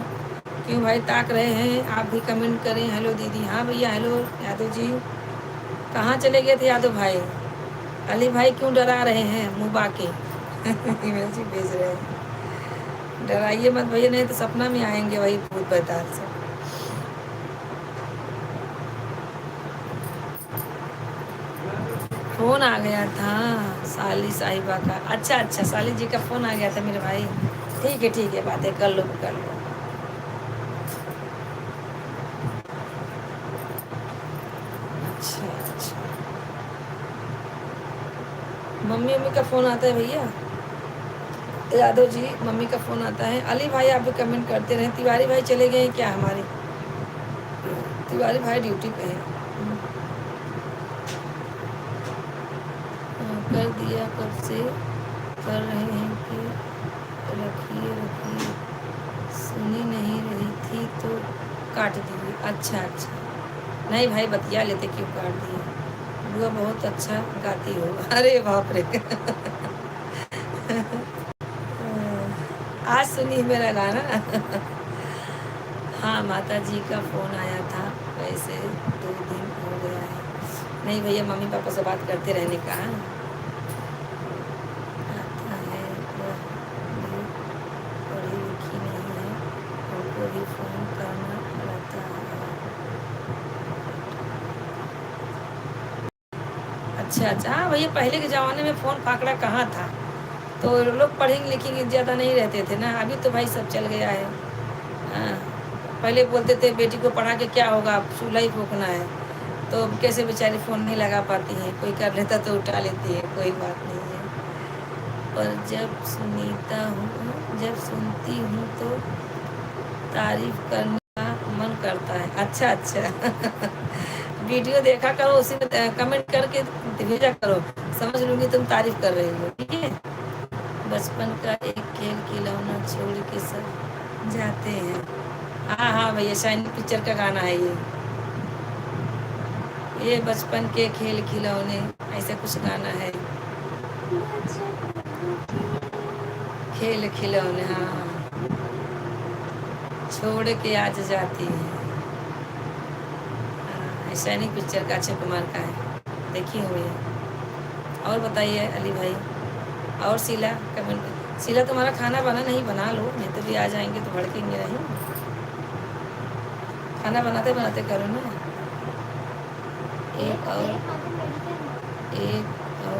क्यों भाई ताक रहे हैं, आप भी कमेंट करें। हेलो दीदी, हाँ भैया हेलो यादव जी, कहाँ चले गए थे यादव भाई? अली भाई क्यों डरा रहे हैं मुँह बाके ईमेल जी भेज रहे हैं, डराइए मत भैया, नहीं तो सपना में आएंगे वही भूत बैताल से। फोन आ गया था साली साहिबा का, अच्छा अच्छा साली जी का फोन आ गया था मेरे भाई, ठीक है बातें कर लो कर लो। अच्छा अच्छा, मम्मी का फ़ोन आता है भैया, यादव जी मम्मी का फ़ोन आता है। अली भाई आप भी कमेंट करते रहे। तिवारी भाई चले गए हैं क्या हमारे? तिवारी भाई ड्यूटी पे हैं। कर दिया कब से कर रहे हैं कि रखिए सुनी नहीं रही थी तो काट दिए। अच्छा अच्छा, नहीं भाई बतिया लेते, क्यों काट दिए? बुआ बहुत अच्छा गाती हो। अरे बाप रे आज सुनी मेरा गाना हाँ माता जी का फ़ोन आया था, वैसे 2 दिन हो गया है। नहीं भैया मम्मी पापा से बात करते रहने का आता है, वह भी पढ़ी लिखी नहीं है, उनको भी फ़ोन करना रहता है। अच्छा अच्छा, हाँ भैया पहले के ज़माने में फ़ोन फाकड़ा कहाँ था, तो लोग पढ़े लिखे ज़्यादा नहीं रहते थे ना, अभी तो भाई सब चल गया है। हाँ पहले बोलते थे बेटी को पढ़ा के क्या होगा, चूल्हा ही फूकना है, तो कैसे बेचारी फ़ोन नहीं लगा पाती हैं, कोई कर लेता तो उठा लेती है, कोई बात नहीं है। पर जब सुनती हूँ तो तारीफ करने का मन करता है। अच्छा अच्छा। वीडियो देखा करो, उसी में कमेंट करके भेजा करो, समझ लूंगी तुम तारीफ कर रही हो, ठीक है। बचपन का एक खेल खिलौना छोड़ के सब जाते हैं। हाँ हाँ भैया, शाइनी पिक्चर का गाना है ये बचपन के खेल खिलौने, ऐसा कुछ गाना है। खेल खिलौने, हाँ हाँ, छोड़ के आज जाती है। हाँ, सैनिक पिक्चर का, अक्षय कुमार का है, देखी हुई है। और बताइए अली भाई। और शीला कमेंट, शीला तुम्हारा खाना बना नहीं, बना लो, नहीं तो भी आ जाएंगे तो भड़केंगे नहीं। खाना बनाते बनाते करो ना। एक और एक और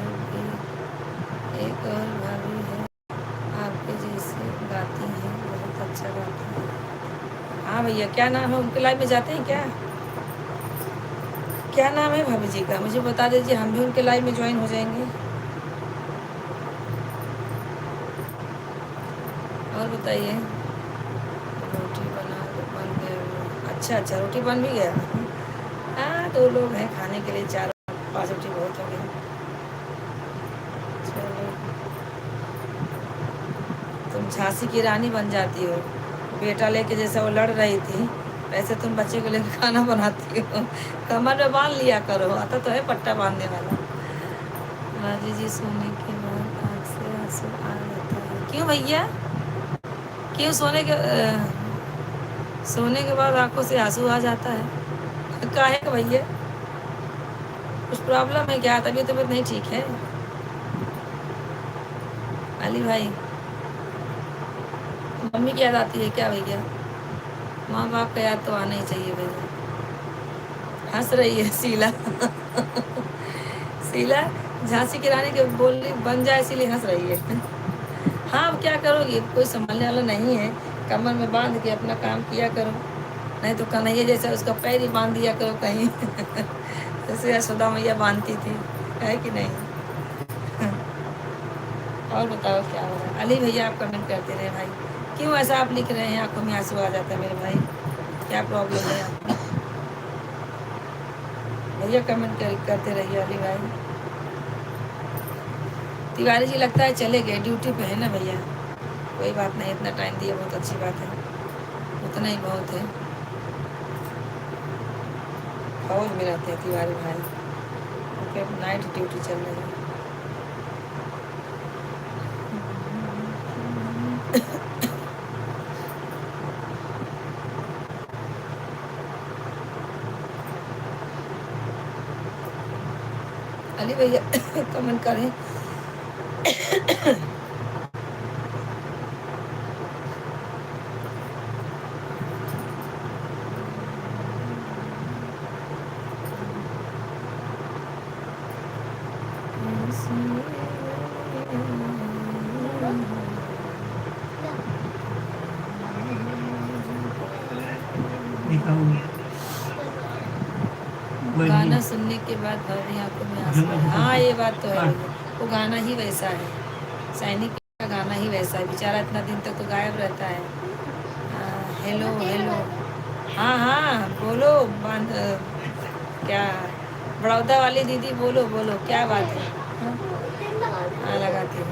एक और भाभी है आपके जैसे, गाती हैं, बहुत अच्छा गाती हैं। हाँ भैया, क्या नाम है उनके, लाइव में जाते हैं क्या? क्या नाम है भाभी जी का, मुझे बता दीजिए, हम भी उनके लाइव में ज्वाइन हो जाएंगे। और बताइए। रोटी बन गया? अच्छा अच्छा, रोटी बन भी गया। हाँ, 2 लोग हैं खाने के लिए, 4-5 रोटी बहुत हो गई। चलो, तुम झांसी की रानी बन जाती हो, बेटा लेके जैसे वो लड़ रही थी, वैसे तुम बच्चे को लेकर खाना बनाती हो। कमर में बांध लिया करो, आता तो है पट्टा बांधने वाला। राजी जी, सोने के बाद आँख से आंसू आ जाता है, क्यों भैया? क्यों सोने के बाद आंखों से आंसू आ जाता है? काहे का भैया, कुछ प्रॉब्लम है क्या? तबीयत नहीं ठीक है अली भाई? मम्मी की याद आती है क्या भैया? माँ बाप का याद तो आना ही चाहिए भैया। हंस रही है शीला। शीला झांसी की रानी के बोल बन जाए इसीलिए हंस रही है। हाँ, अब क्या करोगी, कोई संभालने वाला नहीं है, कमर में बांध के अपना काम किया करो, नहीं तो कन्हैया जैसा उसका पैर ही बांध दिया करो कहीं। जैसे यशोदा मैया बांधती थी, है कि नहीं? और बताओ क्या हो रहा है? अली भैया आप कमेंट करते रहे भाई, क्यों ऐसा आप लिख रहे हैं, आंखों में आंसू आ जाता है मेरे भाई, क्या प्रॉब्लम है आपको? भैया कमेंट करते रहिए अली भाई। तिवारी जी लगता है चले गए, ड्यूटी पे है ना भैया? कोई बात नहीं, इतना टाइम दिया बहुत अच्छी बात है, उतना ही बहुत है। फौज में रहते हैं तिवारी भाई, उनके नाइट ड्यूटी चल रही है। अली भैया कमेंट करें। गाना सुनने के बाद भाभी आंखों में आंसू आए। हाँ, ये बात तो है भैया, वो गाना ही वैसा है, सैनिक का गाना ही वैसा है, बेचारा इतना दिन तक तो गायब रहता है। हेलो हेलो, हाँ हाँ बोलो, क्या बड़ौदा वाली दीदी, बोलो बोलो, क्या बात है? हाँ लगाती हूँ,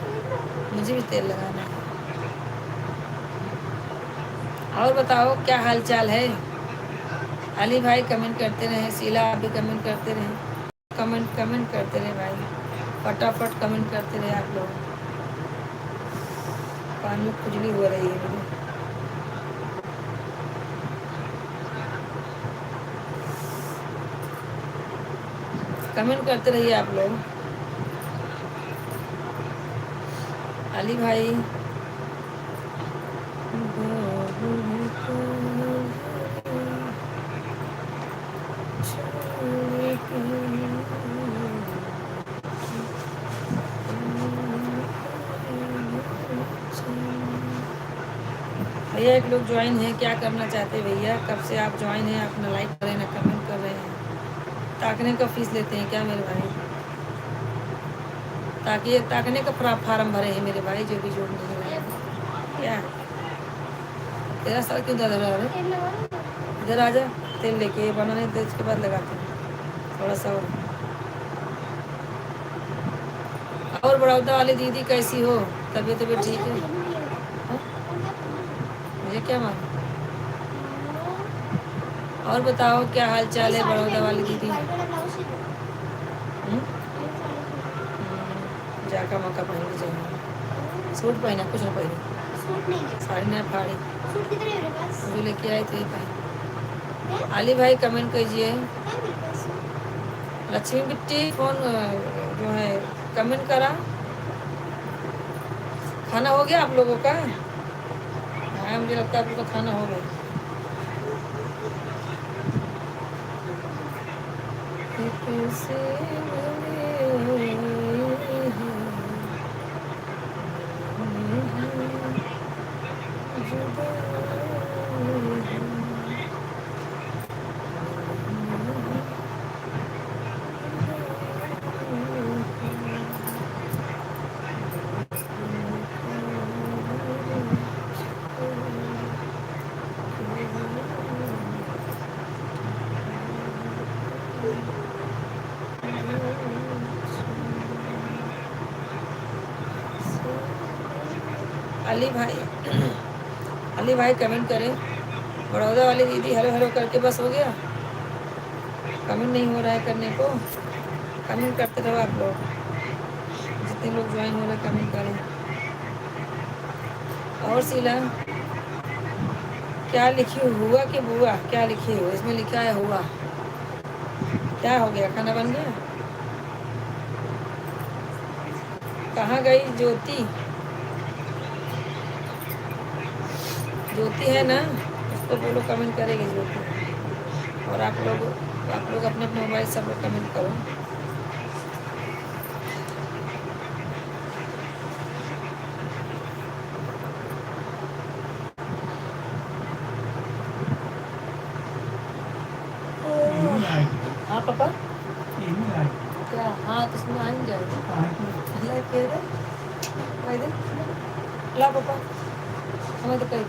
मुझे भी तेल लगाना है। और बताओ क्या हाल चाल है? अली भाई कमेंट करते रहे, शीला आप भी कमेंट करते रहे, कमेंट करते रहे भाई, फटाफट कमेंट करते रहे आप लोग। कान में खुजली हो रही है मुझे। कमेंट करते रहिए आप लोग। अली भाई भैया, एक लोग ज्वाइन है, क्या करना चाहते हैं भैया? कब से आप ज्वाइन हैं, अपना लाइक कर रहे हैं ना कमेंट कर रहे हैं? ताकने का फीस लेते हैं क्या मेरे भाई? ताकि ताकने का फार्म भरे हैं मेरे भाई, जो भी जोड़ नहीं रहे क्या? तेरा सर क्यों दर्द हो रहा है? इधर आ जा। तेल लेके बनाने देते उसके बाद लगाते हैं थोड़ा सा। और बड़ौदा वाली दीदी कैसी हो? तबीयत तबीयत ठीक है? हाँ? मुझे क्या मालूम। और बताओ क्या हाल चाल है बड़ौदा वाली दीदी? जाका मक्का पहन के जाए, सूट पहना कुछ ना पहने, साड़ी ना फाड़ी, जो लेके आए तो ये पहन। अली भाई कमेंट कीजिए। लक्ष्मी बिट्टी फोन जो है कमेंट करा। खाना हो गया आप लोगों का? हाँ मुझे लगता है आप लोग का खाना हो गया। अली भाई कमेंट करें। बड़ौदा वाली दीदी हेलो हेलो करके बस हो गया? कमेंट नहीं हो रहा है करने को? कमेंट करते रहो आप लोग, जितने लोग ज्वाइन हो रहे कमेंट करें। और शीला क्या लिखी हुआ कि बुआ क्या लिखी हो? इसमें लिखा है हुआ। क्या हो गया? खाना बन गया? कहाँ गई ज्योति? ज्योति है ना, उसको बोलो कमेंट करेगी ज्योति। और आप लोग अपने अपने मोबाइल सब लोग कमेंट करो। हाँ पापा क्या? हाँ तो उसमें आएंगे ला पापा हमें तो कही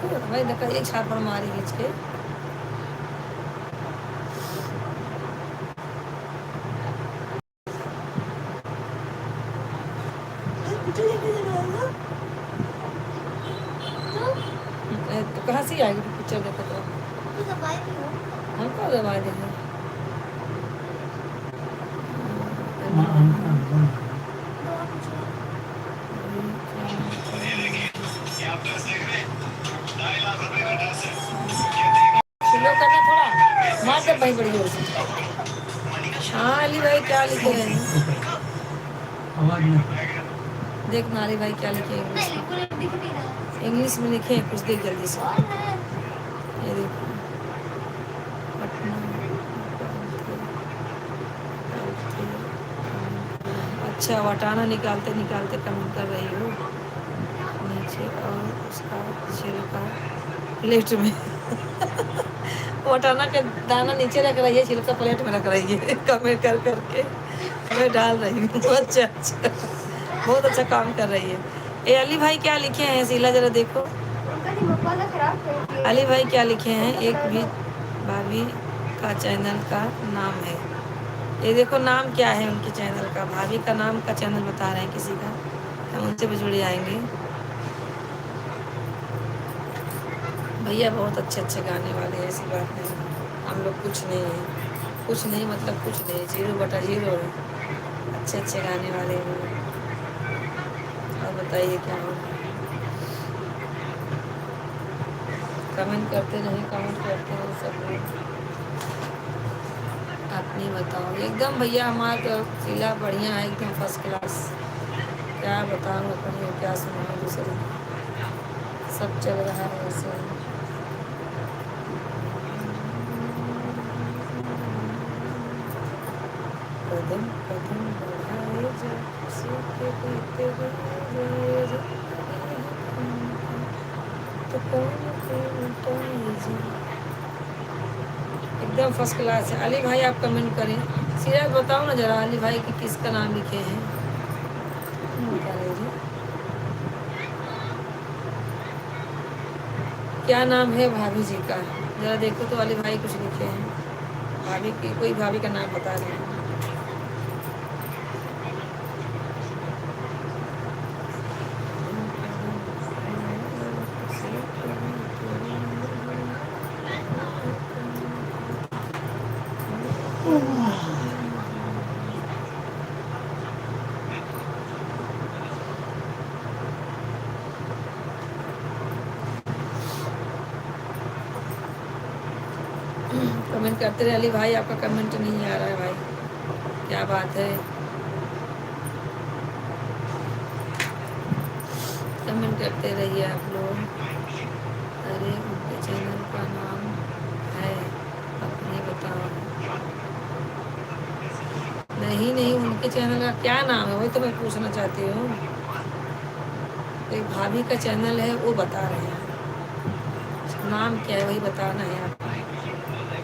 देखो भाई देखा एक छापड़ मारी खींच के। तो कहाँ से आएगी पिक्चर देखो तो? हमको दबा देंगे। स्लो करना थोड़ा, मार दे भाई बड़ी जोर से। हाँ अली भाई क्या लिखे हैं? देखना अली भाई क्या लिखे हैं इंग्लिश में लिखे हैं कुछ, देख जल्दी से। ये देखो अच्छा वटाना निकालते निकालते कमेंट कर रही हो नीचे और उसका छिलका प्लेट में वटाना का दाना नीचे रख रही है, छिलका प्लेट में रख रही है कमेंट कर करके मैं डाल रही हूँ। अच्छा अच्छा बहुत अच्छा काम कर रही है। ए अली भाई क्या लिखे हैं शीला जरा देखो। अली भाई क्या लिखे हैं? एक भी भाभी का चैनल का नाम है। ये देखो नाम क्या है उनके चैनल का, भाभी का नाम का चैनल बता रहे हैं किसी का, हम उनसे भी जुड़ जाएंगे। भैया बहुत अच्छे अच्छे गाने वाले हैं, ऐसी बात नहीं। हम लोग कुछ नहीं है, कुछ नहीं मतलब कुछ नहीं, 0/0 है। अच्छे अच्छे गाने वाले हैं। और बताइए क्या हो? कमेंट करते नहीं, कमेंट करते हैं सब लोग। अपनी बताओ। एकदम भैया हमारा तो शीला बढ़िया है, एकदम फर्स्ट क्लास। क्या बताऊँ अपनी, क्या सुनाऊँ दूसरे, सब चल रहा है ऐसे। कदम कदम बढ़ाए जा, सीखे कहते जाए जा, तो कौन जी। एकदम फर्स्ट क्लास है। अली भाई आप कमेंट करें। सीरियस बताओ ना जरा अली भाई कि किसका नाम लिखे हैं? बता रहे जी। क्या नाम है भाभी जी का? जरा देखो तो अली भाई कुछ लिखे हैं। भाभी की कोई भाभी का नाम बता रहे हैं। कमेंट करते रहे अली भाई, आपका कमेंट नहीं आ रहा है भाई, क्या बात है? कमेंट करते रहिए आप लोग। अरे उनके चैनल का नाम है, अपने बताओ। नहीं नहीं, उनके चैनल का क्या नाम है वही तो मैं पूछना चाहती हूँ। एक भाभी का चैनल है वो बता रहे हैं, नाम क्या है वही बताना है आपको।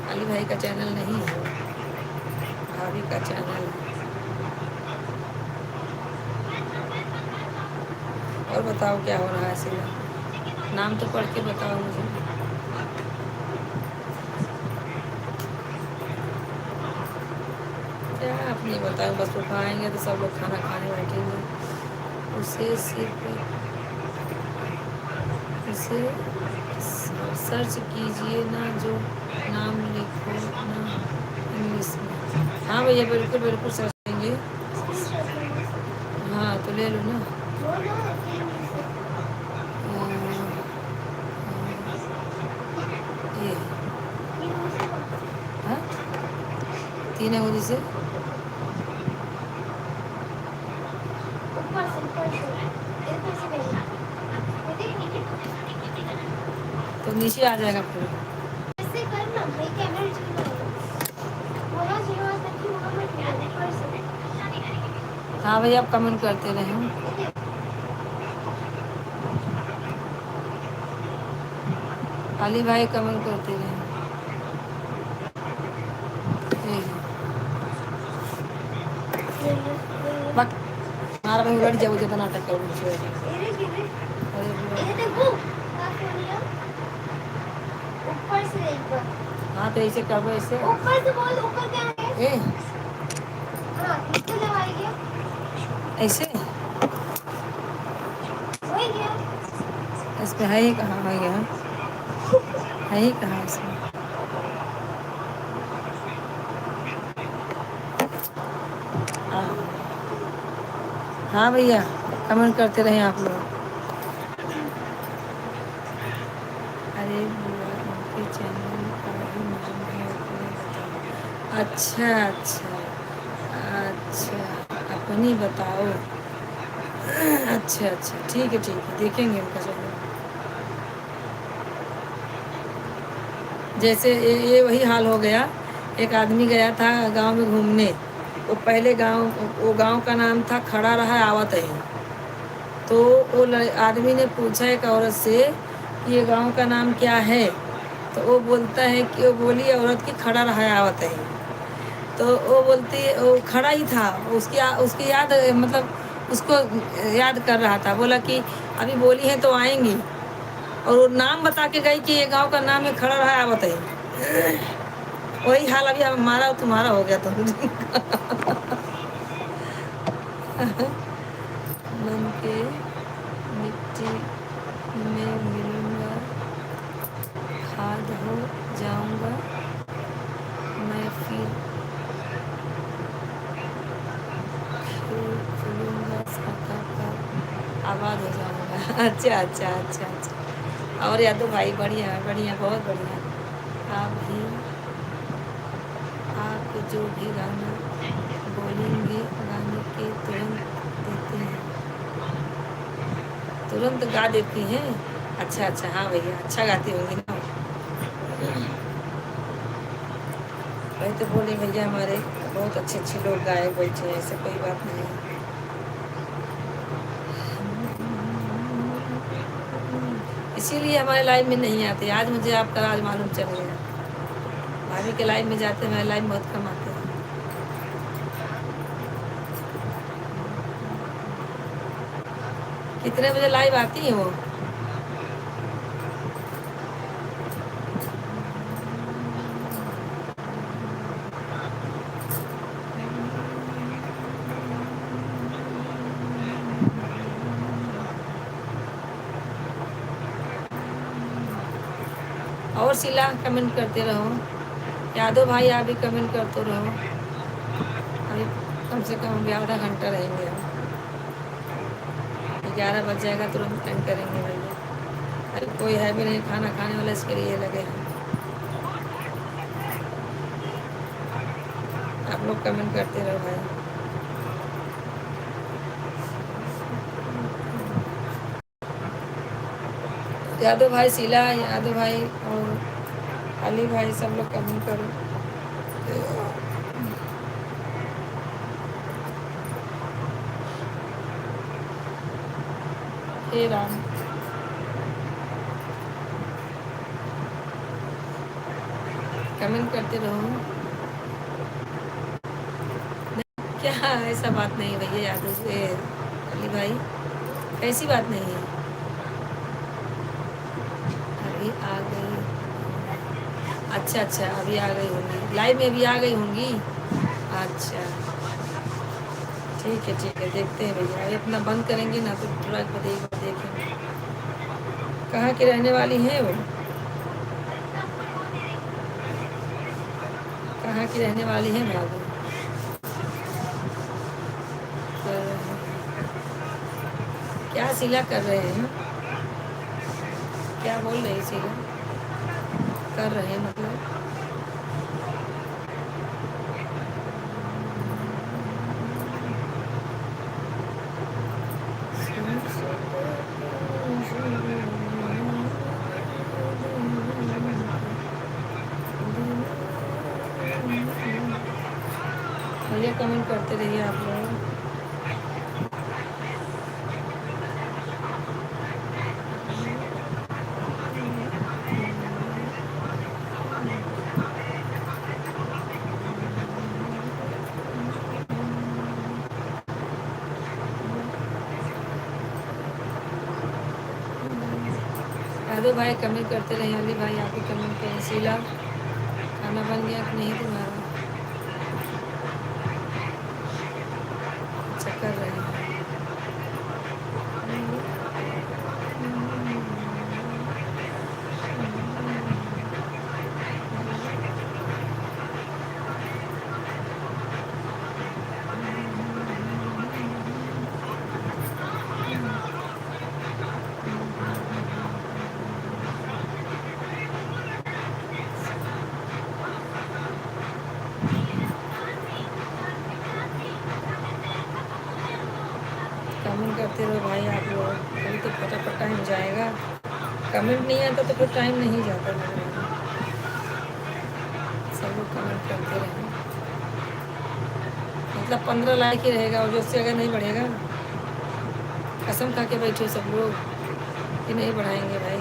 अली भाई का चैनल नहीं है, भाभी का चैनल है। और बताओ क्या हो रहा है सीधा, नाम तो पढ़ के बताओ मुझे। क्या आप नहीं बताओ, बस उठाएंगे तो सब लोग खाना खाने बैठेंगे। उसे सिर्फ उसे सर्च कीजिए ना, जो नाम लिखो ना इंग्लिश में। हाँ भैया बिल्कुल बिल्कुल सर्च करेंगे। हाँ तो ले लो ना। ये हाँ 3 अंगुली से तो नीचे आ जाएगा फिर। हाँ भैया आप कमेंट करते रहे। अली भाई कमेंट करते रहे। हमारा भाई उलट जाओ ज्यादा नाटक करो मुझसे। ऊपर से एक बार। हाँ तो ऐसे करो, ऐसे ऊपर से बोल, ऊपर क्या है? ए हाँ किसको लगाएंगे? ऐसे वही क्या? इसमें है ही कहाँ, है क्या है ही कहाँ इसमें। हाँ भैया कमेंट करते रहे आप लोग। अरे भैया उनके चैनल का ही नाम है, अपने बताओ। अच्छा अच्छा अच्छा, अपनी बताओ। अच्छा अच्छा ठीक है देखेंगे उनका चैनल। जैसे ये वही हाल हो गया। एक आदमी गया था गांव में घूमने, वो पहले वो गांव का नाम था खड़ा रहा आवत है। तो वो आदमी ने पूछा एक औरत से कि ये गांव का नाम क्या है, तो वो बोलता है कि वो बोली औरत की खड़ा रहा आवत है। तो वो बोलती वो खड़ा ही था, उसकी याद मतलब उसको याद कर रहा था, बोला कि अभी बोली है तो आएंगी, और वो नाम बता के गई कि ये गांव का नाम है खड़ा रहा आवत है। वही हाल अभी हमारा और तुम्हारा हो गया तो। मन के मिट्टी में मिलूंगा, खाद हो जाऊंगा मैं, फिर फूलूंगा शाखा पर आबाद हो जाऊंगा। अच्छा अच्छा अच्छा अच्छा। और यादव भाई बढ़िया बढ़िया बहुत बढ़िया। आप जो भी गाना बोलेंगे गाने के तुरंत देते हैं, तुरंत गा देती हैं। अच्छा अच्छा हाँ भैया अच्छा गाती होंगी ना। वही तो बोले भैया हमारे बहुत अच्छे अच्छे लोग गाए बैठे हैं, ऐसे कोई बात नहीं है। इसीलिए हमारे लाइव में नहीं आते। आज मुझे आपका राज मालूम चल गया। भाभी के लाइव में जाते, हमारे लाइव बहुत कम आते हैं। कितने बजे लाइव आती हैं वो? शीला कमेंट करते रहो, यादव भाई आप भी कमेंट करते रहो। अभी कम से कम अभी आधा घंटा रहेंगे हम, 11 बज जाएगा तुरंत एंड करेंगे भैया। अरे कोई है भी नहीं खाना खाने वाला, इसके लिए लगे हैं। आप लोग कमेंट करते रहो भाई। यादव भाई, शीला यादव भाई और अली भाई सब लोग कमेंट करो। हे राम, कमेंट करते रहो। क्या ऐसा बात नहीं भैया यादव से अली भाई, ऐसी बात नहीं है। अभी आ गई, अच्छा अच्छा अभी आ गई होंगी, लाइव में भी आ गई होंगी। अच्छा ठीक है देखते हैं भैया। अभी अपना बंद करेंगे ना तो थोड़ा देखेंगे कहाँ की रहने वाली हैं वो, कहाँ की रहने वाली हैं भाभी। क्या शीला कर रहे हैं, क्या बोल रही शीला, कर रहे हैं मतलब भैया कमेंट करते रहिए आप लोग। यादव भाई कमेंट करते रहे, अली भाई आप भी कमेंट करें। शीला खाना बन गया कि नहीं तुम्हारा, अच्छा कर रहे हैं। कमेंट करते रहो भाई आप लोग, अभी तो फटाफट टाइम जाएगा। कमेंट नहीं आता तो फिर टाइम नहीं जाता मेरे भाई। सब लोग कमेंट करते रहे, मतलब 15 लाइक ही रहेगा और जो उससे अगर नहीं बढ़ेगा, कसम खा के बैठे सब लोग कि नहीं बढ़ाएंगे भाई,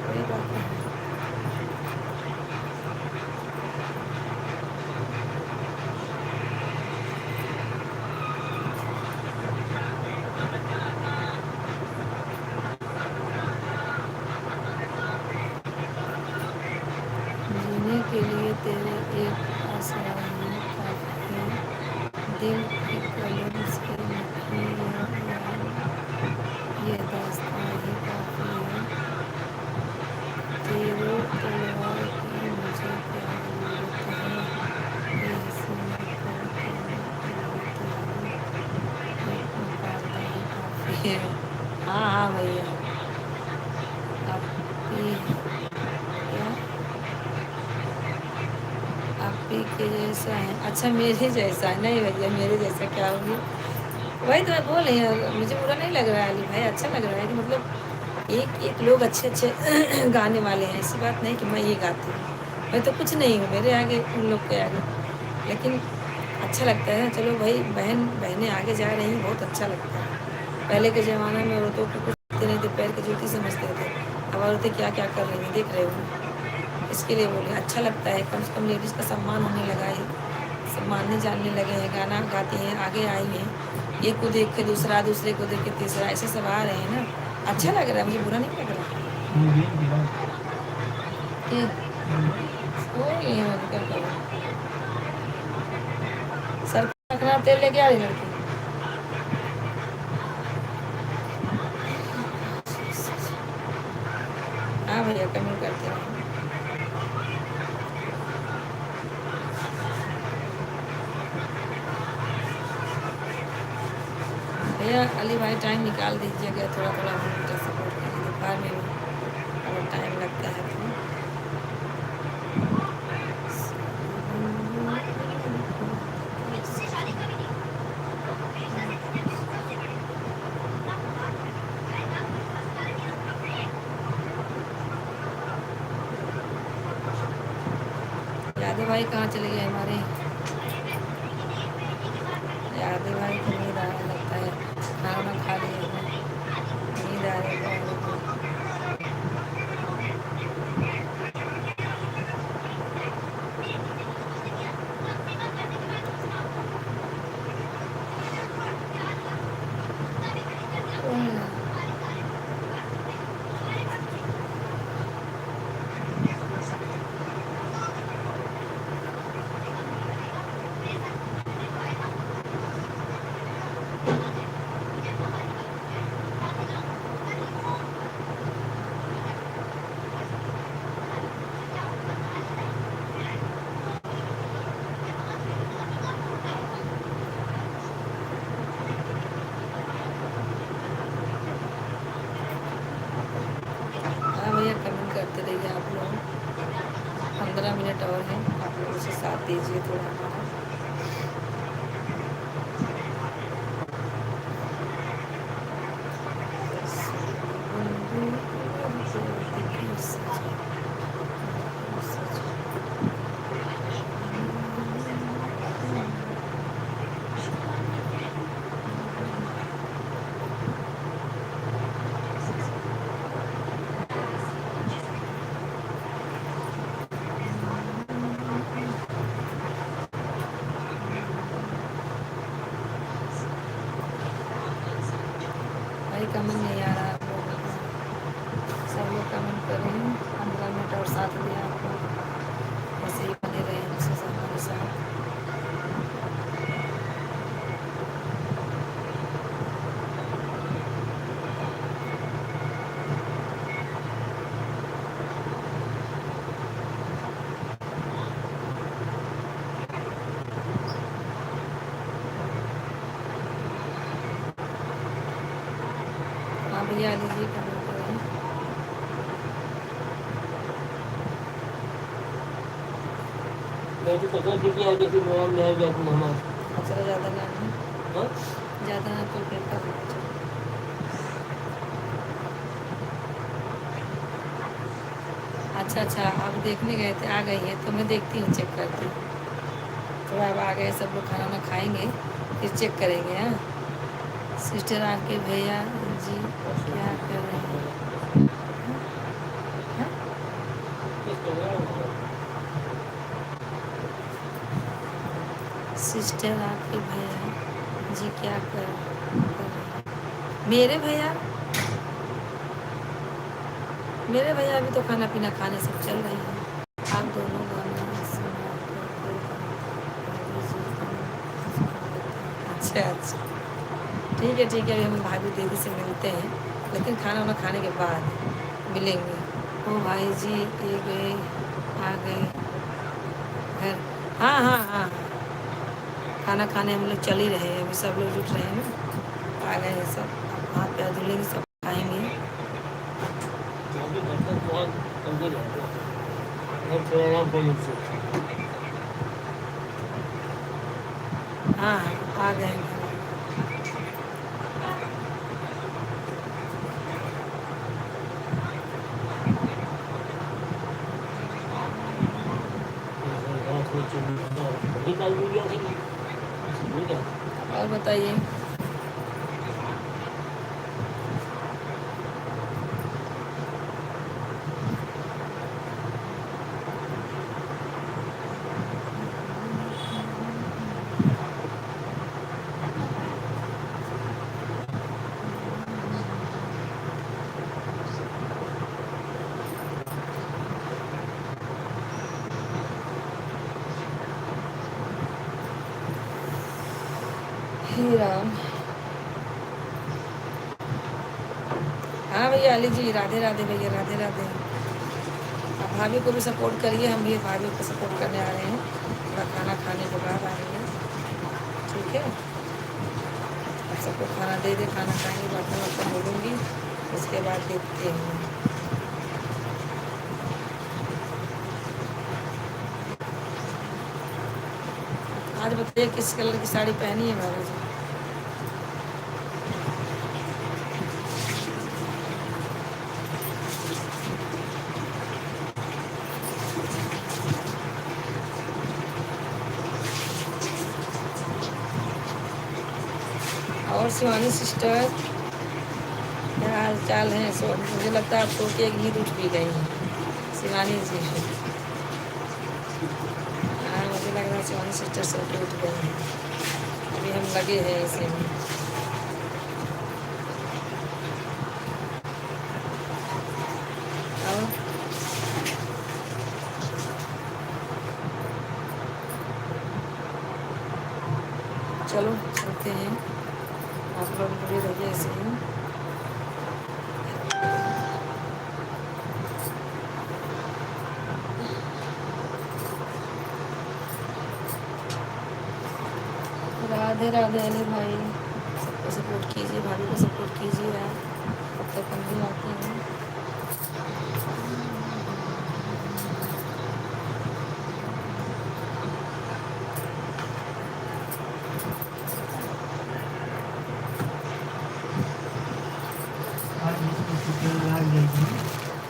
कोई बात नहीं। जीने के लिए तेरे एक आसरा ही काफी है, दिल की कलम से लिखी ये दास्तां ही काफी है, तेरे तलवार की मुझे क्या जरूरत है, ये हसीना को तेरे तुम्हारी एक मुकाबला ही काफी है। हाँ भैया, आपकी क्या आप ही के जैसा है, अच्छा मेरे जैसा है, नहीं भैया मेरे जैसा क्या होगी, वही तो मैं बोल रही हूँ। मुझे बुरा नहीं लग रहा है अली भाई, अच्छा लग रहा है कि मतलब एक एक लोग अच्छे अच्छे गाने वाले हैं। ऐसी बात नहीं कि मैं ये गाती हूँ, मैं तो कुछ नहीं हूँ मेरे आगे उन लोग के आगे, लेकिन अच्छा लगता है। चलो भाई बहनें आगे जा रही हैं, बहुत अच्छा लगता है। पहले के ज़माने में औरतों को कुछ कहते नहीं थे, पैर की जूती समझते थे, अब औरतें क्या क्या कर रही हैं देख रहे हो। इसके लिए बोले अच्छा लगता है, कम से कम लेडीज़ का सम्मान होने लगा है, सम्मानने जानने लगे हैं, गाना गाती हैं, आगे आई हैं। एक को देख के दूसरा, दूसरे को देख के तीसरा, ऐसे सब आ रहे हैं ना, अच्छा लग रहा है, मुझे बुरा नहीं लग रहा। ये हो गई है, मुझे क्या करूँ। सर पे रखना तेल लेके आ रही लड़की। हाँ भैया कमेंट करते हैं। भैया अली भाई टाइम निकाल दीजिएगा, थोड़ा थोड़ा हम सपोर्ट करेंगे दोपहर में भी अगर टाइम लगता है तो। यादव भाई कहाँ चले गए हमारे? यादव भाई को नींद आने लगता है, खाना खा लिए हैं, नींद आ रही है। हाँ भैया कमेंट करते रहिए आप लोग, 15 मिनट और हैं, आप लोग उसे साथ दीजिए थोड़ा हमारा। भाई कमेंट नहीं आ रहा आप लोगों को, सब लोग कमेंट करें, 15 मिनट और साथ दें आप लोग, ऐसे ही बने रहे हमसे हमारे साथ। हाँ भैया लीजिए कमेंट करें। मैं तो पता थी आगे फिर मोबाइल में आ गया तुम हमारा। चलो ज़्यादा ना हाँ ज़्यादा ना तो फिर कर लो। अच्छा अच्छा आप देखने गए थे, आ गई है तो मैं देखती हूँ, चेक करती हूँ। थोड़ा अब आ गए सब लोग, खाना वाना खाएंगे फिर चेक करेंगे। हाँ सिस्टर आपके भैया जी क्या कर रहे हैं? हाँ? सिस्टर आपके भैया जी क्या कर रहे हैं? मेरे भैया अभी तो खाना पीना खाने सब चल रहे हैं। आप दोनों गाना सुना कर अच्छा अच्छा ठीक है अभी हम भाभी दीदी से मिलते हैं, लेकिन खाना वाना खाने के बाद मिलेंगे। ओ भाई जी ये गए, आ गए घर। हाँ हाँ हाँ खाना खाने हम लोग चल ही रहे हैं, अभी सब लोग जुट रहे हैं ना, आ गए हैं सब, हाथ पैर धुलेंगे, सब खाएंगे। हाँ आ गए हैं। और बताइए। हे राम। हाँ भैया अली जी राधे राधे भैया, राधे राधे। आप भाभी को भी सपोर्ट करिए, हम भी भाभी को सपोर्ट करने आ रहे हैं, थोड़ा खाना खाने के बाद आएंगे, ठीक है। सबको खाना दे दे, खाना खाएंगे, बर्तन वर्तन धोलूँगी, उसके बाद देखते हैं। आज बताइए किस कलर की साड़ी पहनी है बाबा जी? और शिवानी सिस्टर, क्या हाल चाल है? सो मुझे लगता है आप सो के एक नींद उठ भी गई हैं शिवानी जी। हाँ, मुझे लग रहा है शिवानी सिस्टर सो के उठ गई हैं। अभी हम लगे हैं इसे में। और चलो चलते हैं, आप लोग जुड़े रहिए ऐसे ही। राधे राधे अली भाई, सबको सपोर्ट कीजिए, भाभी को सपोर्ट कीजिए आप, तब तक हम भी आते हैं। आज इसको छुट्टी लग जाएगी,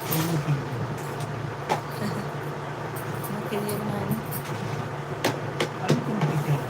तो वो ठीक है। के लिए बनाए अभी तुम ठीक है।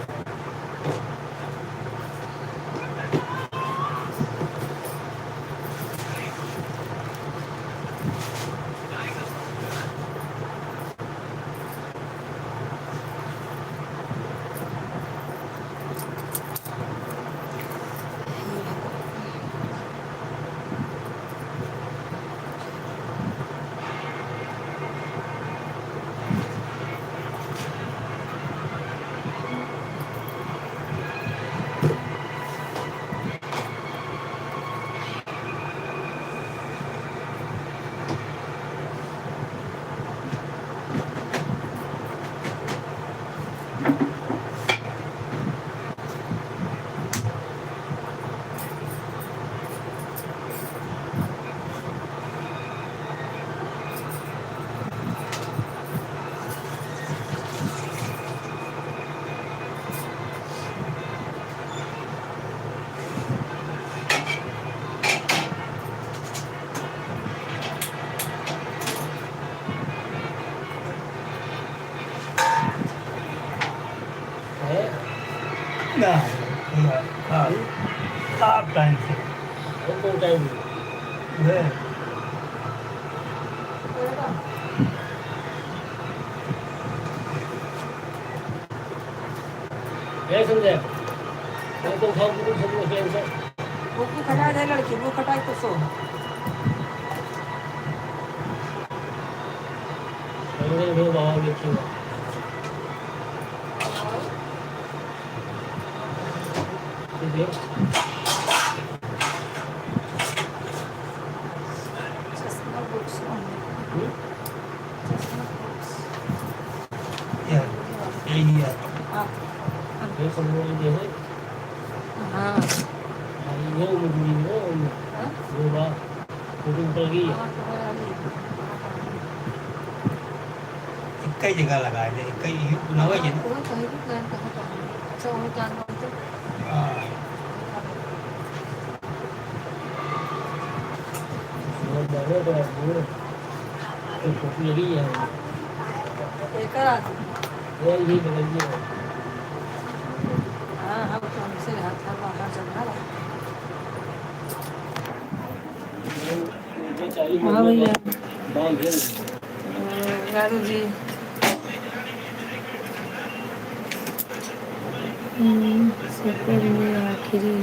ना आप टाइम से कौन टाइम है क्या समझे तो खाओ कुछ सब लोग से वो की खटाई है लड़की, वो खटाई तो सो अंदर दो बाहर देखिए ठीक है चश्मा बुक्स चश्मा बुक्स यार यही है आप ये सब लोग ये है हाँ ये मुझे हाँ वो बात फोटो उतर गई है कई जगह लगा है, कई नवा है ना। वो कहीं भी प्लान कहाँ अच्छा वो जानना हो तो हाँ, वो जाने तो वो फोटो लगी है एक आदमी वो ये बदल गया हाँ हाँ तो हमसे हाथ हाथ बाहर चल रहा हाँ भैया यादव जी सफर में आखिरी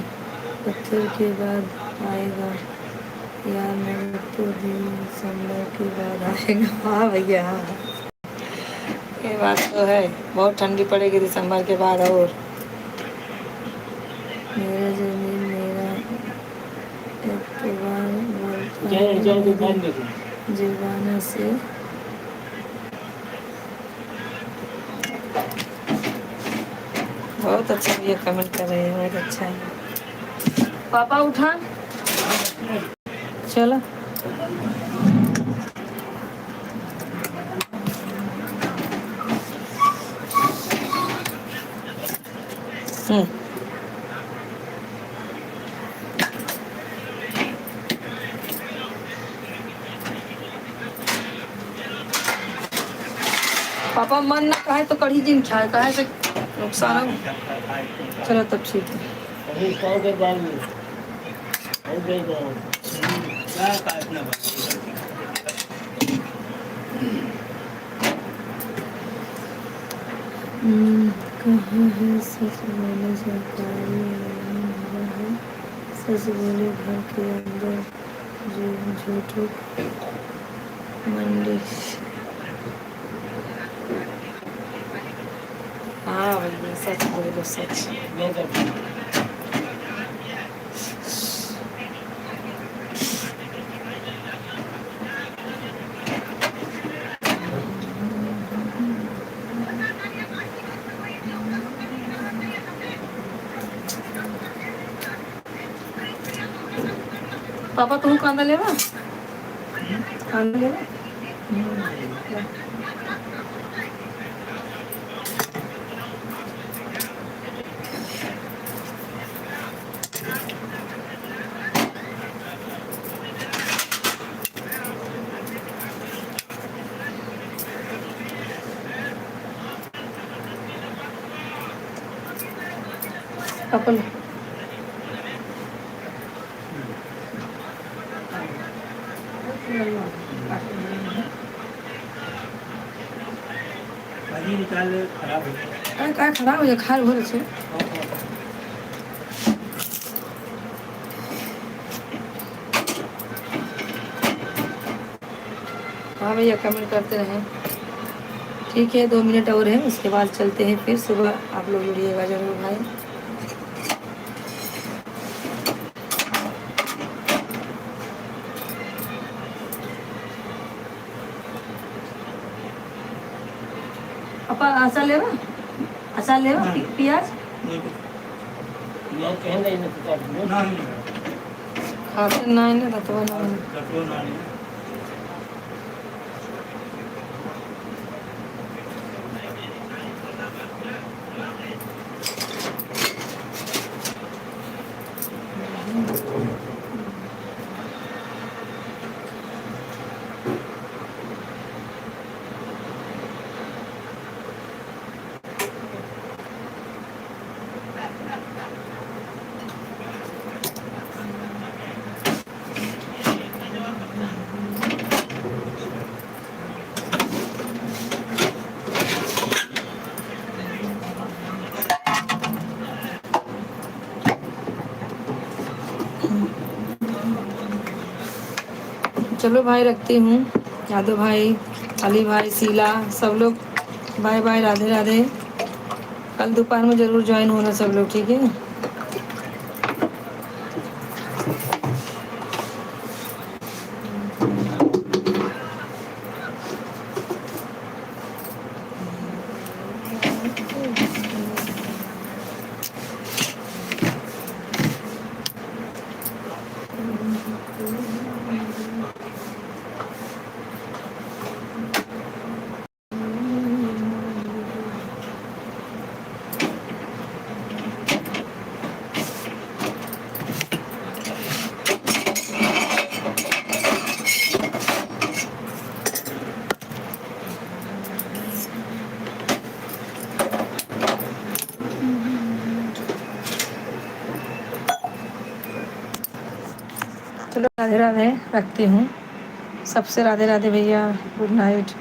पत्थर के बाद आएगा यार मेरे तो दिसंबर के बाद आएगा। हाँ भैया हाँ ये बात तो है, बहुत ठंडी पड़ेगी दिसंबर के बाद। और मेरा जमीन मेरा एतबार बोलता है जीवाना से बहुत अच्छा ये कमेंट कर रहे हैं, बहुत अच्छा है। पापा उठा, चलो। पापा मन ना कहे तो कढ़ी जिन खाए, कहे से नुकसान हो। चलो तब ठीक है। अभी 100 के बाद में हो गया। क्या काटना बस। कहाँ है सच बोले सरकारी है, सच बोले घर के अंदर जो झूठों मंडी। हाँ भैया सच बोलो सच। मैं करता हूँ। पापा तू कांदा लेवा, कांदा लेवा। पापा ले। भाजी निकाल खराब हो गया। अरे काय खराब हो जाए, खार भर से। हाँ भैया कमेंट करते रहें। ठीक है 2 मिनट और है, उसके बाद चलते हैं फिर। सुबह आप लोग जुड़िएगा जरूर भाई। पापा आशा लेवा, आशा लेवा प्याज मैं कह नहीं ना तो नहीं खाते नहीं ना तो नहीं। कटो नहीं। चलो भाई रखती हूँ। यादव भाई, अली भाई, शीला, सब लोग बाय बाय, राधे राधे। कल दोपहर में ज़रूर ज्वाइन होना सब लोग, ठीक है। चलो राधे राधे, रखती हूँ। सबसे राधे राधे भैया, गुड नाइट।